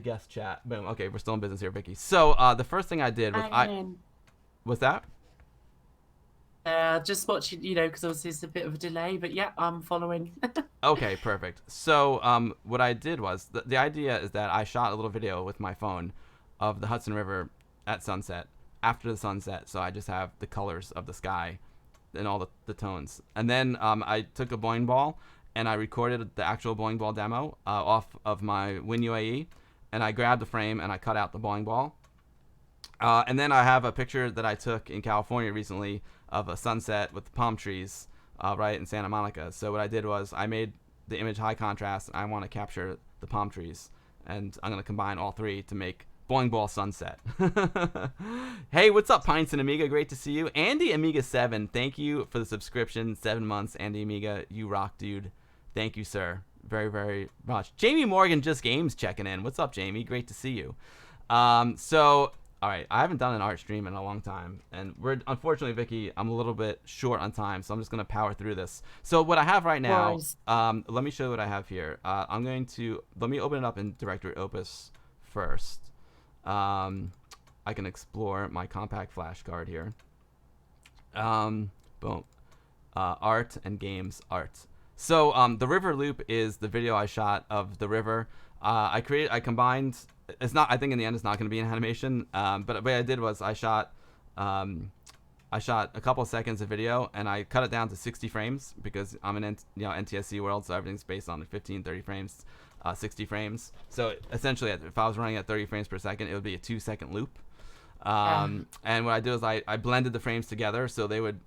guest chat. Boom. Okay, we're still in business here, Vickie. So the first thing I did was what's that? Just watching, because obviously it's a bit of a delay, but yeah, I'm following. Okay, perfect. So what I did was, the idea is that I shot a little video with my phone of the Hudson River at sunset, after the sunset, so I just have the colors of the sky and all the tones. And then I took a bowling ball, and I recorded the actual bowling ball demo off of my WinUAE, and I grabbed the frame, and I cut out the bowling ball. And then I have a picture that I took in California recently of a sunset with palm trees right in Santa Monica. So what I did was I made the image high contrast. I want to capture the palm trees, and I'm going to combine all three to make bowling ball sunset. Hey, what's up, Pints and Amiga? Great to see you. Andy Amiga 7, thank you for the subscription. 7 months, Andy Amiga. You rock, dude. Thank you, sir. Very, very much. Jamie Morgan Just Games checking in. What's up, Jamie? Great to see you. So... All right, I haven't done an art stream in a long time, and unfortunately, Vickie, I'm a little bit short on time, so I'm just gonna power through this. So what I have right now, let me show you what I have here. Let me open it up in Directory Opus first. I can explore my compact flash card here. Boom, art and games art. So the river loop is the video I shot of the river. I combined. It's not. I think in the end, it's not going to be an animation. But what I did was I shot a couple of seconds of video, and I cut it down to 60 frames because I'm in NTSC world, so everything's based on 15, 30 frames, 60 frames. So essentially, if I was running at 30 frames per second, it would be a 2-second loop. And what I do is I blended the frames together, so they would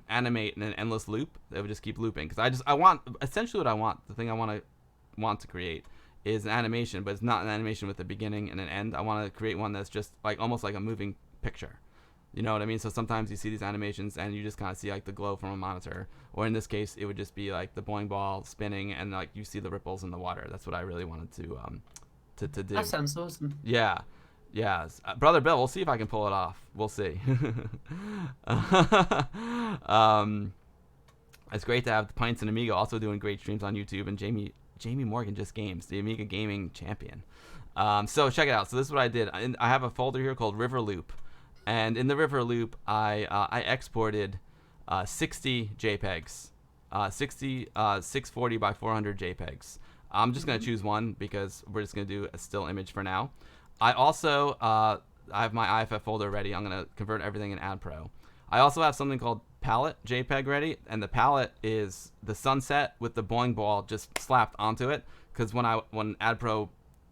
animate in an endless loop. They would just keep looping because I want essentially what I want. The thing I want to create is an animation, but it's not an animation with a beginning and an end. I want to create one that's just like almost like a moving picture. You know what I mean? So sometimes you see these animations and you just kind of see like the glow from a monitor, or in this case, it would just be like the bowling ball spinning and like you see the ripples in the water. That's what I really wanted to do. That sounds awesome. Yeah. Brother Bill, we'll see if I can pull it off. We'll see. It's great to have the Pints and Amiga also doing great streams on YouTube, and Jamie Morgan Just Games, the Amiga gaming champion. So check it out. So this is what I did. I have a folder here called River Loop. And in the river loop, I exported 60 JPEGs, 60 640 by 400 JPEGs. I'm just gonna choose one because we're just gonna do a still image for now. I also I have my IFF folder ready. I'm gonna convert everything in AdPro. I also have something called palette JPEG ready, and the palette is the sunset with the boing ball just slapped onto it. Because when AdPro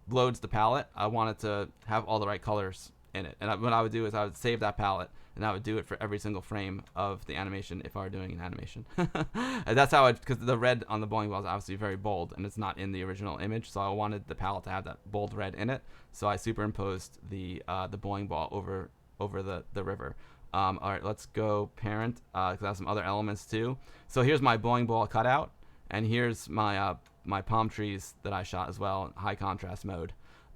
loads the palette, I wanted to have all the right colors in it. And what I would do is I would save that palette, and I would do it for every single frame of the animation if I were doing an animation. And that's how because the red on the bowling ball is obviously very bold, and it's not in the original image, so I wanted the palette to have that bold red in it. So I superimposed the bowling ball over the river. All right, let's go parent, because I have some other elements too. So here's my bowling ball cutout, and here's my my palm trees that I shot as well in high contrast mode.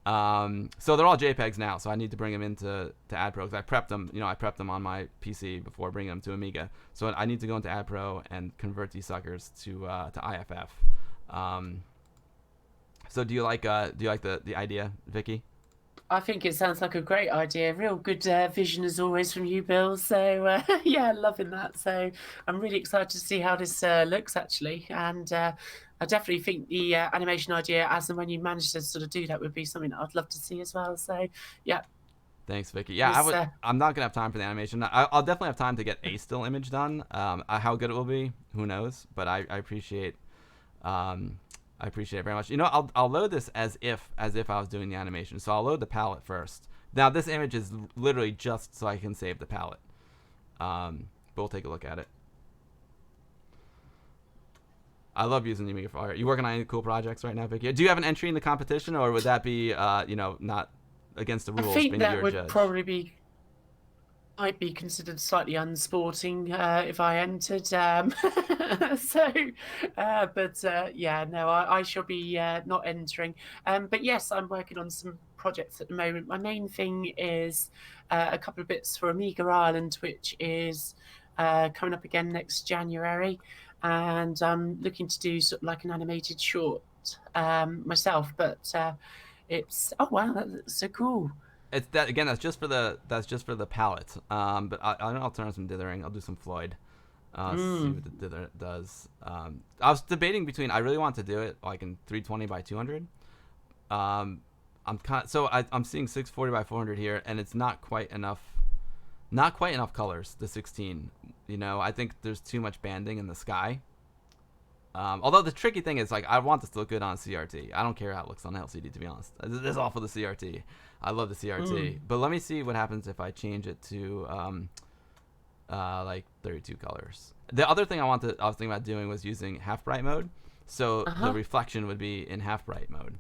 So they're all JPEGs now, so I need to bring them into AdPro because I prepped them. I prepped them on my PC before bringing them to Amiga. So I need to go into AdPro and convert these suckers to IFF. So do you like the idea, Vickie? I think it sounds like a great idea. Real good vision as always from you, Bill. So yeah, loving that. So I'm really excited to see how this looks actually, and I definitely think the animation idea, as and when you manage to sort of do that, would be something that I'd love to see as well. So yeah. Thanks, Vickie. Yeah, I'm not gonna have time for the animation. I'll definitely have time to get a still image done. How good it will be, who knows? But I appreciate. I appreciate it very much. I'll load this as if I was doing the animation. So I'll load the palette first. Now this image is literally just so I can save the palette. But we'll take a look at it. I love using the Amiga for art. You working on any cool projects right now, Vickie? Do you have an entry in the competition, or would that be not against the rules? I think being that would judge? probably might be considered slightly unsporting if I entered. Yeah, no, I shall be not entering. But yes, I'm working on some projects at the moment. My main thing is a couple of bits for Amiga Ireland, which is coming up again next January, and I'm looking to do sort of like an animated short myself. But it's wow, that's so cool. It's that again. That's just for the palette. But I'll turn on some dithering. I'll do some Floyd. See what the dither does. I was debating between. I really want to do it like in 320 by 200. I'm seeing 640 by 400 here, and it's not quite enough. Not quite enough colors. The 16. I think there's too much banding in the sky. Although the tricky thing is, like, I want this to look good on CRT. I don't care how it looks on LCD, to be honest. This is all for the CRT. I love the CRT. But let me see what happens if I change it to like 32 colors. The other thing I was thinking about doing was using half bright mode, so the reflection would be in half bright mode.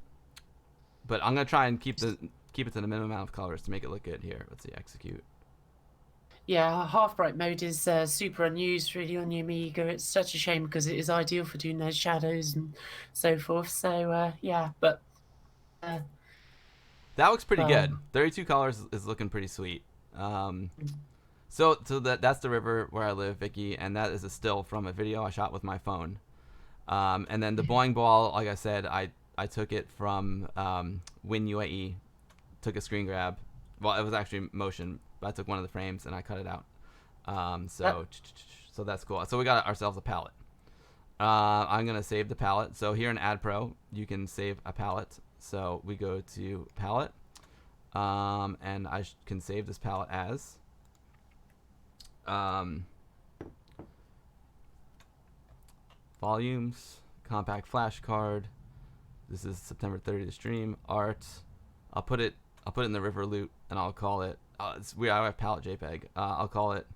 But I'm gonna try and keep it to the minimum amount of colors to make it look good here. Let's see, execute. Yeah, half bright mode is super unused really on the Amiga. It's such a shame because it is ideal for doing those shadows and so forth. So yeah, but that looks pretty good. 32 colors is looking pretty sweet. So that's the river where I live, Vickie, and that is a still from a video I shot with my phone. And then the boing ball, like I said, I took it from Win UAE, took a screen grab. Well, it was actually motion, but I took one of the frames and I cut it out. So that's cool. So we got ourselves a palette. I'm gonna save the palette. So here in AdPro, you can save a palette. So we go to palette, and I can save this palette as volumes, compact flash card. This is September 30th stream art. I'll put it in the river loop, and I'll call it. It's weird. I have palette JPEG. I'll call it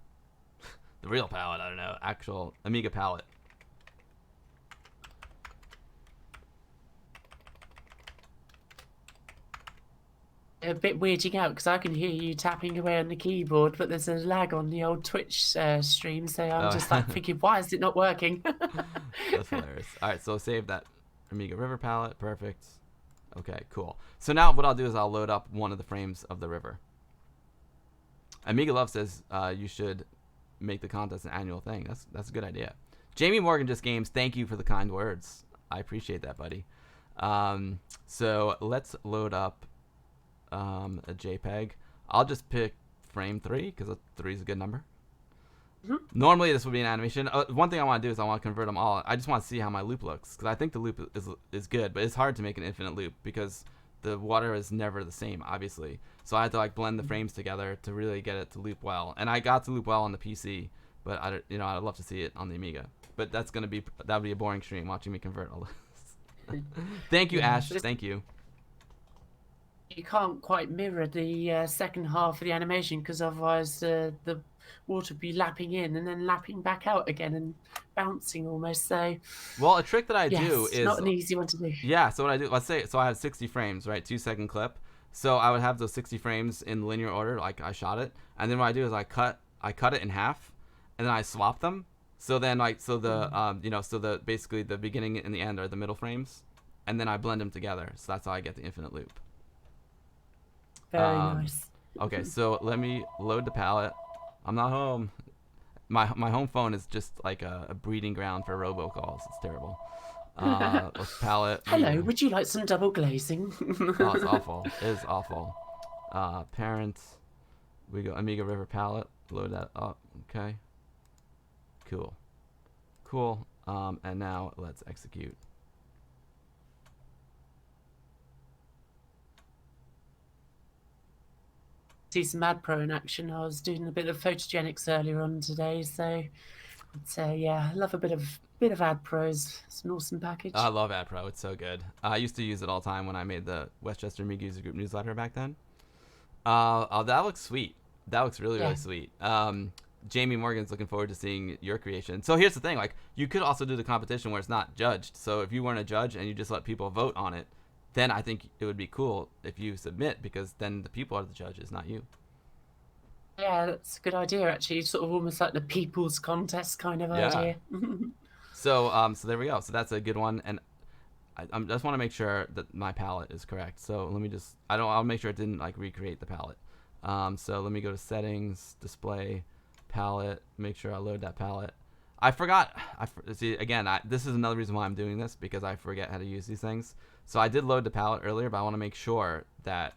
the real palette. I don't know, actual Amiga palette. a bit weirding out because I can hear you tapping away on the keyboard, but there's a lag on the old Twitch stream, so I'm just like thinking, why is it not working? That's hilarious. All right, so save that Amiga River palette. Perfect. Okay, cool. So now what I'll do is I'll load up one of the frames of the river. Amiga Love says you should make the contest an annual thing. That's a good idea. Jamie Morgan just games. Thank you for the kind words. I appreciate that, buddy. So let's load up a JPEG. I'll just pick frame 3 because 3 is a good number. Mhm. Normally this would be an animation. One thing I want to do is I want to convert them all. I just want to see how my loop looks because I think the loop is good, but it's hard to make an infinite loop because the water is never the same, obviously. So I had to like blend the frames together to really get it to loop well, and I got to loop well on the PC, but I'd love to see it on the Amiga. But that would be a boring stream watching me convert all this. Thank you, Ash. Thank you. You can't quite mirror the second half of the animation because otherwise the water would be lapping in and then lapping back out again and bouncing almost. So, well, a trick that I do is not an easy one to do. Yeah, so what I do, let's say, so I have 60 frames, right? 2-second clip. So I would have those 60 frames in linear order, like I shot it, and then what I do is I cut it in half, and then I swap them. So then the basically the beginning and the end are the middle frames, and then I blend them together. So that's how I get the infinite loop. Very nice. Okay, so let me load the palette. I'm not home. My home phone is just like a breeding ground for robocalls. It's terrible. Let's palette. Hello, would you like some double glazing? Oh, it's awful. It is awful. Parent. We go Amiga River palette. Load that up. Okay. Cool. And now let's execute. See some AdPro in action. I was doing a bit of photogenics earlier on today, so yeah, I love a bit of AdPros. It's an awesome package. I love AdPro. It's so good. I used to use it all the time when I made the Westchester Amiga User Group newsletter back then. That looks sweet. That looks really sweet. Jamie Morgan's looking forward to seeing your creation. So here's the thing, like you could also do the competition where it's not judged. So if you weren't a judge and you just let people vote on it, then I think it would be cool if you submit because then the people are the judges, not you. Yeah, that's a good idea actually. Sort of almost like the people's contest kind of idea. So there we go. So that's a good one, and I just want to make sure that my palette is correct. So let me just I'll make sure it didn't like recreate the palette. So let me go to settings, display, palette, make sure I load that palette. I forgot. See again. This is another reason why I'm doing this because I forget how to use these things. So I did load the palette earlier, but I want to make sure that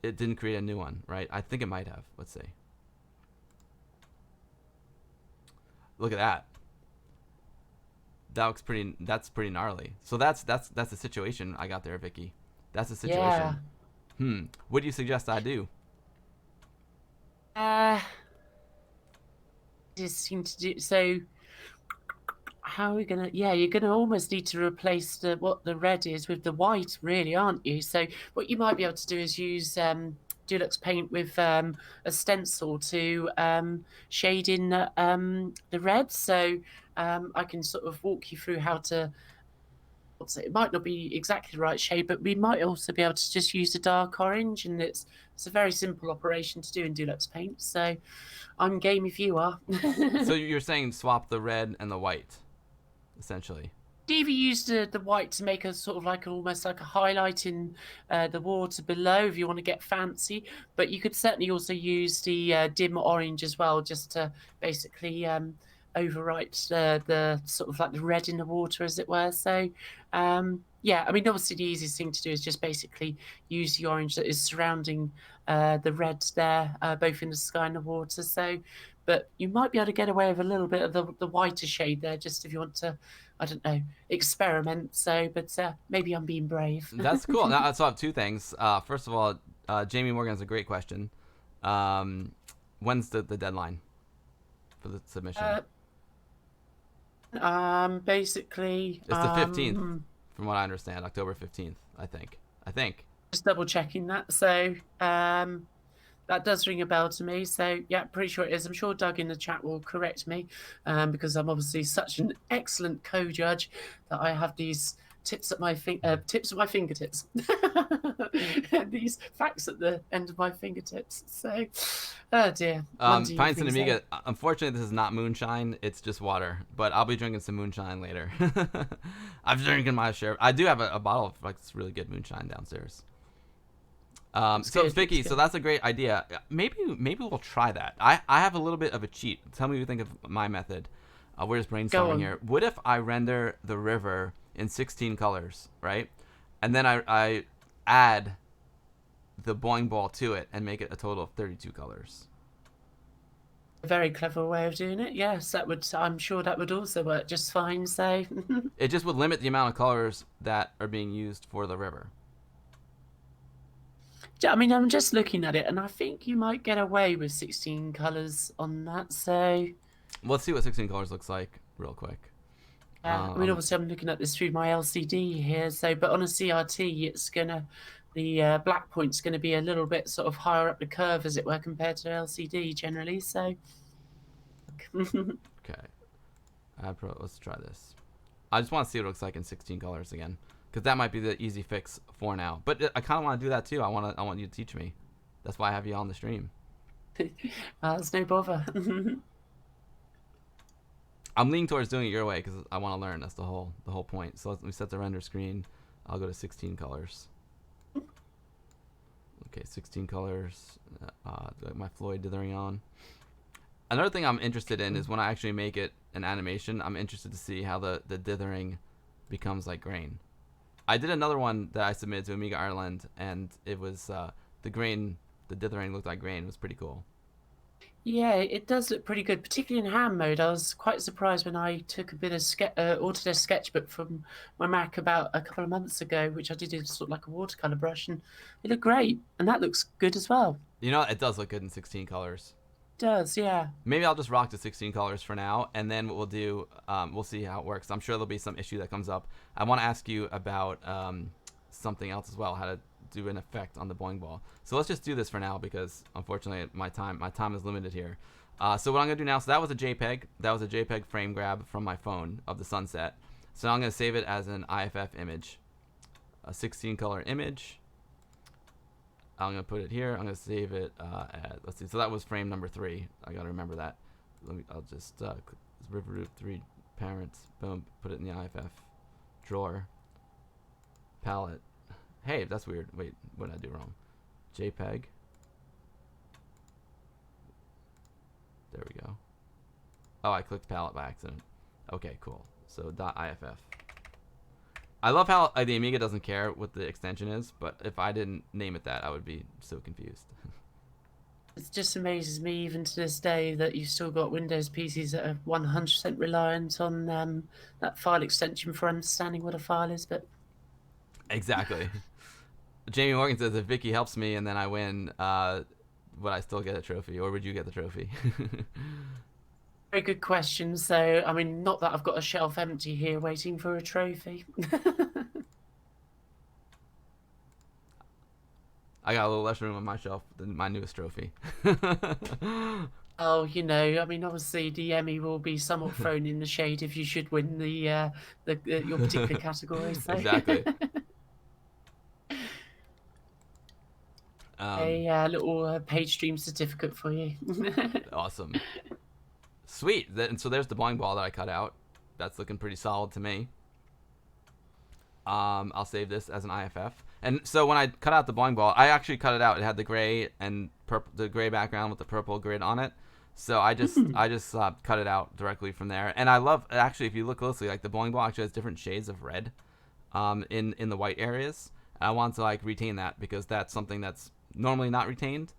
it didn't create a new one, right? I think it might have. Let's see. Look at that. That's pretty gnarly. So that's the situation I got there, Vickie. That's the situation. Yeah. What do you suggest I do? Just seem to do so. How are we gonna? Yeah, you're gonna almost need to replace what the red is with the white, really, aren't you? So what you might be able to do is use Deluxe Paint with a stencil to shade in the red. So I can sort of walk you through how to. It might not be exactly the right shade, but we might also be able to just use a dark orange, and it's a very simple operation to do in Deluxe Paint. So I'm game if you are. So you're saying swap the red and the white, essentially. Either use the white to make a sort of like almost like a highlight in the water below if you want to get fancy, but you could certainly also use the dim orange as well, just to basically overwrite the sort of like the red in the water, as it were. So yeah, I mean, obviously the easiest thing to do is just basically use the orange that is surrounding the red there, both in the sky and the water. So, but you might be able to get away with a little bit of the whiter shade there, just if you want to, I don't know, experiment. So, but maybe I'm being brave. That's cool. Now, so I have two things. First of all, Jamie Morgan has a great question. When's the deadline for the submission? Basically, it's the 15th, from what I understand, October 15th. I think. Just double checking that. So that does ring a bell to me. So yeah, pretty sure it is. I'm sure Doug in the chat will correct me because I'm obviously such an excellent co-judge that I have these tips at my fingertips. These facts at the end of my fingertips. So, oh dear. Pints and Amiga. Unfortunately, this is not moonshine. It's just water. But I'll be drinking some moonshine later. I'm drinking my share. I do have a bottle of like this really good moonshine downstairs. So Vickie, so that's a great idea. Maybe we'll try that. I have a little bit of a cheat. Tell me what you think of my method. We're just brainstorming here. What if I render the river in 16 colors, right? And then I add the boing ball to it and make it a total of 32 colors. A very clever way of doing it. Yes, that would. I'm sure that would also work just fine. So. It just would limit the amount of colors that are being used for the river. I mean, I'm just looking at it, and I think you might get away with 16 colors on that. So. Let's see what 16 colors looks like real quick. I mean, obviously, I'm looking at this through my LCD here. So, but on a CRT, it's gonna the black point's going to be a little bit sort of higher up the curve, as it were, compared to LCD generally. So. Okay. Let's try this. I just want to see what it looks like in 16 colors again, because that might be the easy fix for now. But I kind of want to do that too. I want you to teach me. That's why I have you on the stream. It's no bother. I'm leaning towards doing it your way because I want to learn. That's the whole point. So let me set the render screen. I'll go to 16 colors. Okay, 16 colors. My Floyd dithering on. Another thing I'm interested in is when I actually make it an animation, I'm interested to see how the dithering becomes like grain. I did another one that I submitted to Amiga Ireland, and it was the dithering looked like grain. It was pretty cool. Yeah, it does look pretty good, particularly in hand mode. I was quite surprised when I took a bit of Autodesk Sketchbook from my Mac about a couple of months ago, which I did in sort of like a watercolor brush, and it looked great, and that looks good as well. You know, it does look good in 16 colors. It does, yeah. Maybe I'll just rock to 16 colors for now, and then what we'll do, we'll see how it works. I'm sure there'll be some issue that comes up. I want to ask you about something else as well, how to do an effect on the boing ball. So let's just do this for now because unfortunately my time is limited here. So what I'm gonna do now, so that was a JPEG frame grab from my phone of the sunset. So I'm gonna save it as an IFF image, a 16 color image. I'm gonna put it here. I'm gonna save it let's see, so that was frame number 3. I gotta remember that. I'll just river root 3 parents, boom, put it in the IFF drawer, palette. Hey, that's weird. Wait, what did I do wrong? JPEG. There we go. Oh, I clicked palette by accident. Okay, cool. So .iff. I love how the Amiga doesn't care what the extension is, but if I didn't name it that, I would be so confused. It just amazes me even to this day that you've still got Windows PCs that are 100% reliant on that file extension for understanding what a file is, but... Exactly. Jamie Morgan says, if Vickie helps me and then I win, would I still get a trophy, or would you get the trophy? Very good question. So, I mean, not that I've got a shelf empty here waiting for a trophy. I got a little less room on my shelf than my newest trophy. Oh, you know, I mean, obviously the Emmy will be somewhat thrown in the shade if you should win your particular category. So. Exactly. A little page stream certificate for you. Awesome. Sweet. And so there's the boing ball that I cut out. That's looking pretty solid to me. I'll save this as an IFF. And so when I cut out the boing ball, I actually cut it out. It had the gray and the gray background with the purple grid on it. So I just cut it out directly from there. And I love, actually, if you look closely, like the boing ball actually has different shades of red in the white areas. I want to like retain that because that's something that's normally not retained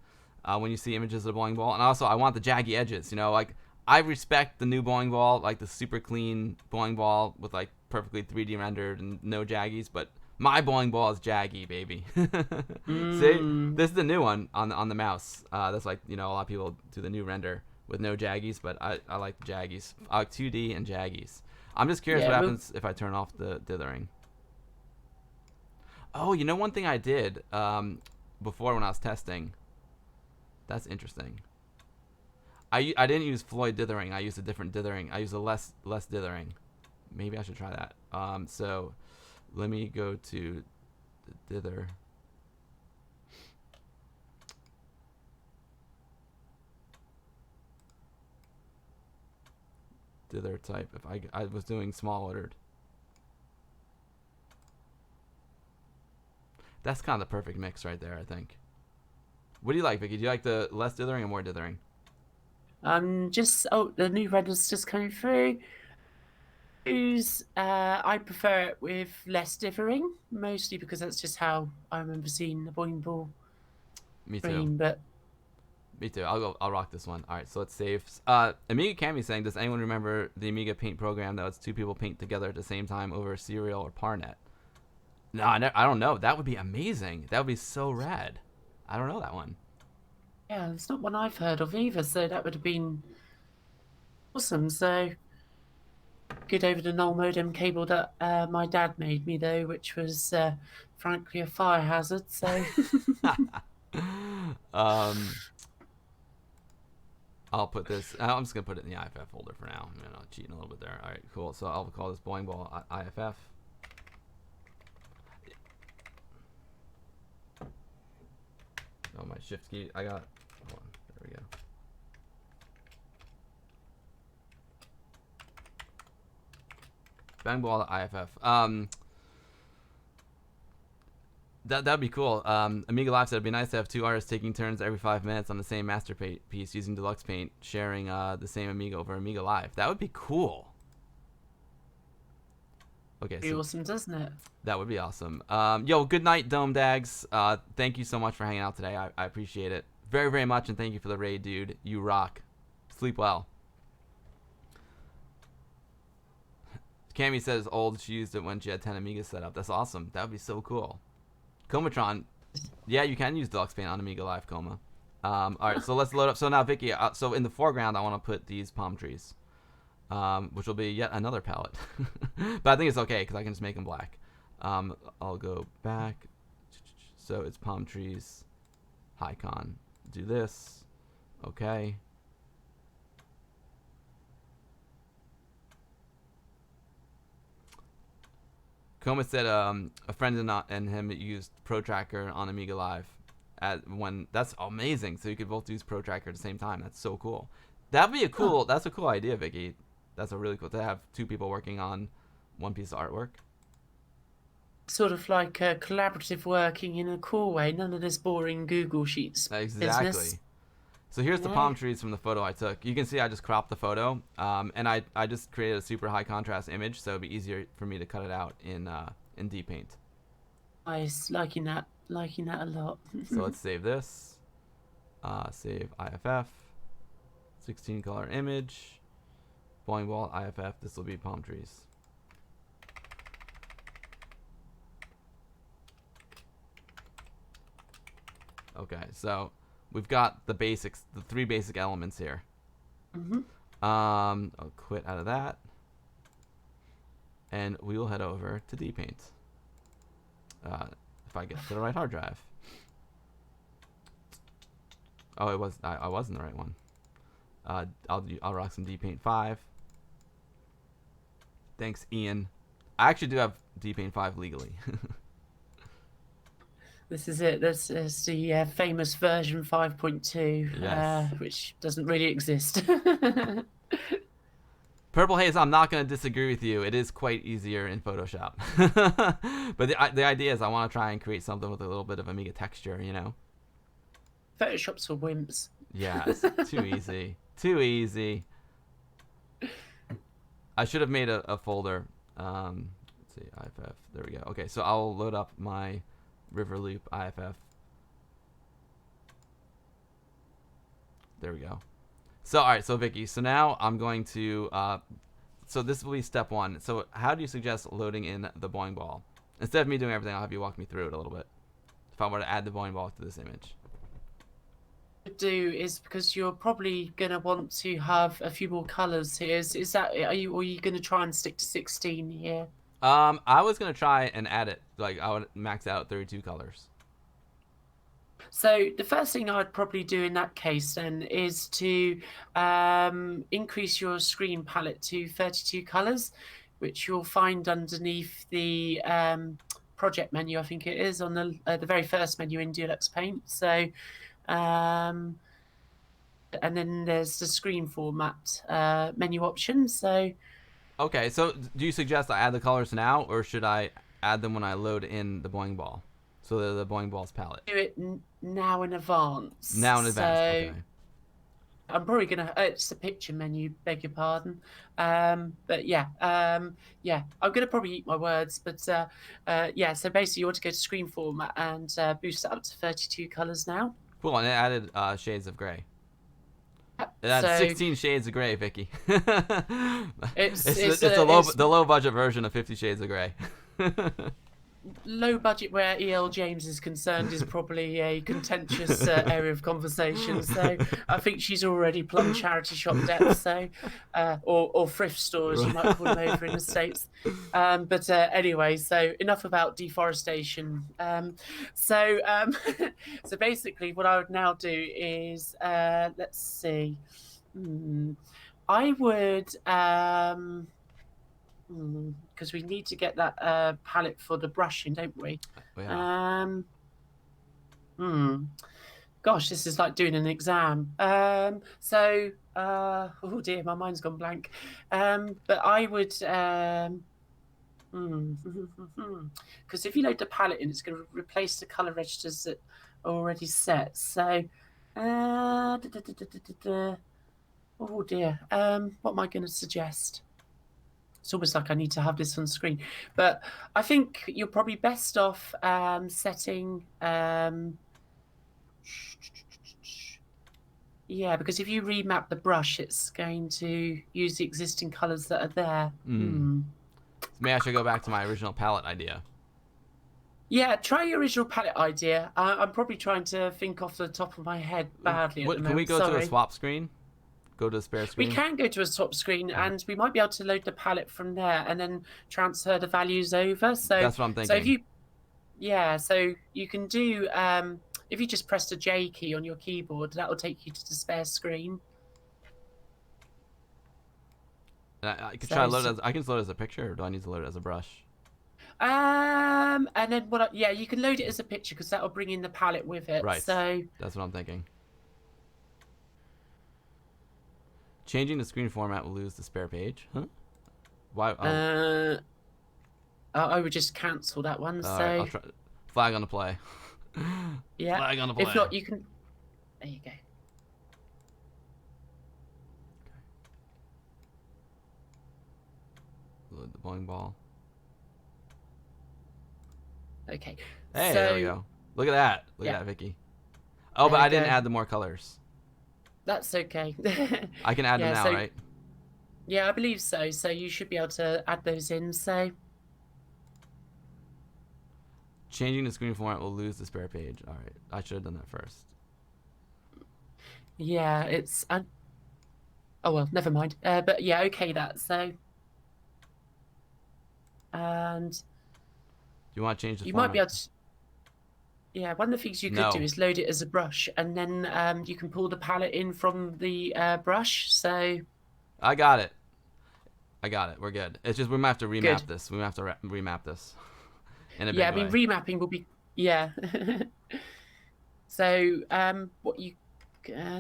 when you see images of the boing ball. And also I want the jaggy edges, you know, like I respect the new boing ball, like the super clean boing ball with like perfectly 3D rendered and no jaggies, but my boing ball is jaggy, baby. See, this is the new one on the mouse. That's like, you know, a lot of people do the new render with no jaggies, but I like the jaggies. I like 2D and jaggies. I'm just curious what happens if I turn off the dithering. Oh, you know, one thing I did before when I was testing. That's interesting. I didn't use Floyd dithering. I used a different dithering. I used a less dithering. Maybe I should try that. So let me go to the dither. Dither type. If I was doing small ordered. That's kind of the perfect mix right there, I think. What do you like, Vickie? Do you like the less dithering or more dithering? The new render's just coming through. I prefer it with less dithering, mostly because that's just how I remember seeing the boing ball Me too. screen, but Me too. I'll rock this one. All right, so let's save. Amiga Cami saying, does anyone remember the Amiga Paint program that was 2 people paint together at the same time over Serial or Parnet? No, I don't know. That would be amazing. That would be so rad. I don't know that one. yeah, it's not one I've heard of either. So that would have been awesome. So good over the null modem cable that my dad made me though, which was frankly a fire hazard. So I'll put this. I'm just gonna put it in the IFF folder for now. I'm gonna cheating a little bit there. All right, cool. So I'll call this Boing Ball IFF. Oh, my shift key. I got. Hold on. There we go. Bang Ball IFF. That'd be cool. Amiga Live said it'd be nice to have 2 artists taking turns every 5 minutes on the same masterpiece using Deluxe Paint, sharing the same Amiga over Amiga Live. That would be cool. Okay, be awesome, doesn't it? That would be awesome. Yo, good night, Dome Dags. Thank you so much for hanging out today. I appreciate it very, very much, and thank you for the raid, dude. You rock. Sleep well. Cammy says old. She used it when she had 10 Amigas set up. That's awesome. That would be so cool. Comatron. Yeah, you can use Deluxe Paint on Amiga Live, Coma. All right, so let's load up. So now, Vickie, so in the foreground, I want to put these palm trees, which will be yet another palette. But I think it's okay because I can just make them black. I'll go back. So it's palm trees, Hycon. Do this. Okay. Coma said a friend and him used ProTracker on Amiga Live. That's amazing. So you could both use ProTracker at the same time. That's so cool. That'd be a cool. That's a cool idea, Vickie. That's a really cool to have 2 people working on one piece of artwork. Sort of like collaborative working in a cool way. None of this boring Google Sheets Exactly. business. So here's the palm trees from the photo I took. You can see I just cropped the photo, and I just created a super high contrast image, so it'd be easier for me to cut it out in DPaint. Nice, liking that a lot. So let's save this. Save IFF. 16 color image. Boing Ball IFF. This will be palm trees. Okay, so we've got the basics, the 3 basic elements here. I'll quit out of that, and we will head over to DPaint. If I get to the right hard drive. Oh, it was I was in the right one. I'll rock some DPaint 5. Thanks, Ian. I actually do have DPaint 5 legally. This is it. This is the famous version 5.2, Yes. which doesn't really exist. Purple Haze, I'm not going to disagree with you. It is quite easier in Photoshop. But the idea is I want to try and create something with a little bit of Amiga texture, you know? Photoshop's for wimps. Yeah, it's too easy. Too easy. I should have made a folder. Let's see, IFF. There we go. Okay, so I'll load up my River Loop IFF. There we go. So, all right, so Vickie, so now I'm going to, so this will be step 1. So how do you suggest loading in the Boing Ball? Instead of me doing everything, I'll have you walk me through it a little bit. If I were to add the Boing Ball to this image. Do is because you're probably going to want to have a few more colors here. Is that, are you going to try and stick to 16 here? I was going to try and add it, like I would max out 32 colors. So the first thing I'd probably do in that case then is to increase your screen palette to 32 colors, which you'll find underneath the project menu, I think it is, on the very first menu in Deluxe Paint. So, and then there's the screen format menu option. So, okay, so do you suggest I add the colors now, or should I add them when I load in the Boing Ball? So the Boing Ball's palette. do it now in advance. Now in advance, So, okay. I'm probably gonna. It's the picture menu. Beg your pardon. But yeah, yeah. I'm gonna probably eat my words. But yeah. So basically, you want to go to screen format and boost it up to 32 colors now. Cool, and it added shades of gray. It So adds 16 shades of gray, Vickie. it's it's the low budget version of 50 Shades of Grey. low budget where E.L. James is concerned is probably a contentious area of conversation. So I think she's already plumbed charity shop depths, so or thrift stores, you might call them over in the States. But anyway, so enough about deforestation. So so basically, what I would now do is let's see. I would. Because we need to get that palette for the brushing, don't we? Yeah. Gosh, this is like doing an exam. So, oh dear, my mind's gone blank. But I would, because if you load the palette in, it's going to replace the color registers that are already set. So, oh dear, what am I going to suggest? It's almost like I need to have this on screen, but I think you're probably best off setting. Yeah, because if you remap the brush, it's going to use the existing colors that are there. Maybe I should go back to my original palette idea. Yeah, try your original palette idea. I'm probably trying to think off the top of my head badly at the moment. Can we go Sorry. to a swap screen? Go to the spare screen? We can go to a swap screen, and we might be able to load the palette from there and then transfer the values over. So that's what I'm thinking. So if you, yeah, so you can do if you just press the J key on your keyboard, that will take you to the spare screen. I can try to load it as, I can load it as a picture, or do I need to load it as a brush? And then yeah, you can load it as a picture because that will bring in the palette with it. Right. So that's what I'm thinking. Changing the screen format will lose the spare page. Huh? Why? I would just cancel that one. So right, I'll try. Flag on the play. Yeah. Flag on the play. If not, you can. There you go. Load the bowling ball. Okay. Hey, so, there we go. Look at that. Look at that, Vickie. Oh, but I didn't add the more colors. That's okay. I can add them now, right? Yeah, I believe so. So you should be able to add those in. So changing the screen format will lose the spare page. All right, I should have done that first. Yeah, it's. Oh well, never mind. But yeah, okay, that. So. And. Do you want to change the? You format? might be able to. Yeah, one of the things you could do is load it as a brush, and then you can pull the palette in from the brush. So. I got it. We're good. It's just we might have to remap this. We might have to remap this. In a big way. Remapping will be So what you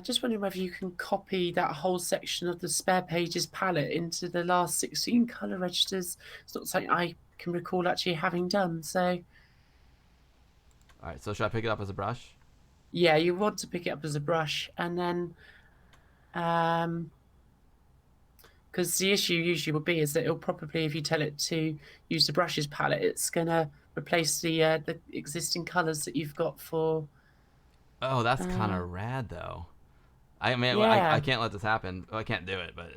just wondering whether you can copy that whole section of the spare pages palette into the last 16 color registers. It's not something I can recall actually having done. So. All right, so should I pick it up as a brush? Yeah, you want to pick it up as a brush, and then, because the issue usually will be is that it'll probably, if you tell it to use the brushes palette, it's gonna replace the existing colors that you've got for. Oh, that's kind of rad, though. I mean, I can't let this happen. Well, I can't do it, but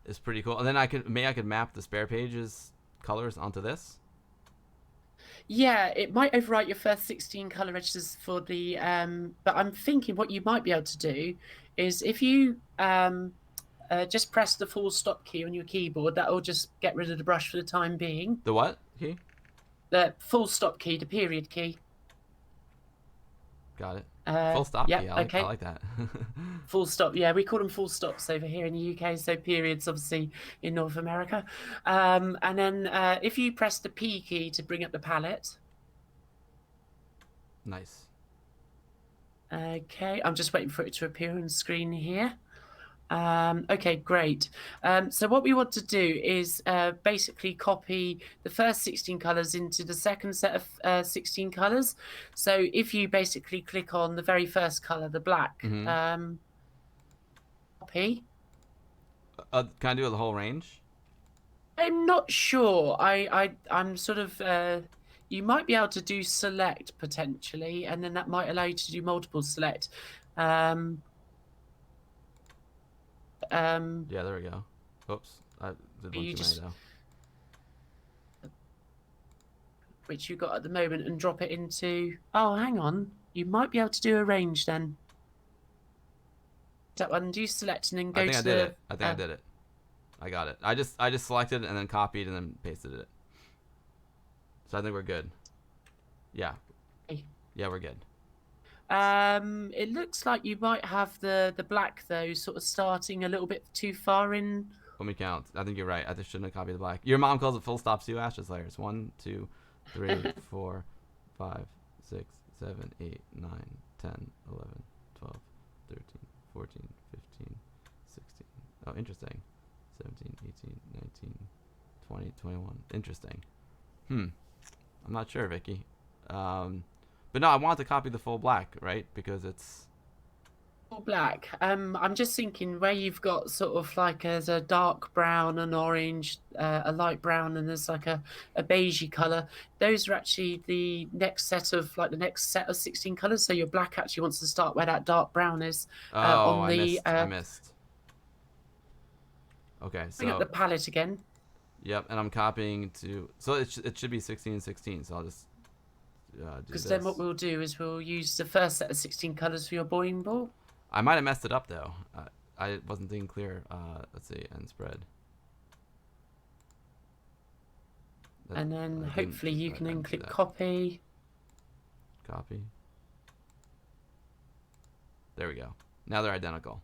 it's pretty cool. And then I could map the spare pages colors onto this. Yeah, it might overwrite your first 16 color registers for the. But I'm thinking what you might be able to do is if you just press the full stop key on your keyboard, that will just get rid of the brush for the time being. The what key? The full stop key, the period key. Got it. Full stop key. I like that. Full stop. Yeah, we call them full stops over here in the UK. So periods, obviously, in North America. And then if you press the P key to bring up the palette. Nice. Okay, I'm just waiting for it to appear on the screen here. Okay, great. So what we want to do is basically copy the first 16 colors into the second set of 16 colors. So if you basically click on the very first color, the black, copy. Can I do the whole range? I'm not sure. I'm sort of you might be able to do select potentially, and then that might allow you to do multiple select. Yeah, there we go. Oops, I did one You too many just, though. which you got at the moment, and drop it into. Oh, hang on. You might be able to do arrange then. That one, do select and then I go think I to did the. it. I think I did it. I got it. I just selected and then copied and then pasted it. So I think we're good. Yeah. Okay. Yeah, we're good. It looks like you might have the black though, sort of starting a little bit too far in. Let me count. I think you're right. I just shouldn't have copied the black. Your mom calls it full stop too, Ashes layers. 1, 2, 3, 4, 5, 6, 7, 8, 9, 10, 11, 12, 13, 14, 15, 16. Oh, interesting. 17, 18, 19, 20, 21. Interesting. I'm not sure, Vickie. But no, I want to copy the full black, right? Because it's All black. I'm just thinking where you've got sort of like as a dark brown, an orange, a light brown, and there's like a beigey color. Those are actually the next set of 16 colors. So your black actually wants to start where that dark brown is. oh, On I the missed. Okay, bring up so the palette again. yep, and I'm copying to so it should be 16 and 16. So I'll just do Because this. then what we'll do is we'll use the first set of 16 colors for your boring ball. I might have messed it up though. I wasn't thinking clear. Let's see, and spread. And then hopefully you can then click copy. Copy. There we go. Now they're identical.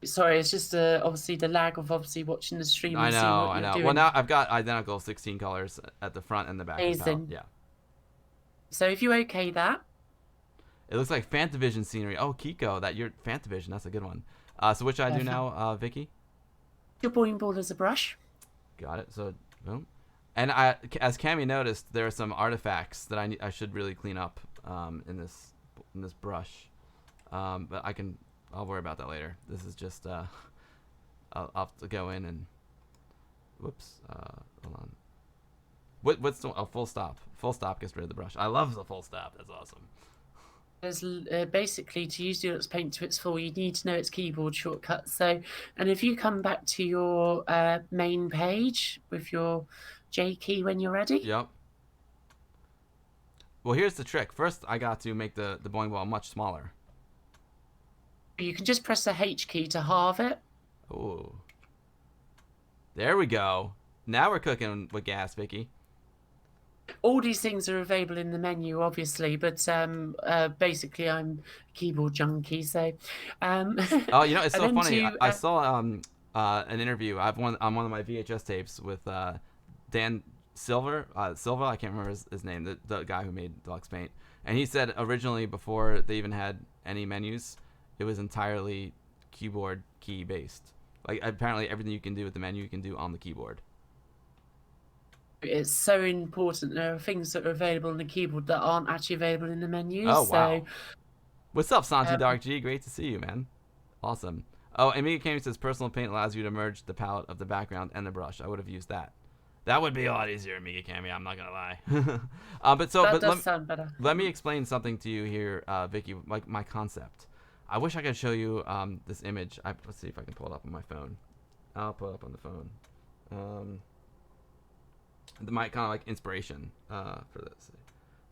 Sorry, it's just obviously the lag of obviously watching the stream and seeing what you're doing. Well, now I've got identical 16 colors at the front and the back of the palette. Yeah. So if you okay that. It looks like Fantavision scenery. Oh, Kiko, your Fantavision. That's a good one. So which I do now, Vickie? Your boring ball as a brush. Got it. So boom. And as Cammy noticed, there are some artifacts that I should really clean up in this brush. But I'll worry about that later. This is just I'll have to go in and whoops. Hold on. What's a full stop? Full stop gets rid of the brush. I love the full stop. That's awesome. There's basically, to use DPaint to its full, you need to know its keyboard shortcut. So, and if you come back to your main page with your J key when you're ready. Yep. Well, here's the trick. First, I got to make the bowling ball much smaller. You can just press the H key to halve it. Ooh. There we go. Now we're cooking with gas, Vickie. All these things are available in the menu, obviously, but basically I'm a keyboard junkie, so. Oh, it's so funny. I saw an interview. I'm one of my VHS tapes with Dan Silver. Silva, I can't remember his name. The guy who made Deluxe Paint, and he said originally before they even had any menus, it was entirely keyboard key based. Like apparently everything you can do with the menu you can do on the keyboard. It's so important. There are things that are available on the keyboard that aren't actually available in the menus. Oh, wow. What's up, Santi Dark G? Great to see you, man. Awesome. Oh, Amiga Gaming says personal paint allows you to merge the palette of the background and the brush. I would have used that. That would be a lot easier, Amiga Cammy. I'm not gonna lie. But does sound better. Let me explain something to you here, Vickie. Like my concept. I wish I could show you this image. Let's see if I can pull it up on my phone. I'll pull it up on the phone. My kind of like inspiration for this.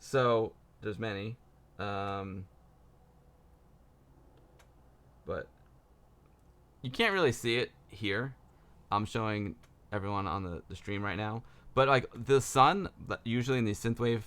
So there's many, but you can't really see it here. I'm showing everyone on the stream right now, but like the sun, usually in these synthwave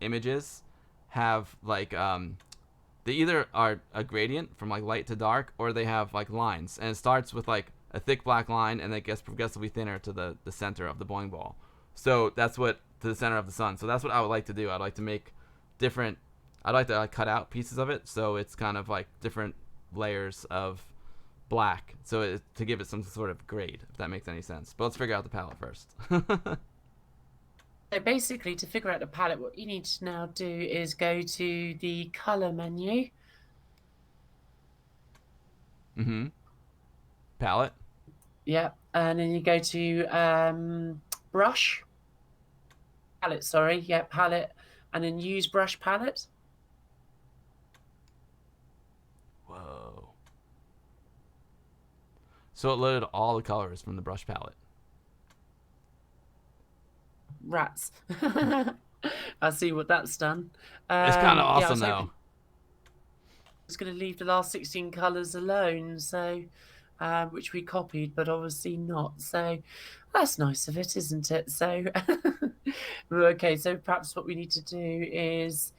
images, have like they either are a gradient from like light to dark, or they have like lines, and it starts with like a thick black line, and it gets progressively thinner to the center of the bowling ball. So that's to the center of the sun. So that's what I would like to do. I'd like to make different. I'd like to cut out pieces of it, so it's kind of like different layers of black, so to give it some sort of grade, if that makes any sense. But let's figure out the palette first. So basically, to figure out the palette, what you need to now do is go to the color menu. Palette. Yeah, and then you go to brush. Palette, sorry. Yeah, palette. And then use brush palette. Whoa. So it loaded all the colors from the brush palette. Rats. I see what that's done. It's kind of Yeah, I awesome was though. hoping I was going to leave the last 16 colours alone, so which we copied, but obviously not. So that's nice of it, isn't it? So okay, so perhaps what we need to do is,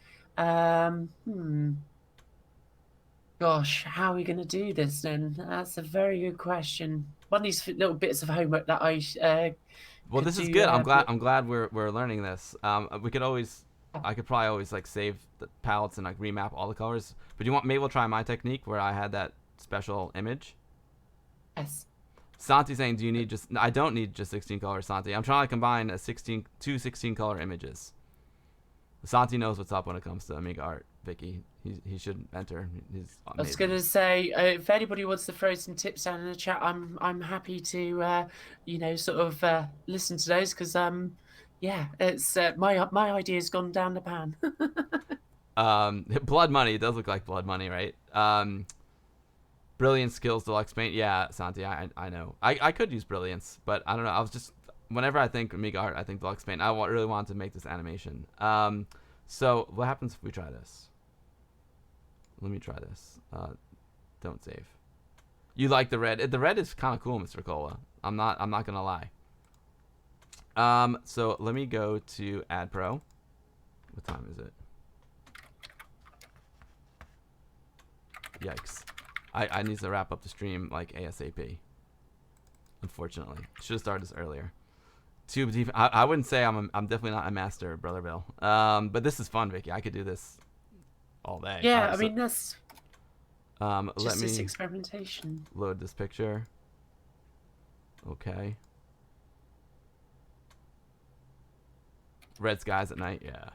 gosh, how are we going to do this then? That's a very good question. One of these little bits of homework that I Well, could this is do. good. I'm glad we're learning this. We could always, I could probably always like save the palettes and like remap all the colors. But you want maybe we'll try my technique where I had that special image. Yes. Santi saying, do you need just? I don't need just 16 colors, Santi. I'm trying to combine two 16 color images. Santi knows what's up when it comes to Amiga art. Vickie, he should enter. He's amazing. I was going to say, if anybody wants to throw some tips down in the chat, I'm happy to, sort of listen to those because yeah, it's my idea's gone down the pan. Blood Money. It does look like Blood Money, right? Brilliant Skills Deluxe Paint. Yeah, Santi, I know. I could use Brilliance, but I don't know. I was just whenever I think Amiga art, I think Deluxe Paint. I really wanted to make this animation. So what happens if we try this? Let me try this. Don't save. You like the red? The red is kind of cool, Mr. Cola. I'm not gonna lie. So let me go to Add Pro. What time is it? Yikes. I need to wrap up the stream like ASAP. Unfortunately, should have started this earlier. Tube deep. I wouldn't say I'm definitely not a master, Brother Bill. But this is fun, Vickie. I could do this all day. Yeah, I mean that's let just this me experimentation. load this picture. Okay. Red skies at night. Yeah.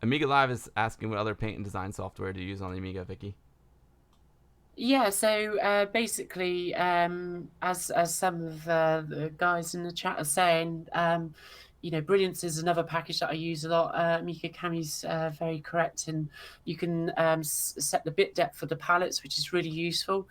Amiga Live is asking what other paint and design software do you use on the Amiga, Vickie? Yeah, so basically, as some of the guys in the chat are saying, Brilliance is another package that I use a lot. Mika Kami's very correct, and you can set the bit depth for the palettes, which is really useful.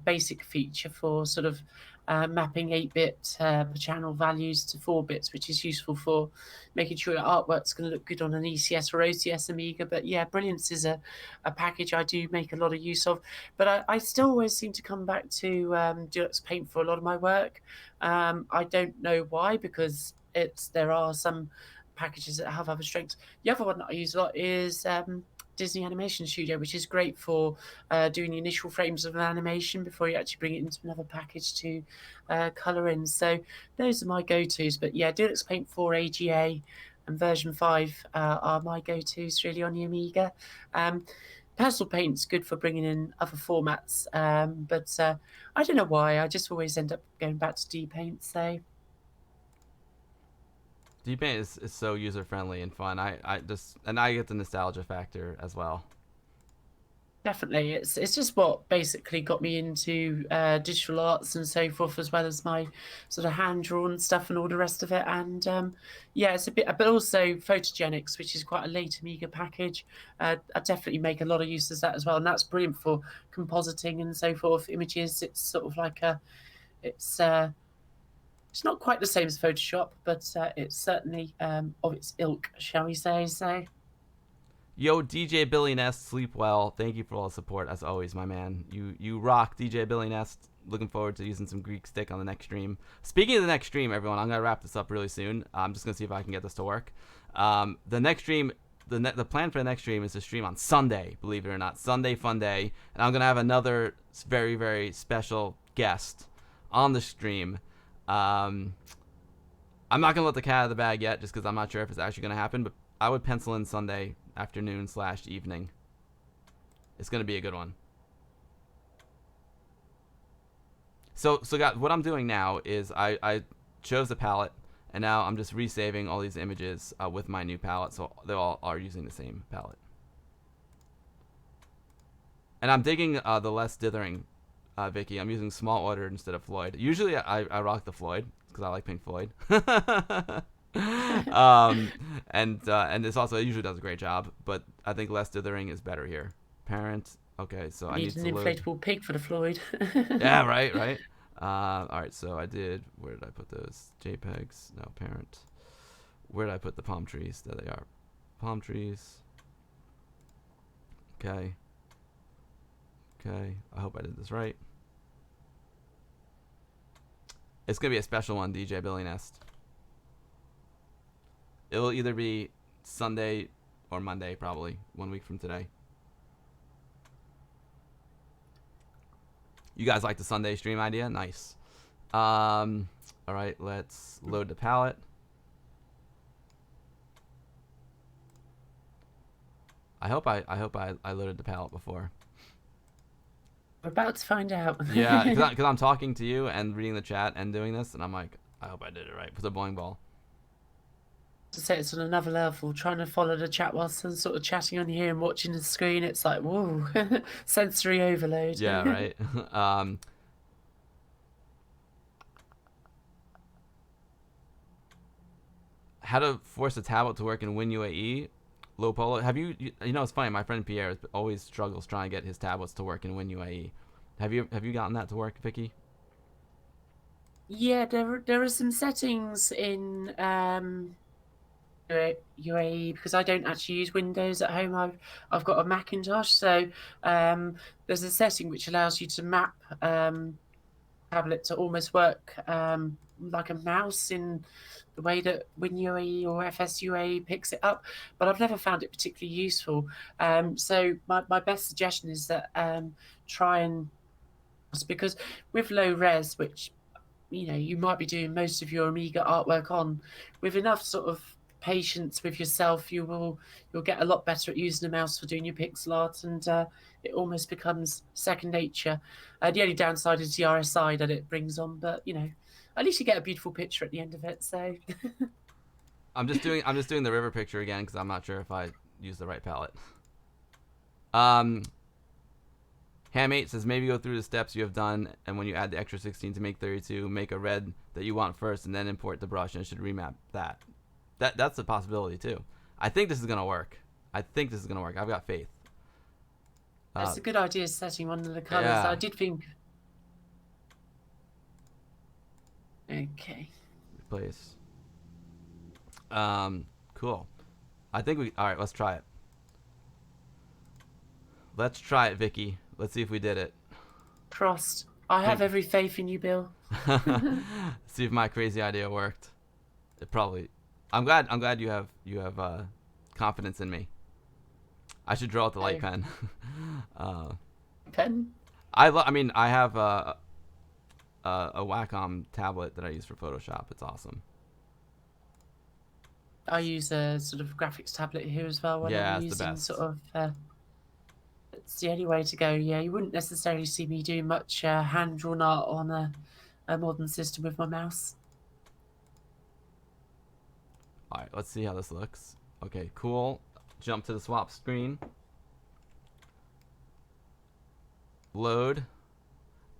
Basic feature for sort of mapping 8-bit per channel values to 4 bits, which is useful for making sure your artwork's going to look good on an ECS or OCS Amiga. But yeah, Brilliance is a package I do make a lot of use of. But I still always seem to come back to Deluxe Paint for a lot of my work. I don't know why, because there are some packages that have other strengths. The other one that I use a lot is Disney Animation Studio, which is great for doing the initial frames of an animation before you actually bring it into another package to color in. So those are my go-tos. But yeah, Deluxe Paint 4 AGA and version 5 are my go-tos really on the Amiga. Personal Paint's good for bringing in other formats, but I don't know why. I just always end up going back to DPaint. So DPaint is so user friendly and fun. I get the nostalgia factor as well. definitely, it's just what basically got me into digital arts and so forth, as well as my sort of hand drawn stuff and all the rest of it. And yeah, it's a bit, but also Photogenics, which is quite a late Amiga package. I definitely make a lot of use of that as well, and that's brilliant for compositing and so forth. Images, it's sort of like it's not quite the same as Photoshop, but it's certainly of its ilk, shall we say. So. Yo, DJ Billy Nest, sleep well. Thank you for all the support as always, my man. You rock, DJ Billy Nest. Looking forward to using some Greek stick on the next stream. Speaking of the next stream, everyone, I'm gonna wrap this up really soon. I'm just gonna see if I can get this to work. The next stream, the plan for the next stream is to stream on Sunday. Believe it or not, Sunday fun day, and I'm gonna have another very very special guest on the stream. I'm not gonna let the cat out of the bag yet, just because I'm not sure if it's actually gonna happen. But I would pencil in Sunday afternoon/evening. It's gonna be a good one. So guys, what I'm doing now is I chose a palette, and now I'm just resaving all these images with my new palette, so they all are using the same palette. And I'm digging the less dithering, Vickie. I'm using small order instead of Floyd. Usually I rock the Floyd because I like Pink Floyd. And this also usually does a great job, but I think less dithering is better here. Parent. Okay, so I need Need to an load. inflatable pig for the Floyd. Yeah, right. All right, so I did. Where did I put those JPEGs? No, parent. Where did I put the palm trees? There they are. Palm trees. Okay. I hope I did this right. It's gonna be a special one, DJ Billy Nest. It'll either be Sunday or Monday, probably 1 week from today. You guys like the Sunday stream idea? Nice. All right, let's load the palette. I hope I loaded the palette before. We're about to find out. Yeah, because I'm talking to you and reading the chat and doing this, and I'm like, I hope I did it right. Put the bowling ball. To say it's on another level, trying to follow the chat whilst I'm sort of chatting on here and watching the screen. It's like, whoa, sensory overload. Yeah, right. How to force a tablet to work in WinUAE? Low Polo. Have you know, it's funny, my friend Pierre always struggles trying to get his tablets to work in WinUAE. Have you gotten that to work, Vickie? Yeah, there are some settings in UAE because I don't actually use Windows at home. I've got a Macintosh, so there's a setting which allows you to map tablet to almost work like a mouse in the way that WinUAE or FSUAE picks it up, but I've never found it particularly useful. So my best suggestion is that try and, because with low res, which you might be doing most of your Amiga artwork on, with enough sort of patience with yourself, you'll get a lot better at using a mouse for doing your pixel art, and it almost becomes second nature. The only downside is the RSI that it brings on, but at least you get a beautiful picture at the end of it. So I'm just doing the river picture again because I'm not sure if I used the right palette. Ham8 says maybe go through the steps you have done, and when you add the extra 16 to make 32, make a red that you want first, and then import the brush, and it should remap that. That's a possibility too. I think this is gonna work. I've got faith. That's a good idea, setting one of the colors. Yeah. I did think. Okay. Replace. Cool. I think all right, let's try it. Let's try it, Vickie. Let's see if we did it. Crossed. I have every faith in you, Bill. See if my crazy idea worked. It probably. I'm glad you have confidence in me. I should draw with the light pen. Pen? I mean, I have a Wacom tablet that I use for Photoshop. It's awesome. I use a sort of graphics tablet here as well when I'm it's the using best. sort of. It's the only way to go. Yeah, you wouldn't necessarily see me doing much hand-drawn art on a modern system with my mouse. All right, let's see how this looks. Okay, cool. Jump to the swap screen. Load.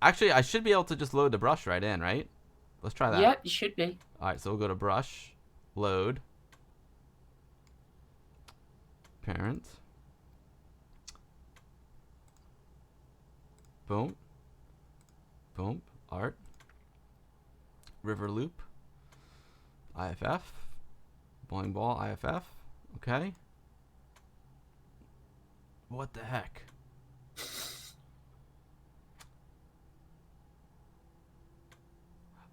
Actually, I should be able to just load the brush right in, right? Let's try that. Yep, you should be. All right, so we'll go to brush, load, parent. Boom. Boom. Art. River loop. IFF. Bowling ball. IFF. Okay. What the heck?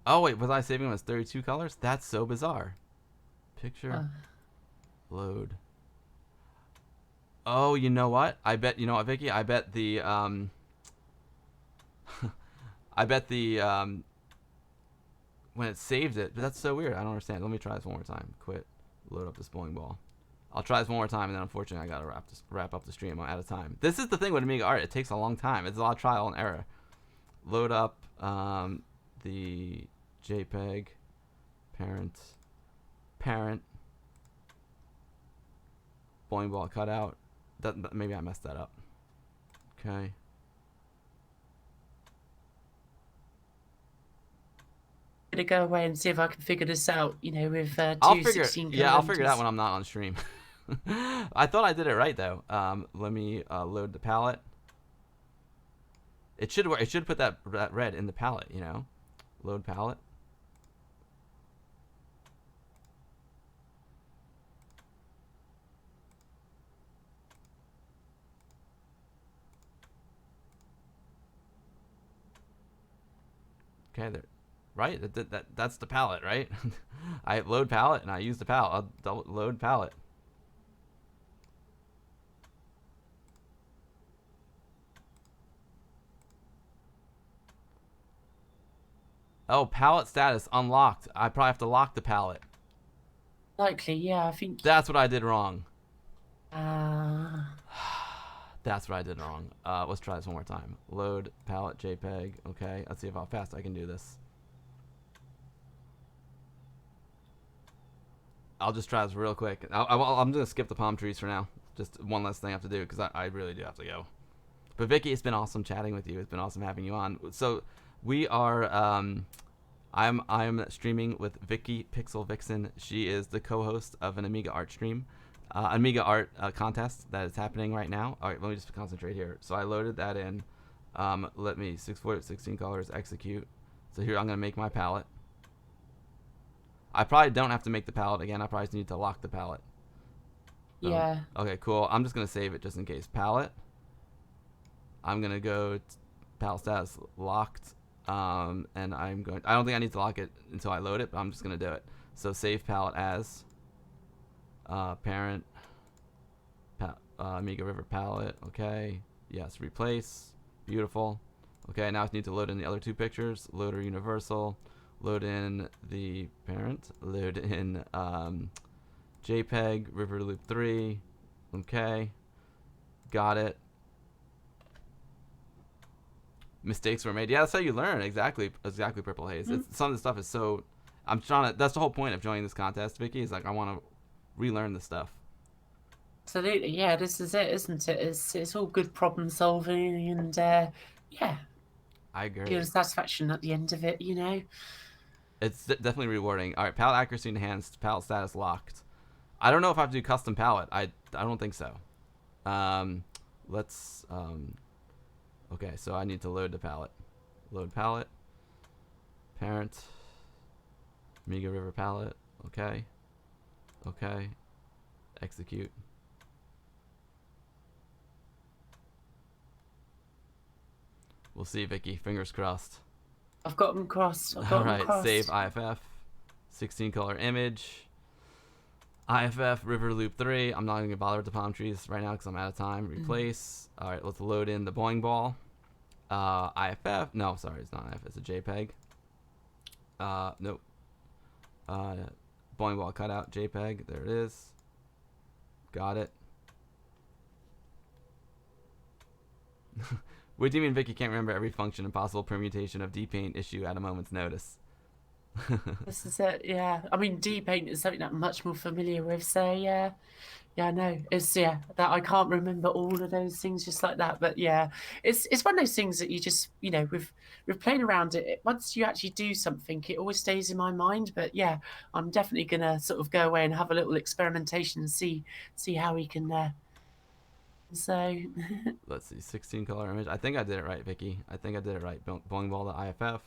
Oh wait, was I saving them as 32 colors? That's so bizarre. Picture. Load. Oh, you know what? You know what, Vickie? I bet the when it saved it, but that's so weird. I don't understand. Let me try this one more time. Quit. Load up this bowling ball. I'll try this one more time, and then unfortunately I gotta wrap up the stream. I'm out of time. This is the thing with Amiga art. It takes a long time. It's a lot of trial and error. Load up the JPEG parent bowling ball cutout. Maybe I messed that up. Okay. gonna go away and see if I can figure this out. With I'll two figure. 16 Yeah, I'll figure it out kilometers. when I'm not on stream. I thought I did it right though. Let me load the palette. It should work. It should put that red in the palette. Load palette. Okay, there. Right? That's the palette, right? I load palette and I use the palette. I'll load palette. Oh, palette status unlocked. I probably have to lock the palette. Likely, yeah. I think. That's what I did wrong. Uh, That's what I did wrong. Let's try this one more time. Load palette JPEG. Okay, let's see how fast I can do this. I'll just try this real quick. I'm going to skip the palm trees for now. Just one less thing I have to do because I really do have to go. But Vickie, it's been awesome chatting with you. It's been awesome having you on. So we are... I'm streaming with Vickie PixelVixen. She is the co-host of an Amiga art stream. Amiga art contest that is happening right now. All right, let me just concentrate here. So I loaded that in. Let me 16 colors execute. So here I'm going to make my palette. I probably don't have to make the palette again. I probably just need to lock the palette. yeah. Okay, cool. I'm just going to save it just in case. Palette. I'm going to go palette status locked. And I don't think I need to lock it until I load it, but I'm just going to do it. So save palette as parent Amiga River palette. Okay. Yes, replace. Beautiful. Okay, now I need to load in the other two pictures. Loader universal. Load in the parent. Load in JPEG, River Loop 3. Okay. Got it. Mistakes were made. Yeah, that's how you learn. Exactly, Purple Haze. Some of the stuff is so... I'm trying to... That's the whole point of joining this contest, Vickie, is like I want to relearn the stuff. Absolutely, yeah. This is it, isn't it? It's all good problem solving, and yeah, I agree. gives satisfaction at the end of it. It's definitely rewarding. All right, palette accuracy enhanced, palette status locked. I don't know if I have to do custom palette. I don't think so. Let's okay, so I need to load the palette. Load palette. Parent. Amiga River palette. Okay. Okay. Execute. We'll see, Vickie. Fingers crossed. I've got them crossed. All right, save IFF. 16 color image. IFF River Loop 3. I'm not even gonna bother with the palm trees right now because I'm out of time. Replace. All right, let's load in the boing ball. IFF. No, sorry, it's not IFF. It's a JPEG. Nope. Boing ball cutout JPEG. There it is. Got it. What do you mean Vickie can't remember every function and possible permutation of DPaint issue at a moment's notice? This is it, yeah. I mean, DPaint is something that I'm much more familiar with, so yeah, I know. It's that I can't remember all of those things just like that, but yeah, it's one of those things that you just with playing around it. Once you actually do something, it always stays in my mind. But yeah, I'm definitely gonna sort of go away and have a little experimentation and see how we can. So let's see, 16 color image. I think I did it right, Vickie. I think I did it right. Boing ball to IFF.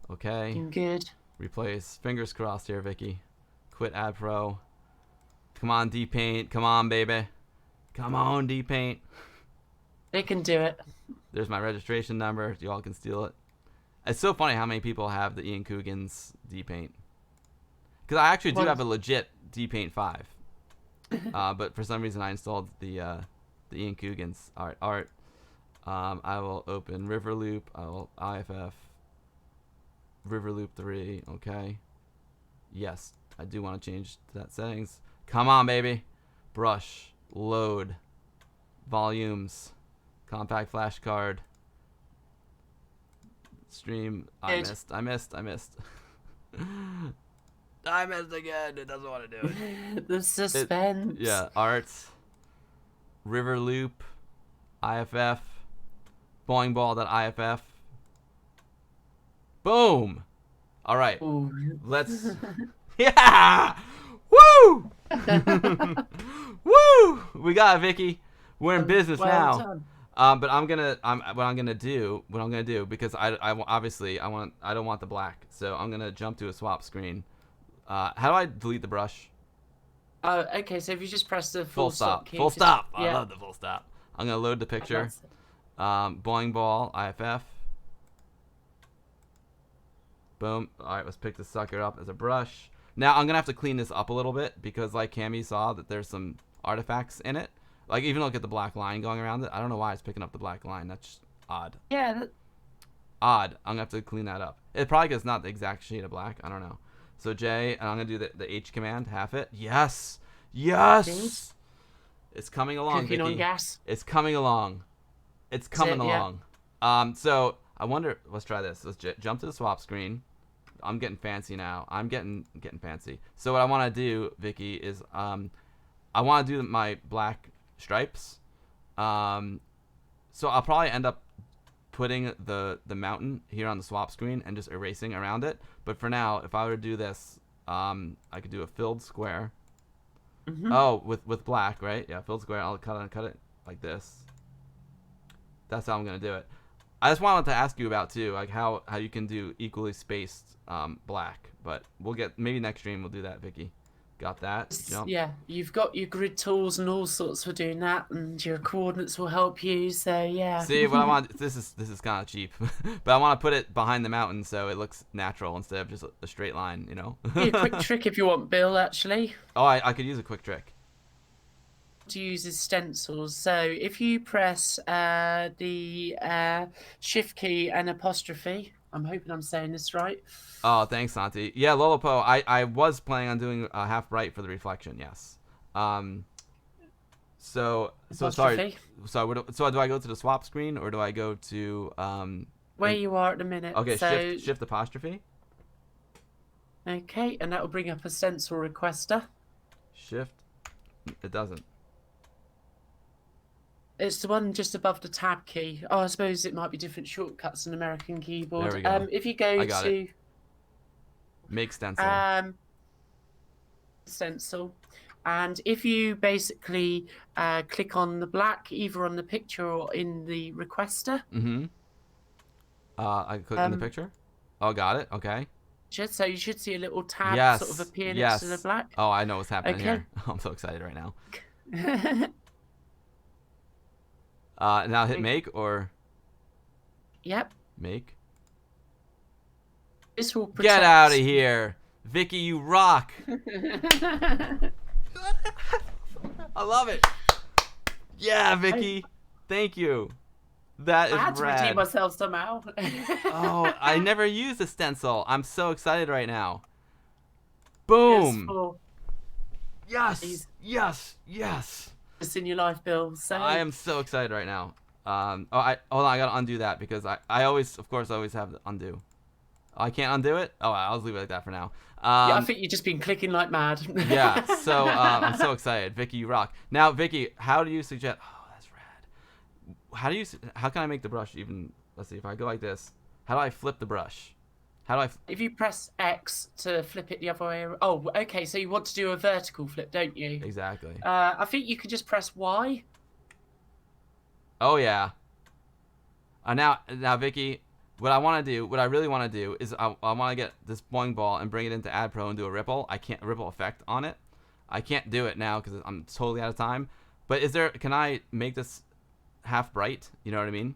Okay. Good. Replace. Fingers crossed here, Vickie. Quit Ad Pro. Come on, DPaint. Come on, baby. Come on, DPaint. They can do it. There's my registration number. You all can steal it. It's so funny how many people have the Ian Coogan's DPaint. Because I actually do have a legit DPaint 5. But for some reason I installed the Ian Coogan's. All right, art. I will open River Loop. I will IFF. River Loop 3. Okay. Yes, I do want to change that settings. Come on, baby. Brush. Load. Volumes. Compact flash card. Stream. I missed. I missed again. It doesn't want to do it. The suspense. Yeah. Art. River Loop. IFF. Boing ball.iff. Boom. All right. Ooh. Let's. Yeah. Woo. Woo. We got it, Vickie. We're in business well now. done. But what I'm gonna do because I don't want the black, so I'm gonna jump to a swap screen. How do I delete the brush? Oh, okay. So if you just press the Full stop. key, Full just- stop. I yeah. love the full stop. I'm gonna load the picture. That's it. Boing ball IFF. Boom. All right, let's pick the sucker up as a brush. Now I'm gonna have to clean this up a little bit because, like Cammy saw, that there's some artifacts in it. Like, even look at the black line going around it. I don't know why it's picking up the black line. That's just odd. Yeah. Odd. I'm gonna have to clean that up. It probably because it's not the exact shade of black. I don't know. So J, and I'm gonna do the H command, half it. Yes. Yes. Thanks. It's coming along, Cooking on Vickie. gas. It's coming along. It's coming yeah. along. So I wonder. Let's try this. Let's jump to the swap screen. I'm getting fancy now. I'm getting fancy. So what I want to do, Vickie, is I want to do my black stripes. So I'll probably end up putting the mountain here on the swap screen and just erasing around it. But for now, if I were to do this, I could do a filled square. Mm-hmm. Oh, with black, right? Yeah, filled square. I'll cut it like this. That's how I'm gonna do it. I just wanted to ask you about too, like how you can do equally spaced black. But we'll get, maybe next stream we'll do that, Vickie. Got that? Jump. Yeah, you've got your grid tools and all sorts for doing that, and your coordinates will help you. So yeah. See, what I want, this is kind of cheap, but I want to put it behind the mountain so it looks natural instead of just a straight line, you know. Be a quick trick if you want, Bill. Actually, Oh, I could use a quick trick. to use is stencils. So if you press the shift key and apostrophe, I'm hoping I'm saying this right. Oh, thanks, Santi. Yeah, Lolopo, I was planning on doing half bright for the reflection, yes. So sorry. So do I go to the swap screen or do I go to Where you are at the minute. Okay, so, shift apostrophe. Okay, and that will bring up a stencil requester. Shift. It doesn't. It's the one just above the tab key. Oh, I suppose it might be different shortcuts on American keyboard. There we go. If you go I got to Make stencil. stencil, and if you basically click on the black, either on the picture or in the requester. Mm-hmm. I click in the picture. Oh, got it. Okay. So you should see a little tab sort of appear next to the black. Oh, I know what's happening Okay. here. I'm so excited right now. Now hit make or Yep. make. This will protect. Get out of here, Vickie! You rock. I love it. Yeah, Vickie. Thank you. That is I had to rad. redeem myself somehow. Oh, I never used a stencil. I'm so excited right now. Boom. Yes. Yes. Yes. It's in your life, Bill. So I am so excited right now. Hold on, I gotta undo that because I always, of course, always have the undo. Oh, I can't undo it. Oh, I'll just leave it like that for now. yeah, I think you've just been clicking like mad. Yeah. So I'm so excited, Vickie. You rock. Now, Vickie, how do you suggest? Oh, that's rad. How can I make the brush even? Let's see. If I go like this, how do I flip the brush? How do I? If you press X to flip it the other way around. Oh, okay. So you want to do a vertical flip, don't you? Exactly. I think you could just press Y. Oh yeah. Now, Vickie, what I really want to do is I want to get this boing ball and bring it into Add Pro and do a ripple. Ripple effect on it. I can't do it now because I'm totally out of time. But can I make this half bright? You know what I mean?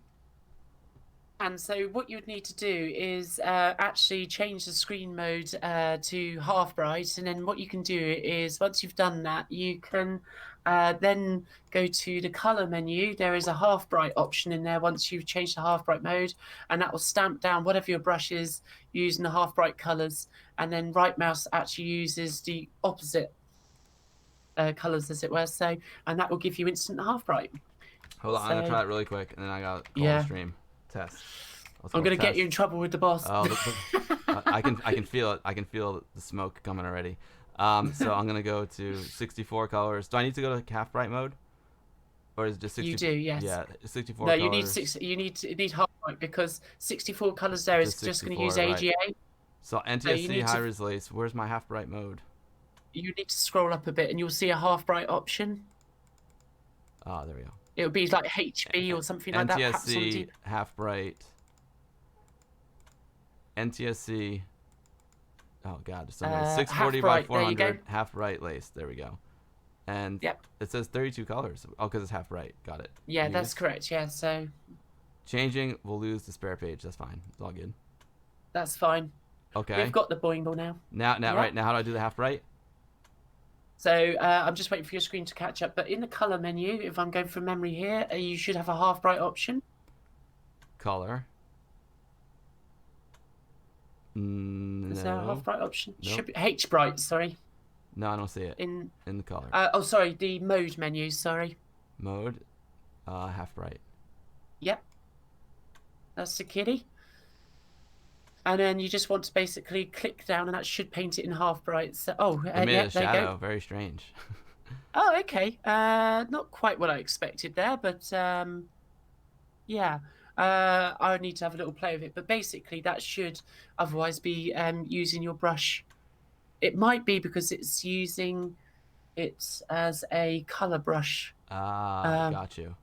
And so what you would need to do is actually change the screen mode to half bright, and then what you can do is once you've done that, you can then go to the color menu. There is a half bright option in there once you've changed the half bright mode, and that will stamp down whatever your brush is using the half bright colors, and then right mouse actually uses the opposite colors, as it were. So, and that will give you instant half bright. Hold on, I'm gonna try it really quick, and then I got call the stream. Test. I'm gonna get you in trouble with the boss. Oh, I can feel it. I can feel the smoke coming already. So I'm gonna go to 64 colors. Do I need to go to half bright mode, or is it just 64? You do, yes. Yeah, 64. No, colors. you need half bright because 64 colors there is just going to use AGA. So So you NTSC need high to res lace. Where's my half bright mode? scroll up a bit, and you'll see a half bright option. Ah, there we go. It would be like HB or something like that, perhaps on NTSC deep. half bright. NTSC. Oh God, there's so many. 640 Half by bright. There you go. 400 half bright lace. There we go. And Yep. it says 32 colors. Oh, because it's half bright. Got it. Yeah, that's Use. correct. Yeah, so Changing. We'll lose the spare page. That's fine. It's all good. that's fine. Okay. We've got the boing now. Now, Yeah. right now, how do I do the half bright? So I'm just waiting for your screen to catch up. But in the color menu, if I'm going from memory here, you should have a half bright option. Color. Is there a No. half bright option? Nope. Should be H bright. Sorry. No, I don't see it In the color. oh, sorry, the mode menu. Sorry. Mode. Half bright. Yep. That's the kitty. And then you just want to basically click down, and that should paint it in half bright. So, It made yeah, a there you shadow. go. Very strange. Oh, okay. Not quite what I expected there, but yeah. I need to have a little play with it. But basically, that should otherwise be using your brush. It might be because it's using it as a color brush. Got you.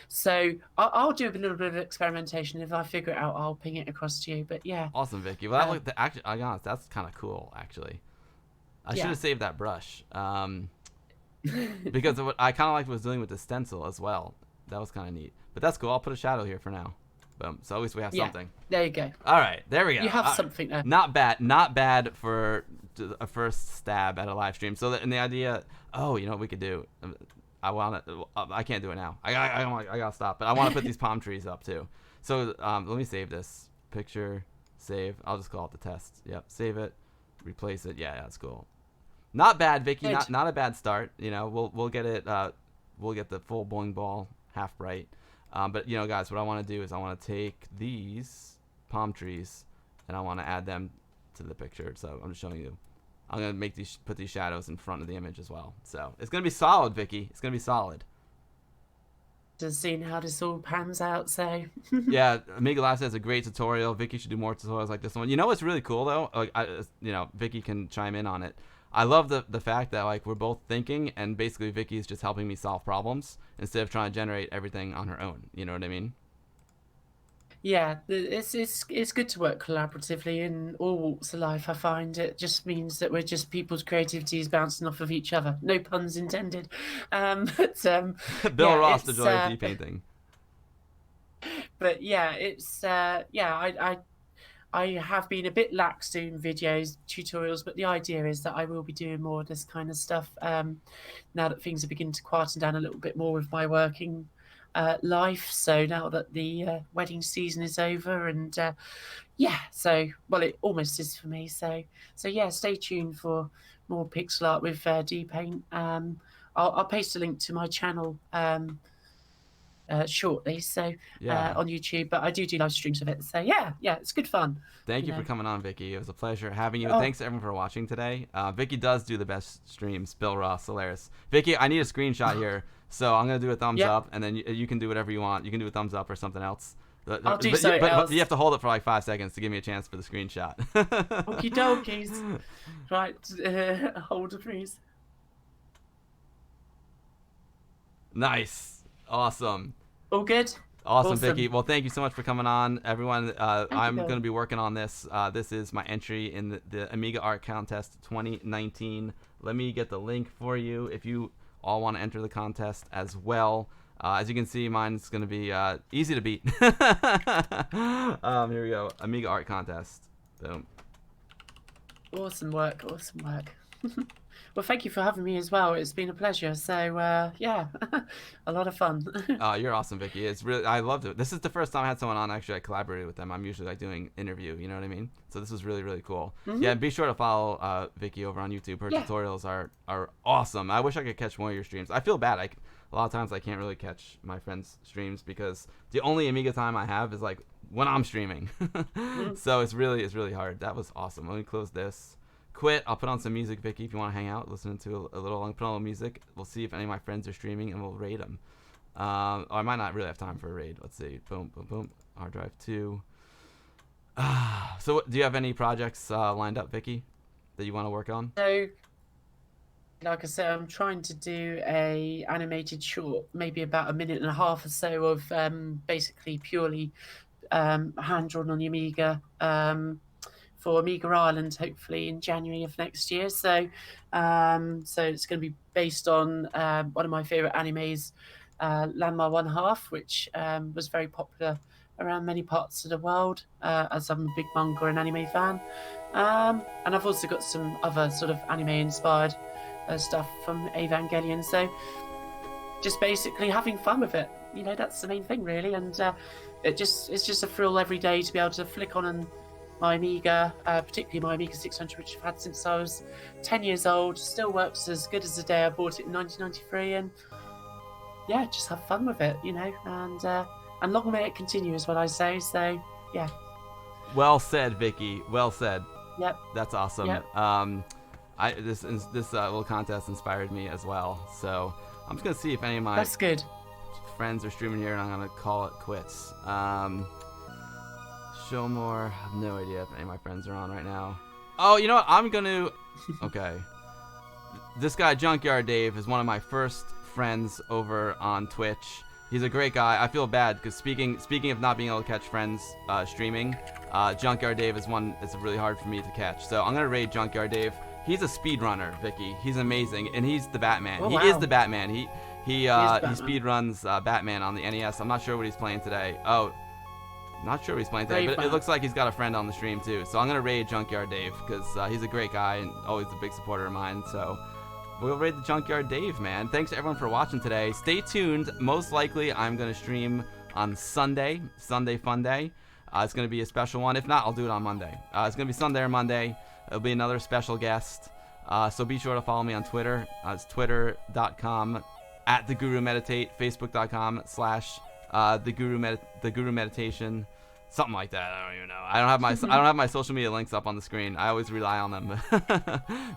So I'll do a little bit of experimentation. If I figure it out, I'll ping it across to you. But yeah. Awesome, Vickie. Well, that looked actually. I'll be honest, that's kind of cool, actually. I should have saved that brush. Because of what I kind of liked was doing with the stencil as well. That was kind of neat. But that's cool. I'll put a shadow here for now. Boom. So at least we have something. There you go. All right, there we go. You have something there. Not bad. Not bad for a first stab at a live stream. So and the idea. Oh, you know what we could do? I can't do it now. I gotta stop. But I want to put these palm trees up too. So let me save this picture. Save. I'll just call it the test. Yep. Save it. Replace it. Yeah, that's cool. Not bad, Vickie. Not a bad start. You know, we'll get it. We'll get the full boing ball half bright. But you know, guys, what I want to do is I want to take these palm trees and I want to add them to the picture. So I'm just showing you. I'm gonna put these shadows in front of the image as well. So it's gonna be solid, Vickie. It's gonna be solid. Just seeing how this all pans out. So yeah, Amiga Live says a great tutorial. Vickie should do more tutorials like this one. You know what's really cool though? Like, you know, Vickie can chime in on it. I love the fact that like we're both thinking and basically Vickie's just helping me solve problems instead of trying to generate everything on her own. You know what I mean? yeah, it's good to work collaboratively in all walks of life. I find it just means that we're just people's creativity is bouncing off of each other. No puns intended. But Bill Ross, the joy of DPainting. But yeah, it's I have been a bit lax doing videos, tutorials, but the idea is that I will be doing more of this kind of stuff now that things are beginning to quieten down a little bit more with my working life. So now that the wedding season is over, and yeah, so well, it almost is for me. So yeah, stay tuned for more pixel art with DPaint. I'll paste a link to my channel shortly, so on YouTube, but I do live streams of it, so yeah, it's good fun. Thank you for coming on, Vickie. It was a pleasure having you. Thanks to everyone for watching today. Vickie does do the best streams. Bill Ross, hilarious. Vickie, I need a screenshot here, so I'm gonna do a thumbs up, and then you can do whatever you want. You can do a thumbs up or something else. I'll do something else. But you have to hold it for like 5 seconds to give me a chance for the screenshot. Okie dokies. Right, hold it, please. Nice. Awesome. All good? Awesome, Vickie. Well, thank you so much for coming on, everyone. I'm going to be working on this. This is my entry in the Amiga Art Contest 2019. Let me get the link for you if you all want to enter the contest as well. As you can see, mine's going to be easy to beat. Here we go. Amiga Art Contest. Boom. Awesome work. Awesome work. Well, thank you for having me as well. It's been a pleasure. So, yeah, a lot of fun. You're awesome, Vickie. It's really, I loved it. This is the first time I had someone on. Actually, I collaborated with them. I'm usually like doing interview. You know what I mean? So this was really, really cool. Yeah, be sure to follow Vickie over on YouTube. Her tutorials are awesome. I wish I could catch more of your streams. I feel bad. A lot of times I can't really catch my friends' streams because the only Amiga time I have is like when I'm streaming. So it's really hard. That was awesome. Let me close this. Quit. I'll put on some music, Vickie, if you want to hang out, listen to a little, put on a little music. We'll see if any of my friends are streaming, and we'll raid them. Or I might not really have time for a raid. Let's see. Boom, boom, boom. Hard drive 2. So do you have any projects lined up, Vickie, that you want to work on? So, like I said, I'm trying to do a animated short, maybe about a minute and a half or so of basically purely hand drawn on the Amiga for Amiga Ireland, hopefully in January of next year. So, so it's going to be based on one of my favorite animes, Landmar One Half, which was very popular around many parts of the world, as I'm a big manga and anime fan. And I've also got some other sort of anime inspired stuff from Evangelion. So just basically having fun with it. You know, that's the main thing, really. And it's just a thrill every day to be able to flick on my Amiga, particularly my Amiga 600, which I've had since I was 10 years old. Still works as good as the day I bought it in 1993. And yeah, just have fun with it, you know. And long may it continue is what I say. So yeah. Well said, Vickie. Well said. Yep. That's awesome. Yep. This little contest inspired me as well. So I'm just gonna see if any of my That's good. friends are streaming here, and I'm gonna call it quits. Show more. I have no idea if any of my friends are on right now. Oh, you know what? I'm gonna. Okay. This guy Junkyard Dave is one of my first friends over on Twitch. He's a great guy. I feel bad because speaking of not being able to catch friends streaming, Junkyard Dave is one that's really hard for me to catch. So I'm gonna raid Junkyard Dave. He's a speedrunner, Vickie. He's amazing, and he's the Batman. Oh, he wow. is the Batman. He Batman. speedruns Batman on the NES. I'm not sure what he's playing today. Oh, not sure what he's playing today, but it looks like he's got a friend on the stream too. So I'm gonna raid Junkyard Dave because he's a great guy and always a big supporter of mine. So we'll raid the Junkyard Dave, man. Thanks to everyone for watching today. Stay tuned. Most likely, I'm gonna stream on Sunday Fun Day. It's gonna be a special one. If not, I'll do it on Monday. It's gonna be Sunday or Monday. It'll be another special guest. So be sure to follow me on Twitter. It's twitter.com @thegurumeditate, facebook.com / the Guru Meditation, something like that. I don't even know. I don't have my social media links up on the screen. I always rely on them.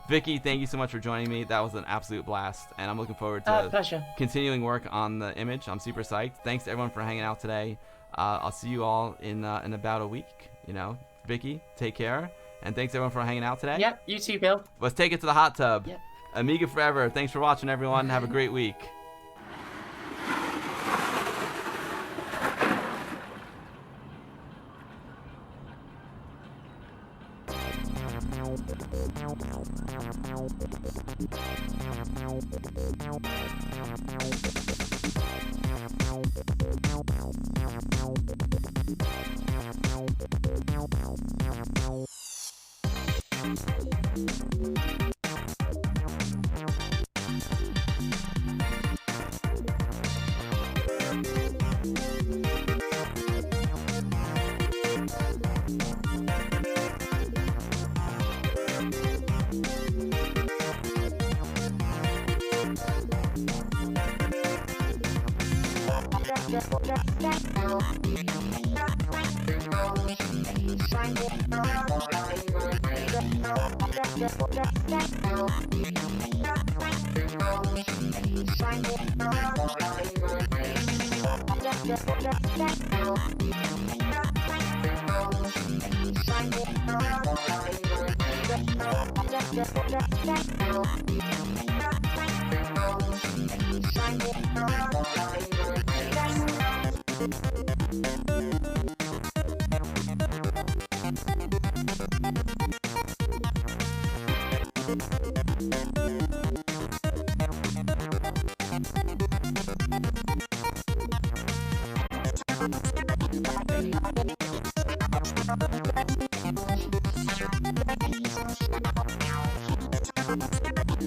Vickie, thank you so much for joining me. That was an absolute blast, and I'm looking forward to Pleasure. continuing work on the image. I'm super psyched. Thanks to everyone for hanging out today. I'll see you all in about a week. You know, Vickie, take care, and thanks everyone for hanging out today. Yep, you too, Bill. Let's take it to the hot tub. Yep. Amiga forever. Thanks for watching, everyone. Have a great week.